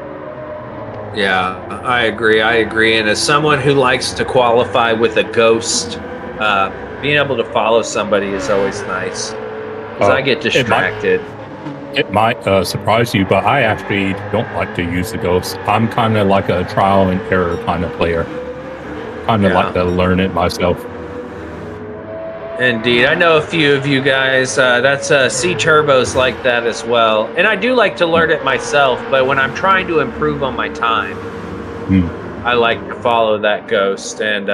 Yeah, I agree. And as someone who likes to qualify with a ghost, being able to follow somebody is always nice. Because I get distracted. It might surprise you, but I actually don't like to use the ghost. I'm kind of like a trial and error kind of player. Kind of like to learn it myself. Indeed. I know a few of you guys. That's C-Turbos like that as well. And I do like to learn it myself, but when I'm trying to improve on my time, I like to follow that ghost. And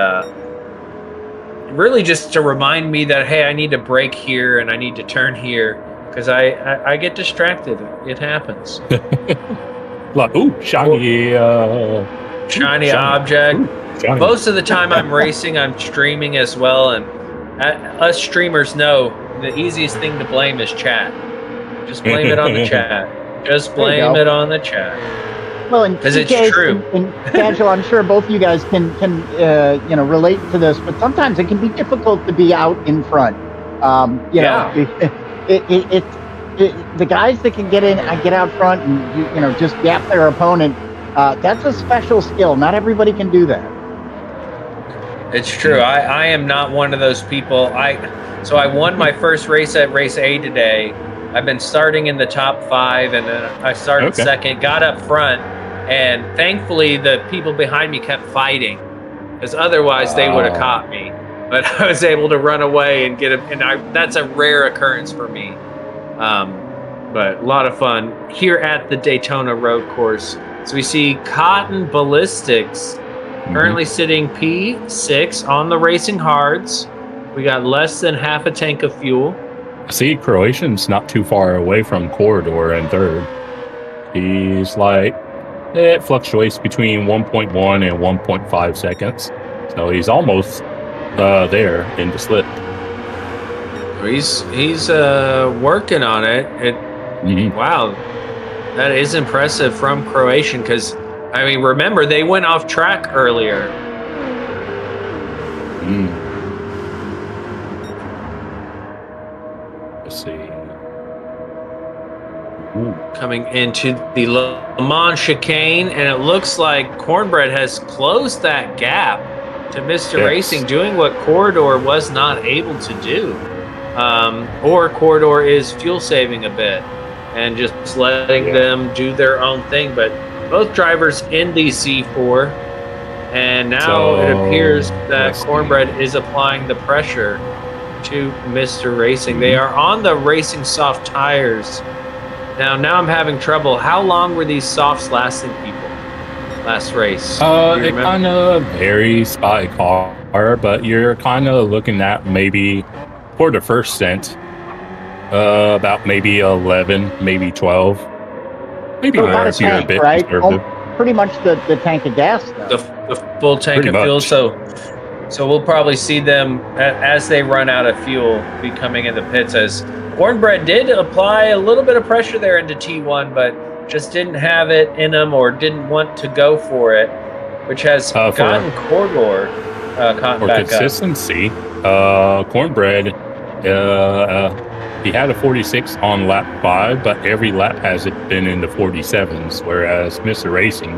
really just to remind me that, hey, I need to brake here and I need to turn here because I get distracted. It happens. Like, ooh, shiny, shiny object. Ooh, shiny. Most of the time I'm racing, I'm streaming as well, and us streamers know the easiest thing to blame is chat. Just blame it on the chat. Just blame it on the chat. Well, and because it's TK true. And Casual, I'm sure both of you guys can relate to this, but sometimes it can be difficult to be out in front. You know, the guys that can get out front and just gap their opponent. That's a special skill. Not everybody can do that. It's true. I am not one of those people. So I won my first race at Race A today. I've been starting in the top 5, and then I started second, got up front, and thankfully the people behind me kept fighting, because otherwise they would have caught me. But I was able to run away and get him, and that's a rare occurrence for me. But a lot of fun here at the Daytona road course. So we see Cotton Ballistics currently sitting P6 on the racing hards. We got less than half a tank of fuel. See, Croatian's not too far away from Corridor in third. He's like, it fluctuates between 1.1 and 1.5 seconds. So he's almost there in the slip. He's working on it. Wow, that is impressive from Croatian, because, I mean, remember, they went off track earlier. Let's see. Coming into the Le Mans chicane, and it looks like Cornbread has closed that gap to Mr. Racing, doing what Corridor was not able to do. Or Corridor is fuel saving a bit and just letting them do their own thing. But both drivers in the C4, and now it appears that Cornbread is applying the pressure to Mr. Racing. They are on the racing soft tires. Now I'm having trouble. How long were these softs lasting, people, last race? It kind of varies by car, but you're kind of looking at maybe, for the first stint, about maybe 11, maybe 12. Maybe more if you're a bit conservative. Pretty much the tank of gas, though. The full tank of fuel. So we'll probably see them, as they run out of fuel, be coming in the pits, as Cornbread did apply a little bit of pressure there into T1, but just didn't have it in them, or didn't want to go for it, which has gotten Corridor caught back consistency, Cornbread, he had a 46 on lap 5, but every lap has it been in the 47s, whereas Mr. Racing,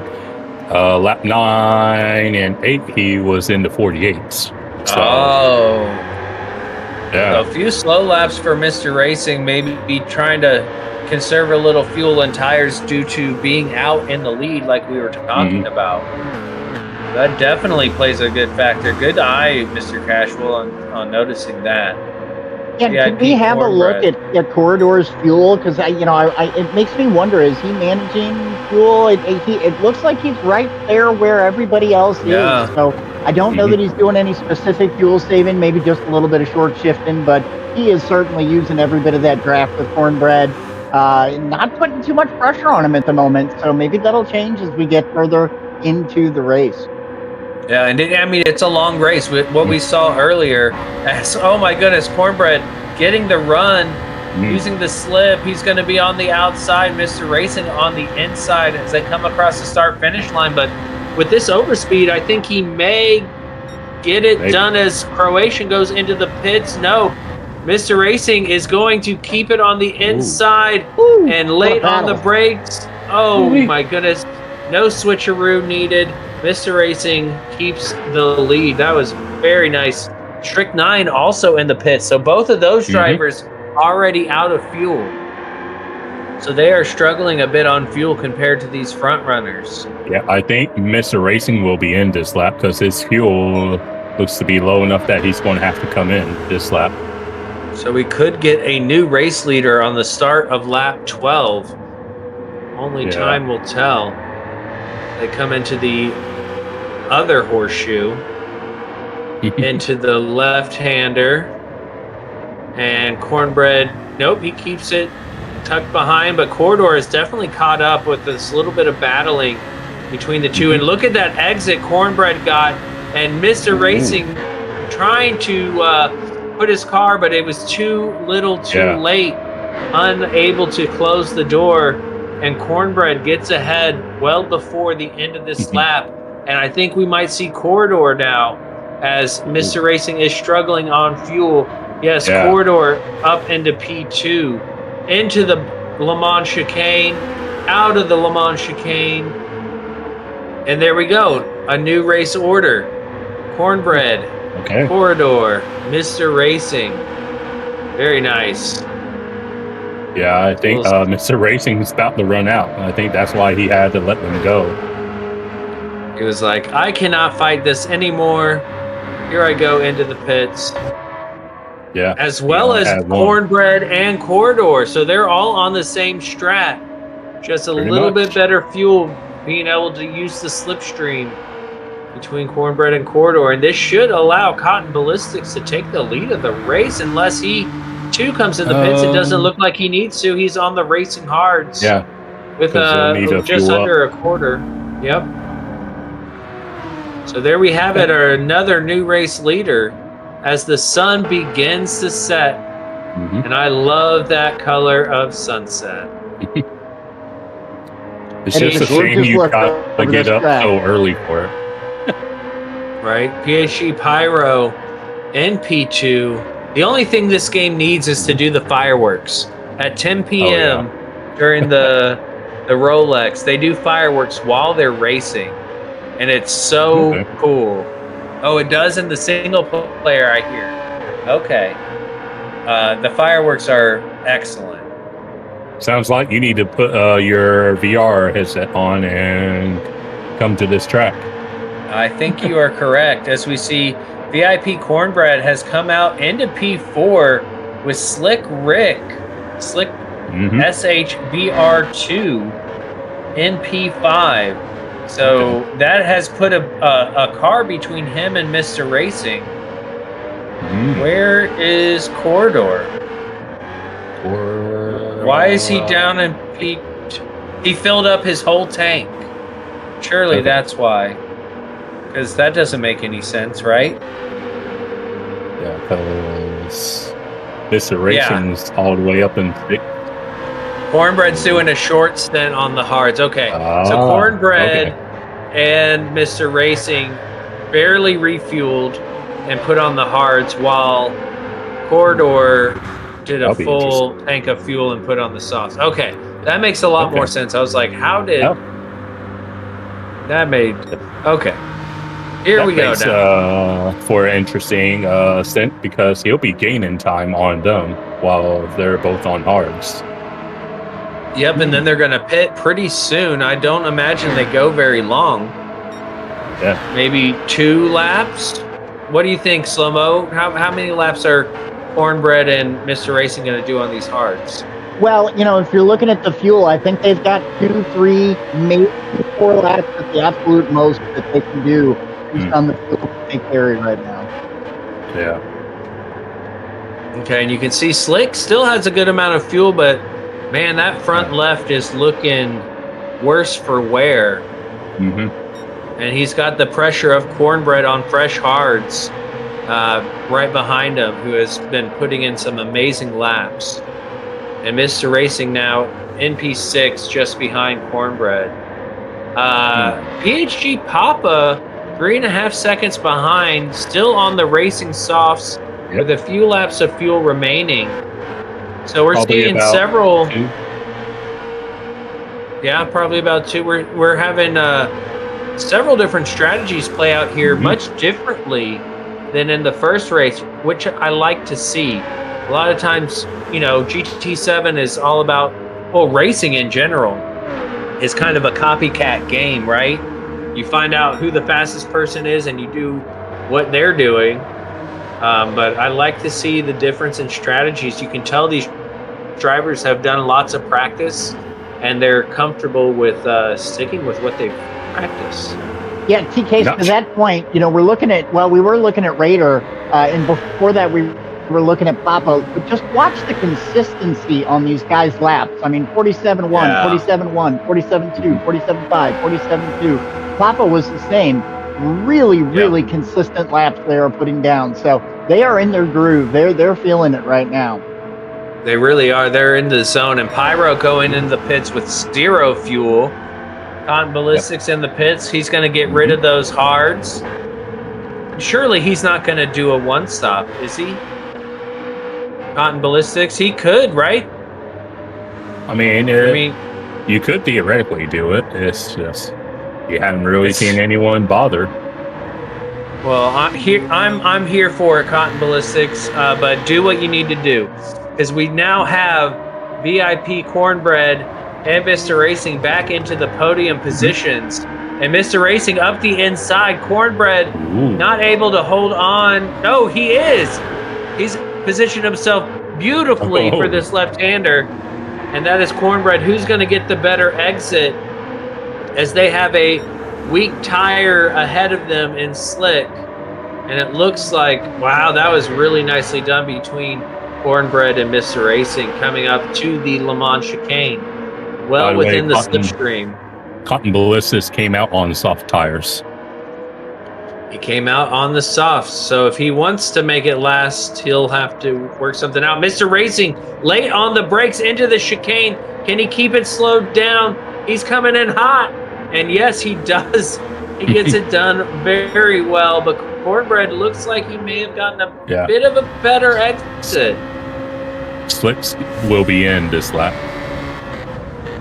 lap 9 and 8, he was in the 48s. So, a few slow laps for Mr. Racing, maybe trying to conserve a little fuel and tires due to being out in the lead, like we were talking about. That definitely plays a good factor. Good eye, Mr. Casual, on noticing that. Yeah, can we have a look at Corridor's fuel? Because it makes me wonder: is he managing fuel? It looks like he's right there where everybody else is. So I don't know that he's doing any specific fuel saving. Maybe just a little bit of short shifting, but he is certainly using every bit of that draft with Cornbread. Not putting too much pressure on him at the moment. So maybe that'll change as we get further into the race. Yeah, and it's a long race. What we saw earlier, oh my goodness, Cornbread getting the run, using the slip. He's going to be on the outside, Mr. Racing on the inside as they come across the start-finish line. But with this overspeed, I think he may get it done as Croatian goes into the pits. No, Mr. Racing is going to keep it on the inside and late on the brakes. Oh my goodness, no switcheroo needed. Mr. Racing keeps the lead. That was very nice. Trick 9 also in the pit. So both of those drivers already out of fuel. So they are struggling a bit on fuel compared to these front runners. Yeah, I think Mr. Racing will be in this lap because his fuel looks to be low enough that he's going to have to come in this lap. So we could get a new race leader on the start of lap 12. Only time will tell. They come into the other horseshoe, into the left-hander, and Cornbread, nope, he keeps it tucked behind, but Corridor has definitely caught up with this little bit of battling between the two. And look at that exit Cornbread got, and Mr. Racing trying to put his car, but it was too little too late, unable to close the door, and Cornbread gets ahead well before the end of this lap. And I think we might see Corridor now, as Mr. Racing is struggling on fuel. Yes, Corridor up into P2, into the Le Mans chicane, out of the Le Mans chicane. And there we go. A new race order. Cornbread, Corridor, Mr. Racing. Very nice. Yeah, I think Mr. Racing's about to run out. I think that's why he had to let them go. He was like, I cannot fight this anymore. Here I go into the pits. Yeah. As well as Cornbread and Corridor. So they're all on the same strat. Just a little bit better fuel, being able to use the slipstream between Cornbread and Corridor. And this should allow Cotton Ballistics to take the lead of the race, unless he too comes in the pits. It doesn't look like he needs to. He's on the racing hards. Yeah. With just under a quarter. Yep. So there we have it, another new race leader as the sun begins to set. And I love that color of sunset. It's just a shame you got to get up so early for it. Right? PHG Pyro and P2. The only thing this game needs is to do the fireworks. At 10 p.m. during the Rolex, they do fireworks while they're racing. And it's so cool. Oh, it does in the single player, I hear. Okay. The fireworks are excellent. Sounds like you need to put your VR headset on and come to this track. I think you are correct. As we see, VIP Cornbread has come out into P4 with Slick Rick, Slick SHBR2 in P5. So that has put a car between him and Mr. Racing. Where is Corridor? Why is he down in P? He filled up his whole tank. Surely that's why. Because that doesn't make any sense, right? Yeah, because Mr. Racing's all the way up in thick. Cornbread's doing a short stint on the hards. Okay, so Cornbread and Mr. Racing barely refueled and put on the hards, while Corridor did a full tank of fuel and put on the sauce. Okay, that makes a lot more sense. I was like, how did that made? Okay, here we go now. For an interesting stint, because he'll be gaining time on them while they're both on hards. Yep, and then they're going to pit pretty soon. I don't imagine they go very long. Yeah. Maybe 2 laps? What do you think, SlowMoe? How many laps are Cornbread and Mr. Racing going to do on these hards? Well, you know, if you're looking at the fuel, I think they've got 2, 3, maybe 4 laps at the absolute most that they can do based on the fuel they carry right now. Yeah. Okay, and you can see Slick still has a good amount of fuel, but man, that front left is looking worse for wear. And he's got the pressure of Cornbread on fresh hards right behind him, who has been putting in some amazing laps. And Mr. Racing now in P6, just behind Cornbread. PHG Papa, 3.5 seconds behind, still on the racing softs with a few laps of fuel remaining. So we're seeing several. 2. Yeah, probably about 2. We're having several different strategies play out here, much differently than in the first race, which I like to see. A lot of times, you know, GT7 is all about, well, racing in general is kind of a copycat game, right? You find out who the fastest person is and you do what they're doing. But I like to see the difference in strategies. You can tell these drivers have done lots of practice and they're comfortable with sticking with what they've practiced. Yeah, TK, to that point, you know, we were looking at Raider, and before that we we're looking at Papa, but just watch the consistency on these guys' laps. I mean, 47-1, 47-1, 47-2, 47-5, 47-2. Papa was the same. Really consistent laps they are putting down. So they are in their groove. They're feeling it right now. They really are. They're in the zone. And Pyro going into the pits with 0 fuel. Cotton Ballistics in the pits. He's going to get rid of those hards. Surely he's not going to do a one-stop, is he? Cotton Ballistics? He could, right? I mean, you could theoretically do it. It's just you haven't really seen anyone bother. Well, I'm here for it, Cotton Ballistics. But do what you need to do, because we now have VIP Cornbread and Mr. Racing back into the podium positions. And Mr. Racing up the inside. Cornbread not able to hold on. No, he is. He's positioned himself beautifully for this left-hander. And that is Cornbread, who's going to get the better exit, as they have a weak tire ahead of them in slick. And it looks like, wow, that was really nicely done between Cornbread and Mr. Racing coming up to the Le Mans chicane. Well within the slipstream. Cotton Ballistics came out on soft tires. He came out on the softs, so if he wants to make it last, he'll have to work something out. Mr. Racing late on the brakes into the chicane. Can he keep it slowed down? He's coming in hot. And yes, he does. He gets it done very well, but Cornbread looks like he may have gotten a bit of a better exit. Slicks will be in this lap.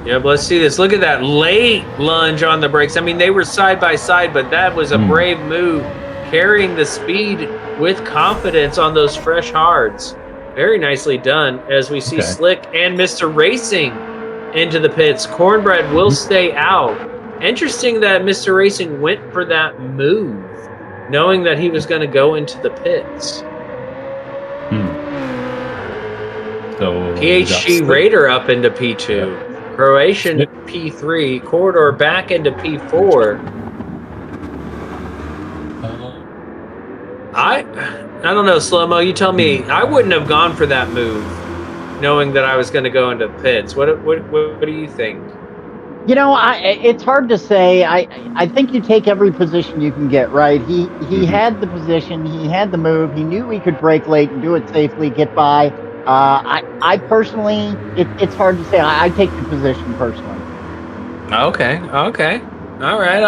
Yeah, but let's see this. Look at that late lunge on the brakes. I mean, they were side by side, but that was a brave move, carrying the speed with confidence on those fresh hards. Very nicely done, as we see Slick and Mr. Racing into the pits. Cornbread will stay out. Interesting that Mr. Racing went for that move, knowing that he was going to go into the pits. So PHG Raider up into P2. Croatian P3, Corridor back into P4. I don't know, SlowMoe, you tell me. I wouldn't have gone for that move, knowing that I was going to go into pits. What do you think? You know, it's hard to say. I think you take every position you can get, right? He had the position, he had the move, he knew he could brake late and do it safely, get by. I personally, it's hard to say. I take the position personally. Okay. All right.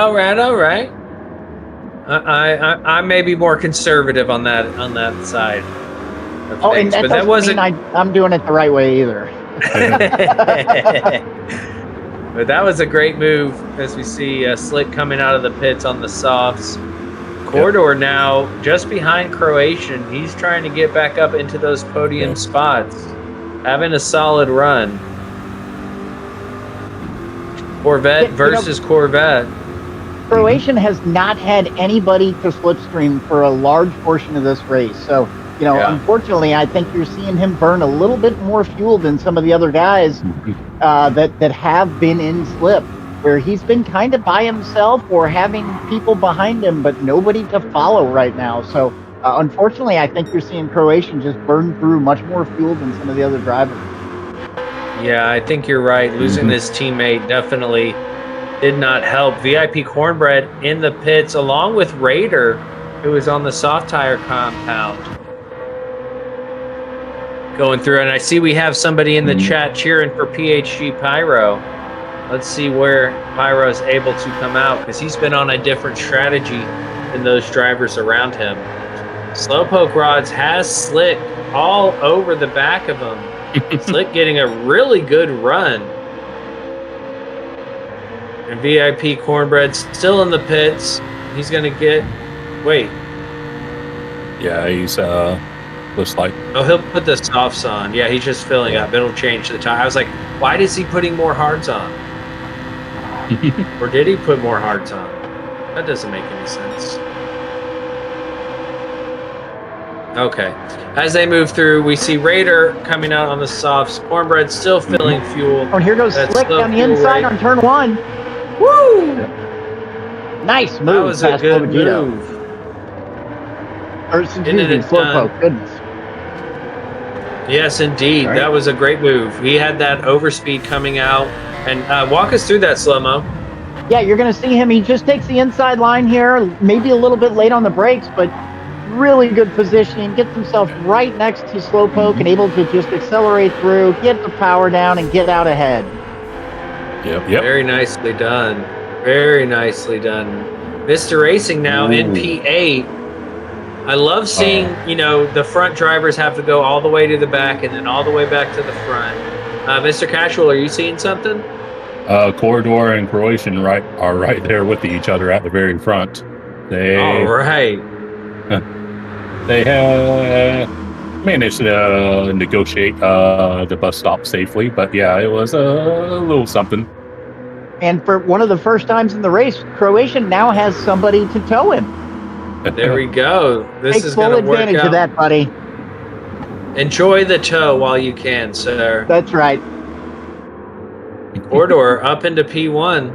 I may be more conservative on that side of things, and that but that wasn't. I'm doing it the right way either. But that was a great move, as we see Slick coming out of the pits on the softs. Corridor now just behind Croatian. He's trying to get back up into those podium spots, having a solid run. Corvette versus Corvette. Croatian has not had anybody to slipstream for a large portion of this race. So, unfortunately, I think you're seeing him burn a little bit more fuel than some of the other guys that have been in slip, where he's been kind of by himself or having people behind him, but nobody to follow right now. So, unfortunately, I think you're seeing Croatian just burn through much more fuel than some of the other drivers. Yeah, I think you're right. Losing his teammate definitely did not help. VIP Cornbread in the pits, along with Raider, who is on the soft tire compound. Going through, and I see we have somebody in the chat cheering for PHG Pyro. Let's see where Pyro is able to come out, because he's been on a different strategy than those drivers around him. Slowpoke Rods has Slick all over the back of him. Slick getting a really good run. And VIP Cornbread's still in the pits. He's going to get... Wait. Yeah, he's... looks like... Oh, he'll put the softs on. Yeah, he's just filling up. It'll change the time. I was like, why is he putting more hards on? Or did he put more hards on? That doesn't make any sense. Okay. As they move through, we see Raider coming out on the softs. Cornbread still filling fuel. Oh, and here goes Slick on the inside on turn one. Woo! Nice move. That was a good move. Or, excuse me, Slowpoke. Goodness. Yes, indeed. Right. That was a great move. He had that overspeed coming out. And walk us through that, SlowMoe. Yeah, you're going to see him. He just takes the inside line here, maybe a little bit late on the brakes, but really good positioning. Gets himself right next to Slowpoke and able to just accelerate through, get the power down, and get out ahead. Yep. Very nicely done. Very nicely done. Mr. Racing now in P8. I love seeing, the front drivers have to go all the way to the back and then all the way back to the front. Mr. Casual, are you seeing something? Corridor and Croatian are right there with each other at the very front. All right. They have managed to negotiate the bus stop safely, but yeah, it was a little something. And for one of the first times in the race, Croatian now has somebody to tow him. There we go. This Take is full going to work advantage out. of that, buddy. Enjoy the tow while you can, sir. That's right. Corridor up into P1.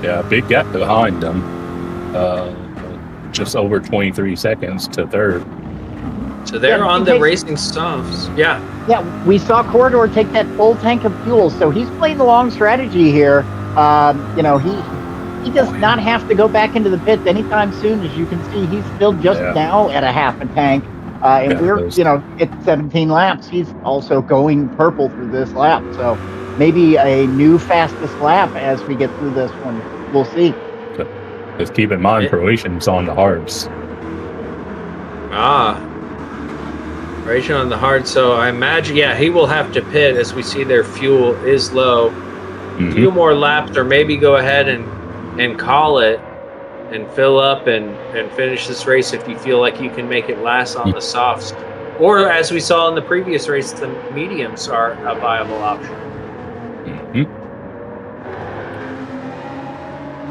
Yeah, big gap behind them. Just over 23 seconds to third. So they're Yeah, on the racing softs. Yeah. Yeah, we saw Corridor take that full tank of fuel, so he's playing the long strategy here. He does not have to go back into the pits anytime soon. As you can see, he's still just now at a half a tank. And we're, at 17 laps. He's also going purple through this lap. So maybe a new fastest lap as we get through this one. We'll see. Just keep in mind, Croatian's on the hards. Croatian on the hard. So I imagine, he will have to pit as we see their fuel is low. A few more laps, or maybe go ahead and call it and fill up and finish this race if you feel like you can make it last on the softs. Or as we saw in the previous race, the mediums are a viable option.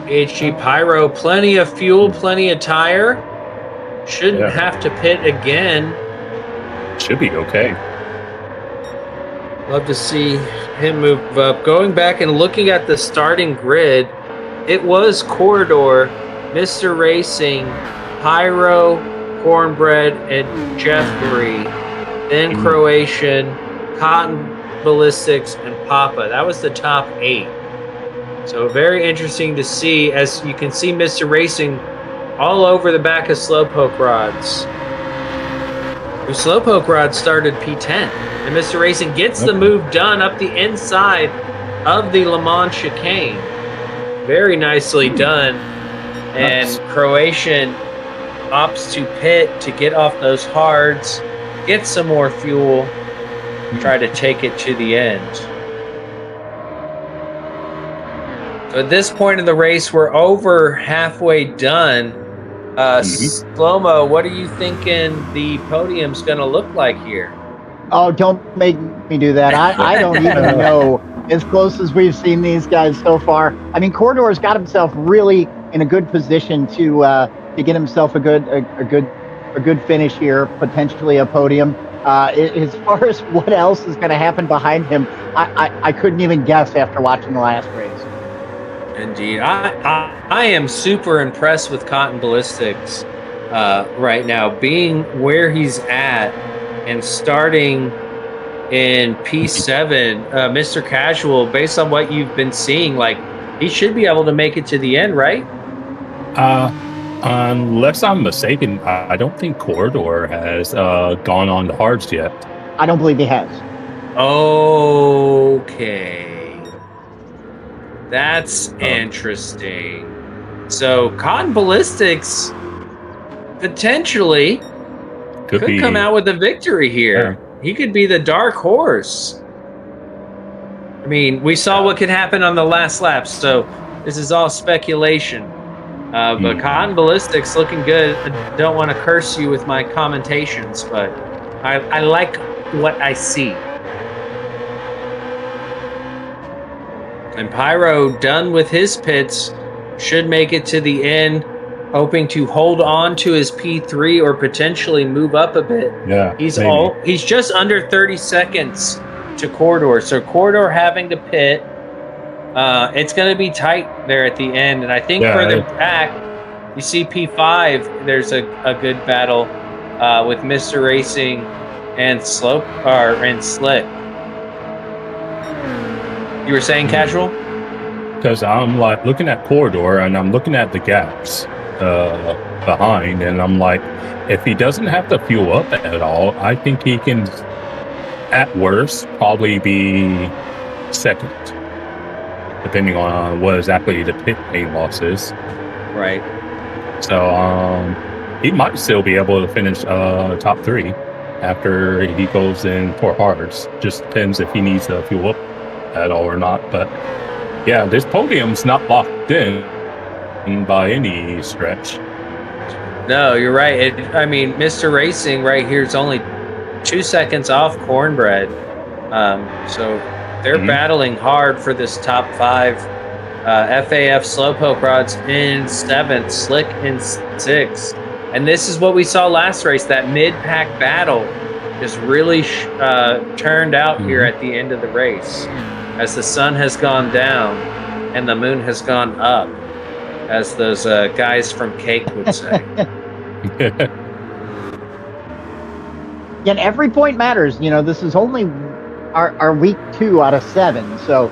PHG Pyro, plenty of fuel, plenty of tire. Shouldn't have to pit again. Should be okay. Love to see him move up. Going back and looking at the starting grid, it was Corridor, Mr. Racing, Pyro, Cornbread, and Jeffrey. Then Croatian, Cotton Ballistics, and Papa. That was the top 8. So very interesting to see, as you can see Mr. Racing all over the back of Slowpoke rods. The Slowpoke rod started P10, and Mr. Racing gets the move done up the inside of the Le Mans chicane. Very nicely done. And Croatian opts to pit to get off those hards, get some more fuel, try to take it to the end. So at this point in the race, we're over halfway done. SlowMoe, what are you thinking the podium's going to look like here? Oh, don't make me do that. I don't even know. As close as we've seen these guys so far. I mean, Corridor's got himself really in a good position to get himself a good finish here, potentially a podium. As far as what else is going to happen behind him, I couldn't even guess after watching the last race. Indeed. I am super impressed with Cotton Ballistics right now, being where he's at and starting in P7. Mr. Casual, based on what you've been seeing, he should be able to make it to the end, right? Unless I'm mistaken, I don't think Corridor has gone on the hards yet. I don't believe he has. Okay. That's interesting. So Cotton Ballistics potentially could come out with a victory here. Yeah. He could be the dark horse. I mean, we saw what could happen on the last lap, so this is all speculation. But Cotton Ballistics looking good. I don't want to curse you with my commentations, but I like what I see. And Pyro, done with his pits, should make it to the end, hoping to hold on to his P3 or potentially move up a bit. Yeah, he's just under 30 seconds to Corridor. So Corridor having to pit. It's going to be tight there at the end. And I think further back, you see P5, there's a good battle with Mr. Racing and slope and slick. You were saying casual? Because I'm like looking at corridor and I'm looking at the gaps behind, and I'm like, if he doesn't have to fuel up at all, I think he can, at worst, probably be second, depending on what exactly the pit lane loss is. Right. So he might still be able to finish top 3 after he goes in for hards. Just depends if he needs to fuel up at all or not. But yeah, this podium's not locked in by any stretch. No, you're right. I mean, Mr. Racing right here is only 2 seconds off Cornbread. So they're battling hard for this top 5. FAF Slowpoke rods in 7th, Slick in 6th. And this is what we saw last race, that mid-pack battle just really turned out here at the end of the race. As the sun has gone down and the moon has gone up, as those guys from Cake would say. And every point matters. You know, this is only our week 2 out of 7. So,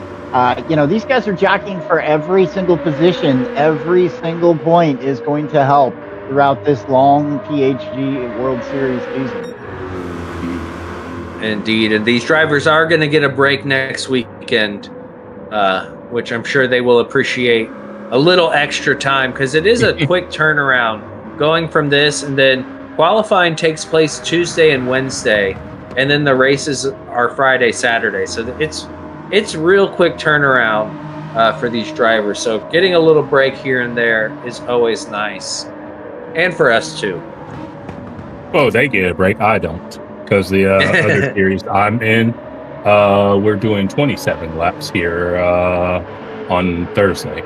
you know, these guys are jockeying for every single position. Every single point is going to help throughout this long PHG World Series season. Indeed, and these drivers are going to get a break next weekend, which I'm sure they will appreciate a little extra time, because it is a quick turnaround going from this, and then qualifying takes place Tuesday and Wednesday, and then the races are Friday, Saturday. So it's real quick turnaround for these drivers. So getting a little break here and there is always nice, and for us too. Oh, they get a break. I don't. Because the other series I'm in, we're doing 27 laps here on Thursday.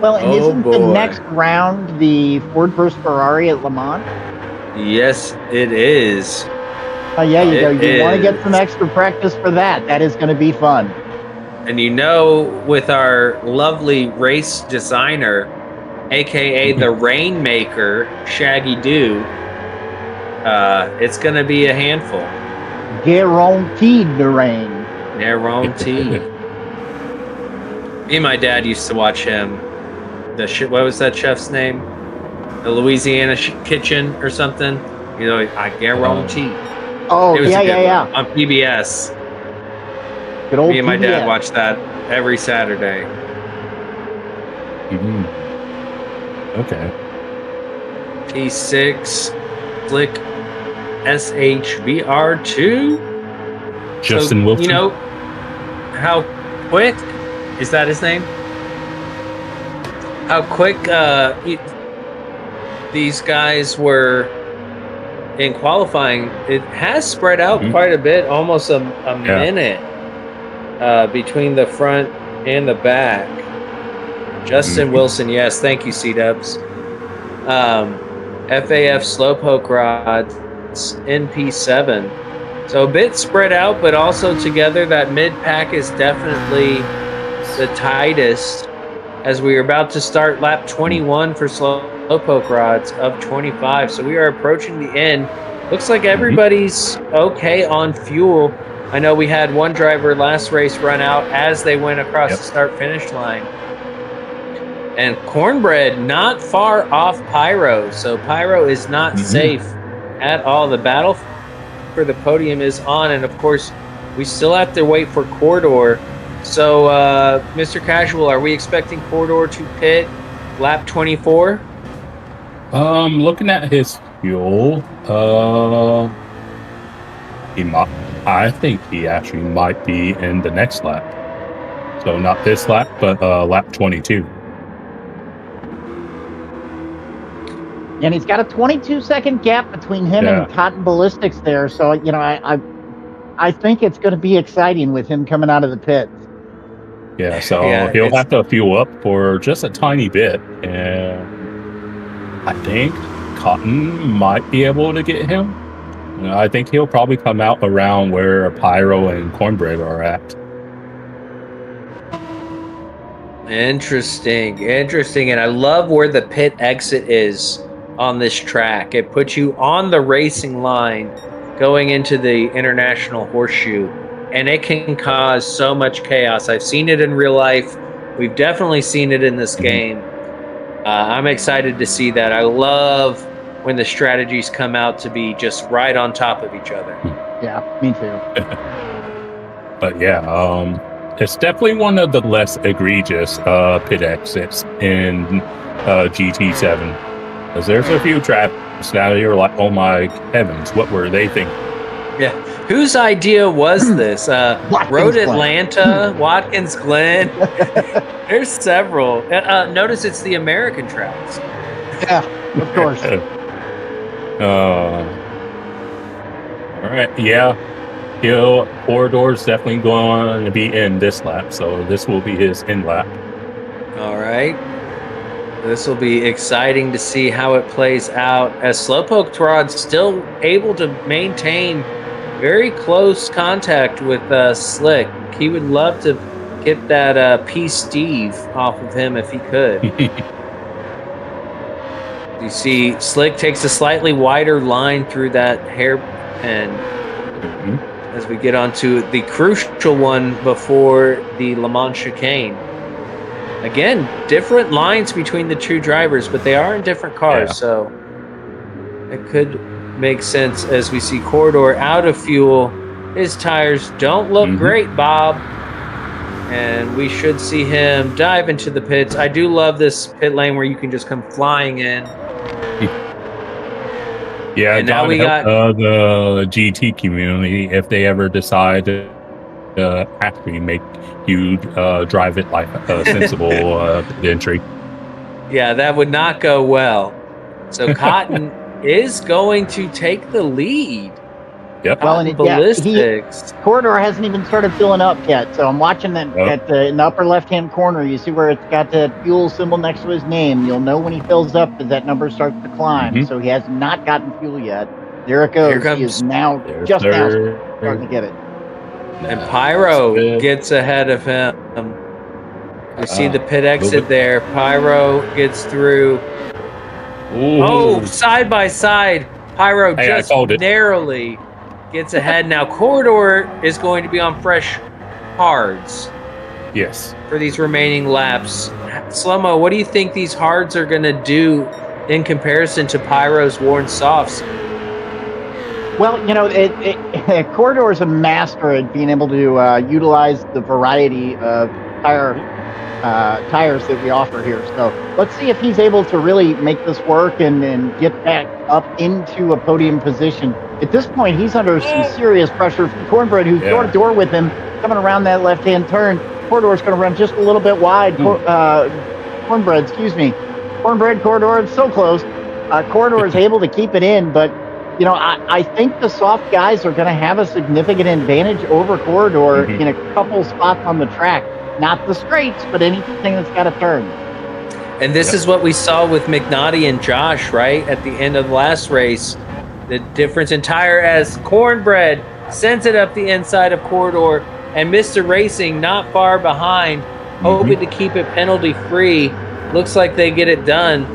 Well, and isn't the next round the Ford versus Ferrari at Le Mans? Yes, it is. Oh, yeah, you want to get some extra practice for that. That is going to be fun. And you know, with our lovely race designer, a.k.a. the Rainmaker, Shaggy Doo, it's going to be a handful. Guaranteed the rain. Guaranteed. Me and my dad used to watch him. What was that chef's name? The Louisiana Kitchen or something? You know, I guarantee. Oh, yeah. On PBS. Good old Me and my PBS. dad watched that every Saturday. Okay. P6, Flick, SHVR2. Justin Wilson. You know how quick is that his name? How quick these guys were in qualifying. It has spread out quite a bit, almost a minute between the front and the back. Justin Wilson, yes, thank you, C-Dubs. FAF Slowpoke rods, NP7. So a bit spread out, but also together. That mid-pack is definitely the tightest, as we are about to start lap 21 for Slowpoke rods of 25. So we are approaching the end. Looks like everybody's okay on fuel. I know we had one driver last race run out as they went across the start-finish line. And Cornbread not far off Pyro. So Pyro is not safe at all. The battle for the podium is on. And of course, we still have to wait for Corridor. So, Mr. Casual, are we expecting Corridor to pit lap 24? Looking at his fuel, I think he actually might be in the next lap. So not this lap, but lap 22. And he's got a 22-second gap between him and Cotton Ballistics there. So, you know, I think it's going to be exciting with him coming out of the pits. Yeah, so he'll have to fuel up for just a tiny bit. And I think Cotton might be able to get him. I think he'll probably come out around where Pyro and Cornbread are at. Interesting. And I love where the pit exit is on this track. It puts you on the racing line going into the International Horseshoe, and it can cause so much chaos. I've seen it in real life. We've definitely seen it in this game. I'm excited to see that. I love when the strategies come out to be just right on top of each other. Yeah, me too. But yeah, it's definitely one of the less egregious pit exits in GT7. Because there's a few traps now you're like, oh my heavens, what were they thinking? Yeah. Whose idea was this? Road Atlanta, Watkins Glen. There's several. Notice it's the American tracks. Yeah, of course. All right. Yeah. Corridor's definitely going to be in this lap, so this will be his in lap. All right. This will be exciting to see how it plays out as Slowpoke Rod's still able to maintain very close contact with Slick. He would love to get that P. Steve off of him if he could. You see Slick takes a slightly wider line through that hairpin as we get onto the crucial one before the Le Mans chicane. Again, different lines between the two drivers, but they are in different cars, so it could make sense as we see Corridor out of fuel. His tires don't look great, Bob. And we should see him dive into the pits. I do love this pit lane where you can just come flying in. Yeah, and now we got the GT community if they ever decide to actually make you drive it like a sensible entry. Yeah, that would not go well. So Cotton is going to take the lead. Yep. Well, and Ballistics. Corridor hasn't even started filling up yet, so I'm watching that in the upper left-hand corner. You see where it's got the fuel symbol next to his name. You'll know when he fills up as that number starts to climb. So he has not gotten fuel yet. There it goes. He is now now starting to get it. And Pyro gets ahead of him. We see the pit exit there. Pyro gets through. Ooh. Oh, side by side. Pyro just narrowly gets ahead. Now Corridor is going to be on fresh hards. Yes. For these remaining laps. SlowMoe, what do you think these hards are going to do in comparison to Pyro's worn softs? Well, you know, Corridor is a master at being able to utilize the variety of tires that we offer here. So let's see if he's able to really make this work and get back up into a podium position. At this point, he's under some serious pressure from Cornbread, who's door to door with him, coming around that left-hand turn. Corridor's going to run just a little bit wide. Cornbread, Corridor, it's so close. Corridor is able to keep it in, but you know, I think the soft guys are going to have a significant advantage over Corridor in a couple spots on the track. Not the straights, but anything that's got a turn. And this is what we saw with McNaughty and Josh, right? At the end of the last race. The difference in tire as Cornbread sends it up the inside of Corridor, and Mr. Racing not far behind, hoping to keep it penalty-free. Looks like they get it done.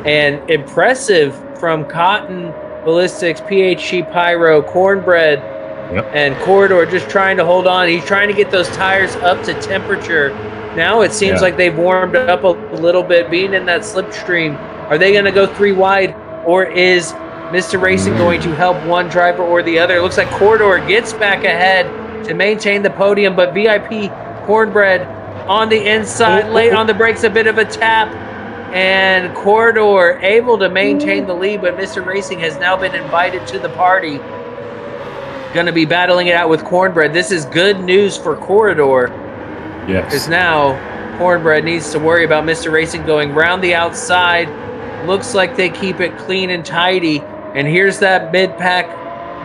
And impressive from Cotton, Ballistics, PHG, Pyro, Cornbread, and Corridor just trying to hold on. He's trying to get those tires up to temperature. Now it seems like they've warmed up a little bit, being in that slipstream. Are they going to go 3 wide, or is Mr. Racing going to help one driver or the other? It looks like Corridor gets back ahead to maintain the podium, but VIP Cornbread on the inside, late on the brakes, a bit of a tap. And Corridor able to maintain the lead, but Mr. Racing has now been invited to the party. Going to be battling it out with Cornbread. This is good news for Corridor. Yes. Because now Cornbread needs to worry about Mr. Racing going round the outside. Looks like they keep it clean and tidy. And here's that mid-pack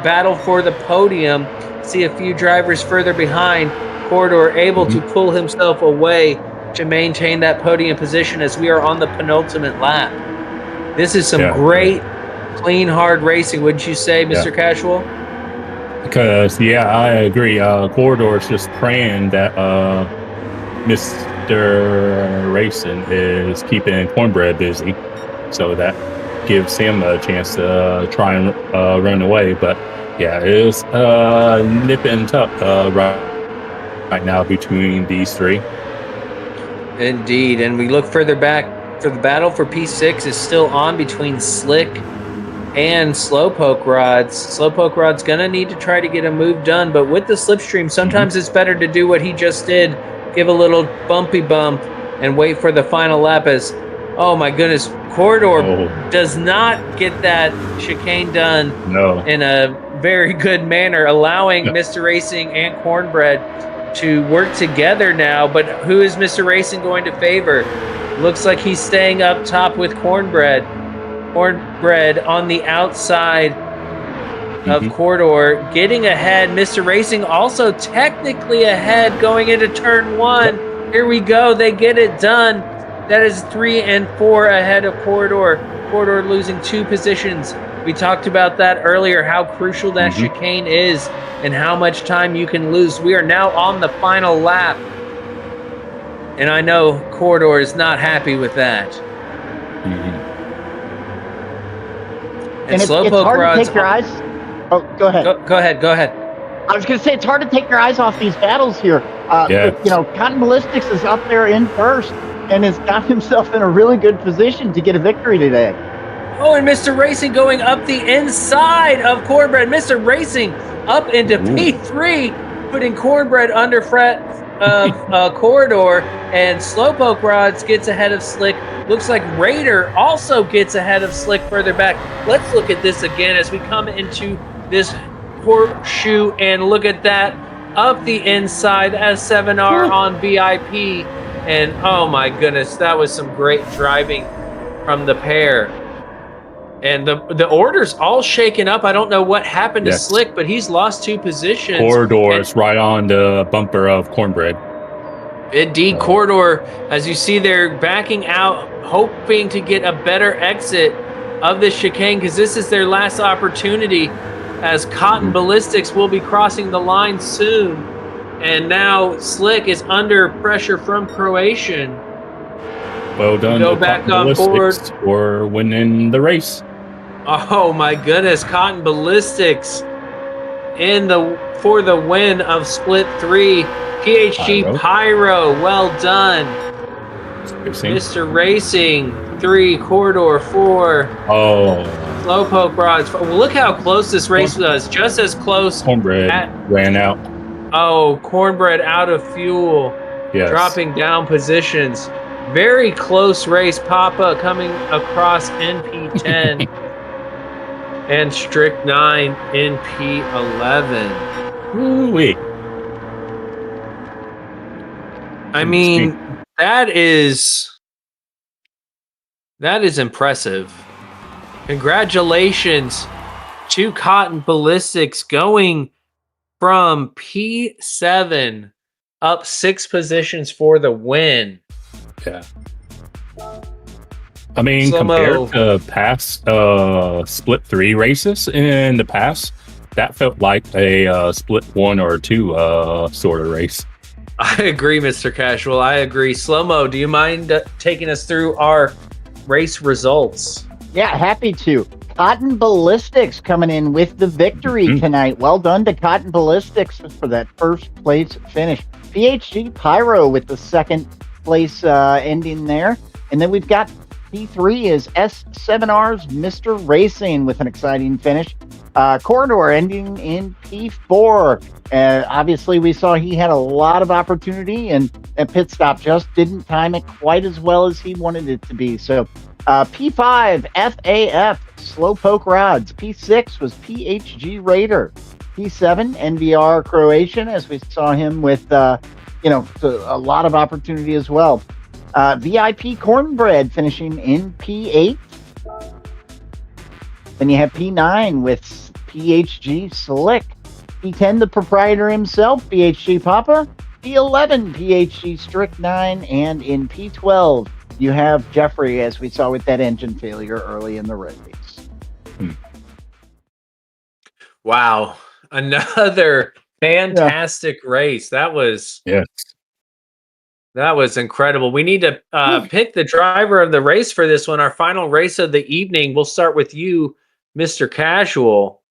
battle for the podium. See a few drivers further behind. Corridor able to pull himself away to maintain that podium position as we are on the penultimate lap. This is some great, clean, hard racing, wouldn't you say, Mr. Casual? Because, I agree. Corridor's just praying that Mr. Racing is keeping Cornbread busy, so that gives him a chance to try and run away. But Yeah, it is nip and tuck right now between these three. Indeed, and we look further back for the battle for P6 is still on between Slick and Slowpoke Rods. Slowpoke Rod's gonna need to try to get a move done, but with the slipstream, sometimes it's better to do what he just did, give a little bumpy bump and wait for the final lap as, oh my goodness, Corridor does not get that chicane done in a very good manner, allowing Mr. Racing and Cornbread to work together now. But who is Mr. Racing going to favor? Looks like he's staying up top with Cornbread. Cornbread on the outside of Corridor, getting ahead. Mr. Racing also technically ahead going into turn 1. Here we go. They get it done. That is 3 and 4 ahead of Corridor. Corridor losing 2 positions. We talked about that earlier, how crucial that chicane is and how much time you can lose. We are now on the final lap. And I know Corridor is not happy with that. And it's hard to take your eyes. Oh, go ahead. Go ahead. I was going to say, it's hard to take your eyes off these battles here. But, you know, Cotton Ballistics is up there in first and has got himself in a really good position to get a victory today. Oh, and Mr. Racing going up the inside of Cornbread. Mr. Racing up into P3, putting Cornbread under threat of Corridor, and Slowpoke Rods gets ahead of Slick. Looks like Raider also gets ahead of Slick further back. Let's look at this again as we come into this horseshoe and look at that up the inside as 7R on VIP. And oh my goodness, that was some great driving from the pair. And the order's all shaken up. I don't know what happened to Slick, but he's lost 2 positions. Corridor is right on the bumper of Cornbread. Indeed, Corridor, as you see, they're backing out, hoping to get a better exit of this chicane, because this is their last opportunity, as Cotton Ballistics will be crossing the line soon. And now Slick is under pressure from Croatian. Well done. Go back on board for winning the race. Oh my goodness, Cotton Ballistics for the win of Split 3. PHG Pyro, well done. Mr. Racing 3, Corridor 4. Slowpoke Rods. Well, look how close this race was. Just as close. Cornbread ran out. Oh, Cornbread out of fuel. Dropping down positions. Very close race. Papa coming across in P10. And Strict 9 in P11. Ooh-wee. I mean, that is impressive. Congratulations to Cotton Ballistics going from P7 up 6 positions for the win. Yeah. I mean, compared to past Split 3 races in the past, that felt like a Split 1 or 2 sort of race. I agree, Mr. Casual. I agree. SlowMoe, do you mind taking us through our race results? Yeah, happy to. Cotton Ballistics coming in with the victory tonight. Well done to Cotton Ballistics for that first place finish. PHG Pyro with the second place ending there. And then we've got P3 is S7R's Mr. Racing with an exciting finish. Corridor ending in P4. Obviously, we saw he had a lot of opportunity, and pit stop just didn't time it quite as well as he wanted it to be. So P5, FAF, Slowpoke Rods. P6 was PHG Raider. P7, NVR Croatian, as we saw him with, a lot of opportunity as well. VIP Cornbread finishing in P8. Then you have P9 with PHG Slick. P10, the proprietor himself, PHG Papa. P11, PHG Strict 9. And in P12, you have Jeffrey, as we saw with that engine failure early in the race. Wow. Another fantastic race. That was incredible. We need to pick the driver of the race for this one. Our final race of the evening. We'll start with you, Mr. Casual.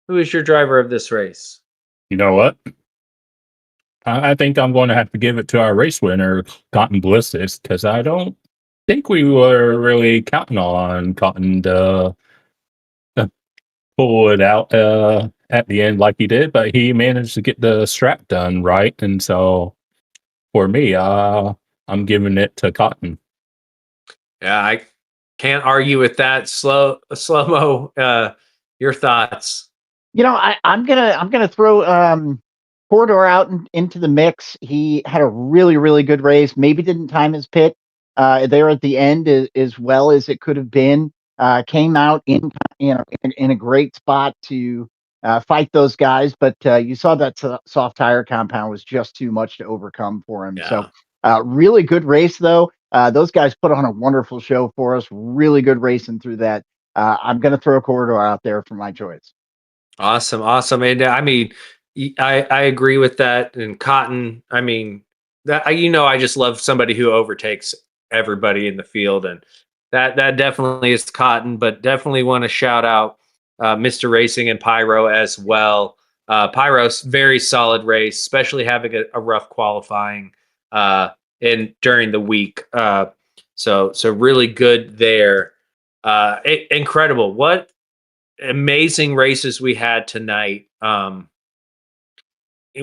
Who is your driver of this race? You know what? I think I'm going to have to give it to our race winner, Cotton Ballistics, because I don't think we were really counting on Cotton to pull it out at the end like he did, but he managed to get the strap done right. And so for me, I'm giving it to Cotton. Yeah, I can't argue with that. SlowMoe, your thoughts? I'm gonna throw Corridor out into the mix. He had a really, really good race. Maybe didn't time his pit there at the end as well as it could have been. Came out in a great spot to fight those guys, but you saw that soft tire compound was just too much to overcome for him. Yeah. So really good race though. Those guys put on a wonderful show for us. Really good racing through that. I'm gonna throw Corridor out there for my choice. Awesome. And I mean, I agree with that. And Cotton, I mean, that I just love somebody who overtakes everybody in the field, and that definitely is Cotton. But definitely want to shout out Mr. Racing and Pyro as well. Pyro's very solid race, especially having a rough qualifying during the week. So really good there. Incredible. What amazing races we had tonight. And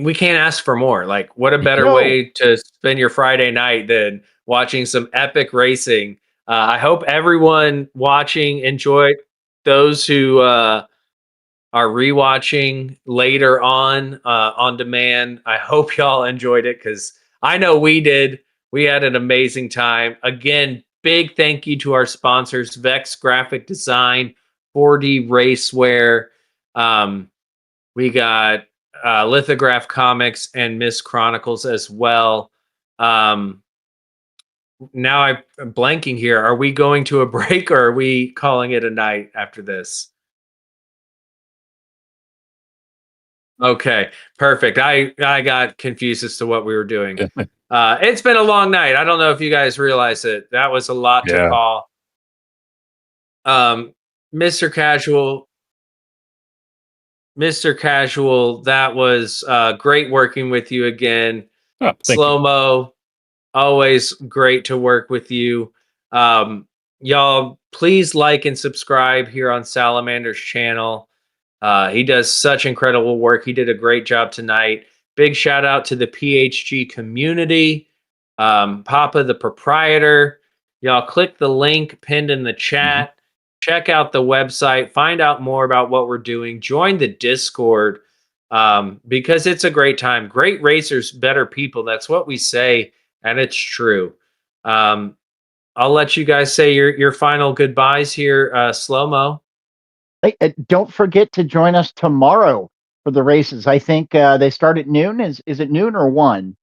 we can't ask for more. Like, what a better way to spend your Friday night than watching some epic racing. I hope everyone watching enjoyed. Those who are rewatching later on demand, I hope y'all enjoyed it, because I know we did. We had an amazing time. Again, big thank you to our sponsors, Vex Graphic Design, 4D Racewear. We got Lithograph Comics and Miss Chronicles as well. Now I'm blanking here. Are we going to a break, or are we calling it a night after this? Okay, perfect. I got confused as to what we were doing. It's been a long night. I don't know if you guys realize it. That was a lot to call. Mr. Casual, that was great working with you again. Oh, SlowMoe, always great to work with you. Y'all, please like and subscribe here on Salamander's channel. He does such incredible work. He did a great job tonight. Big shout out to the PHG community. Papa, the proprietor. Y'all click the link pinned in the chat. Check out the website. Find out more about what we're doing. Join the Discord because it's a great time. Great racers, better people. That's what we say, and it's true. I'll let you guys say your final goodbyes here. SlowMoe. Hey, don't forget to join us tomorrow for the races. I think they start at noon. Is it noon or 1?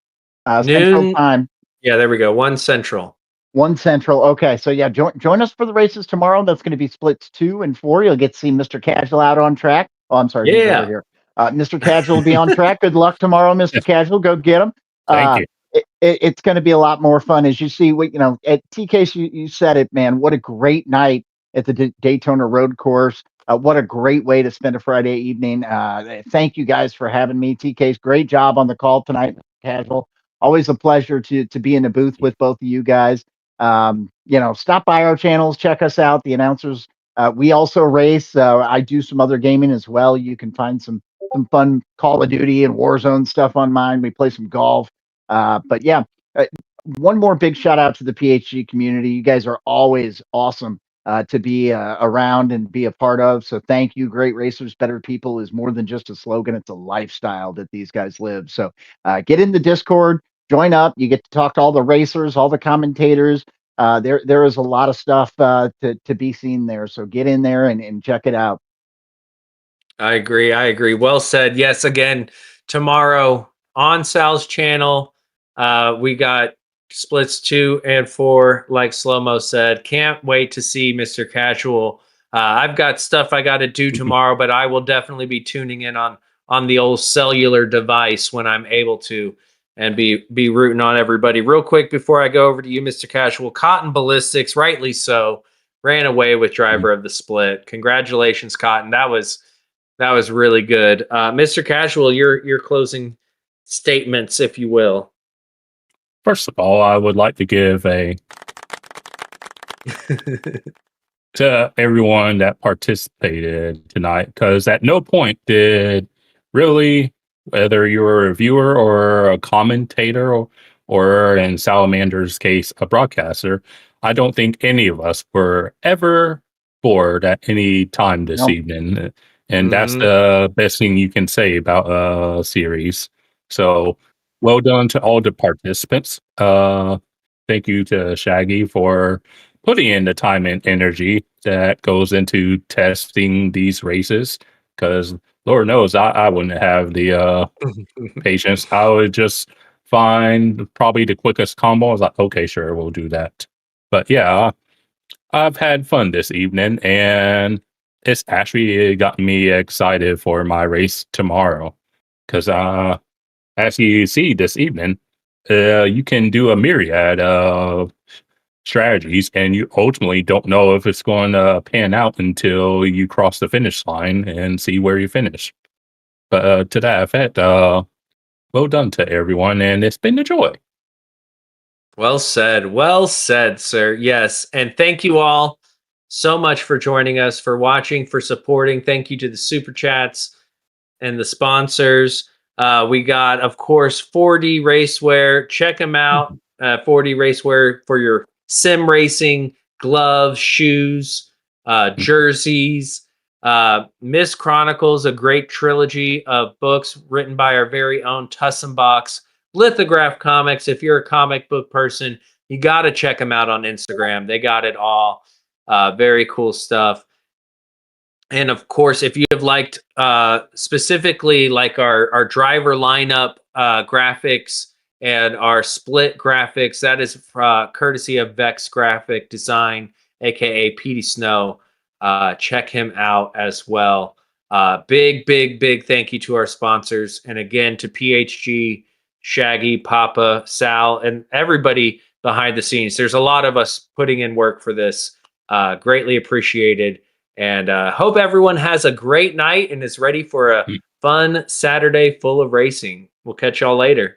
Central Noon. time. Yeah, there we go. 1 Central. 1 Central. Okay, so yeah, join us for the races tomorrow. That's going to be splits 2 and 4. You'll get to see Mr. Casual out on track. Oh, I'm sorry. He's over here. Mr. Casual will be on track. Good luck tomorrow, Mr. Casual. Go get him. Thank you. It's going to be a lot more fun as you see. At TK, you said it, man. What a great night at the Daytona Road Course. What a great way to spend a Friday evening. Thank you guys for having me. TK's great job on the call tonight, Mr. Casual. Always a pleasure to be in the booth with both of you guys. Stop by our channels, check us out. The announcers, we also race. I do some other gaming as well. You can find some fun Call of Duty and Warzone stuff on mine. We play some golf. But yeah, one more big shout out to the PHG community. You guys are always awesome to be around and be a part of. So thank you. Great racers, better people is more than just a slogan. It's a lifestyle that these guys live. So get in the Discord, join up. You get to talk to all the racers, all the commentators. There is a lot of stuff to be seen there. So get in there and check it out. I agree. Well said. Yes, again, tomorrow on Sal's channel, we got splits 2 and 4, like SlowMoe said. Can't wait to see Mr. Casual. I've got stuff I got to do tomorrow, but I will definitely be tuning in on the old cellular device when I'm able to, and be rooting on everybody. Real quick before I go over to you, Mr. Casual, Cotton Ballistics, rightly so, ran away with driver of the split. Congratulations, Cotton. That was That was really good. Mr. Casual, your closing statements, if you will. First of all, I would like to give to everyone that participated tonight, because at no point did really, whether you were a viewer or a commentator or in Salamander's case, a broadcaster, I don't think any of us were ever bored at any time this evening. And that's the best thing you can say about a series. So well done to all the participants. Thank you to Shaggy for putting in the time and energy that goes into testing these races, because Lord knows I wouldn't have the patience. I would just find probably the quickest combo. I was like, okay, sure, we'll do that. But yeah, I've had fun this evening, and it's actually gotten me excited for my race tomorrow, because as you see this evening, you can do a myriad of strategies, and you ultimately don't know if it's going to pan out until you cross the finish line and see where you finish. But to that effect, well done to everyone, and it's been a joy. Well said, sir. Yes, and thank you all so much for joining us, for watching, for supporting. Thank you to the super chats and the sponsors. We got, of course, 4D Racewear. Check them out. 4D Racewear for your sim racing gloves, shoes, jerseys. Miss Chronicles, a great trilogy of books written by our very own Tussenbox. Lithograph Comics. If you're a comic book person, you got to check them out on Instagram. They got it all. Very cool stuff. And of course, if you have liked specifically like our driver lineup graphics and our split graphics, that is courtesy of Vex Graphic Design, aka Petey Snow. Check him out as well. Big thank you to our sponsors, and again to PHG, Shaggy, Papa, Sal, and everybody behind the scenes. There's a lot of us putting in work for this. Greatly appreciated. And hope everyone has a great night and is ready for a fun Saturday full of racing. We'll catch y'all later.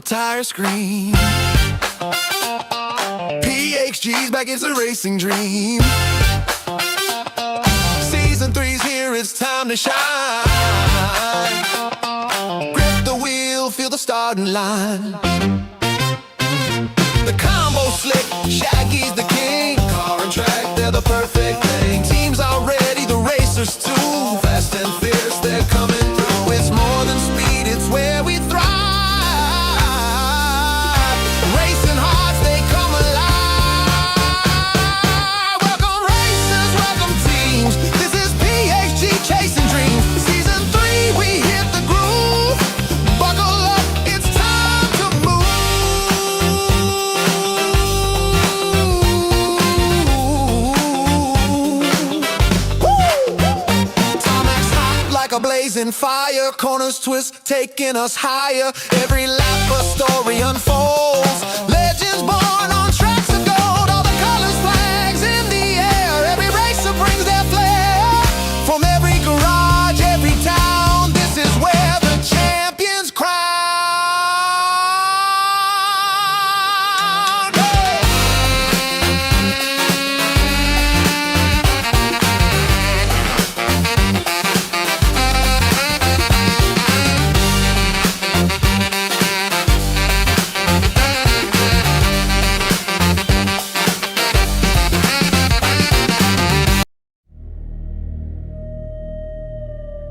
Tire scream. PHG's back, it's a racing dream. Season 3's here, it's time to shine. Grip the wheel, feel the starting line. The combo slick, Shaggy's the king. Car and track, they're the perfect thing. Teams are ready, the racers too. Fast and fierce, they're coming through. It's more than speed, it's where we thrive. Blazing fire, corners twist, taking us higher. Every lap a story unfolds. Legends born on tracks of gold. All the colors, flags in the air. Every racer brings their flair. From every garage, every town, this is where the champions crown.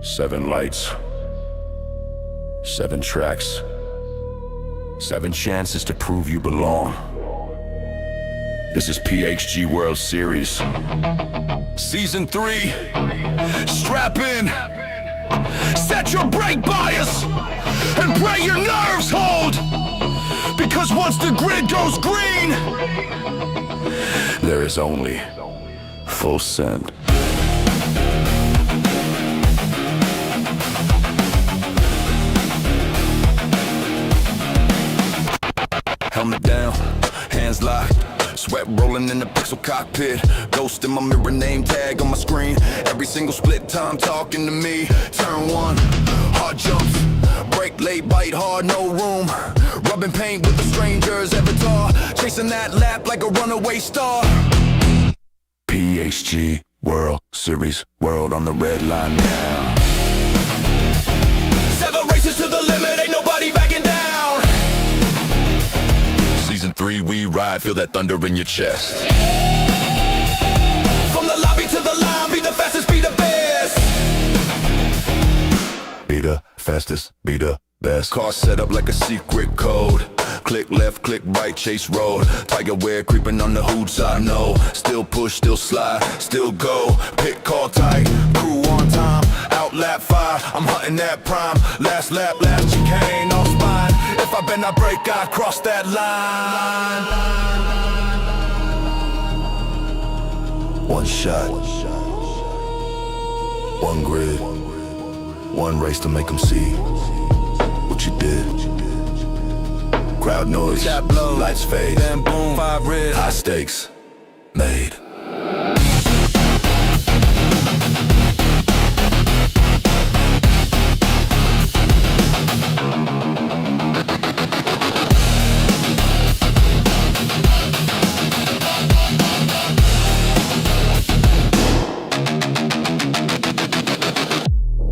Seven lights, 7 tracks, 7 chances to prove you belong. This is PHG World Series Season 3. Strap in, set your brake bias, and pray your nerves hold, Because once the grid goes green, there is only full send. Helmet down, hands locked, sweat rolling in the pixel cockpit. Ghost in my mirror, name tag on my screen. Every single split time talking to me. Turn one, hard jumps, brake late, bite hard, no room. Rubbing paint with the stranger's avatar, chasing that lap like a runaway star. PHG World Series, world on the red line now. 7 races to the limit, ain't nobody backing down. Season 3 we ride, feel that thunder in your chest. From the lobby to the line, be the fastest, be the best. Be the fastest, be the best. Car set up like a secret code. Click left, click right, chase road. Tiger wear creeping on the hoods, I know. Still push, still slide, still go. Pit call tight, crew on time. Out lap 5, I'm hunting that prime. Last lap, last chicane, off spine. If I bend, I break, I cross that line. One shot, one grid, one race to make them see what you did. Crowd noise, lights fade, then boom, 5 red, high stakes, made.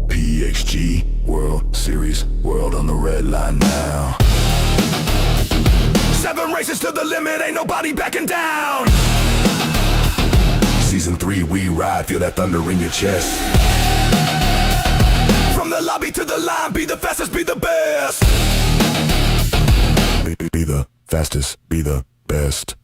PHG World Series, world on the red line now. 7 races to the limit, ain't nobody backing down. Season 3 we ride, feel that thunder in your chest. From the lobby to the line, be the fastest, be the best. Be the fastest, be the best.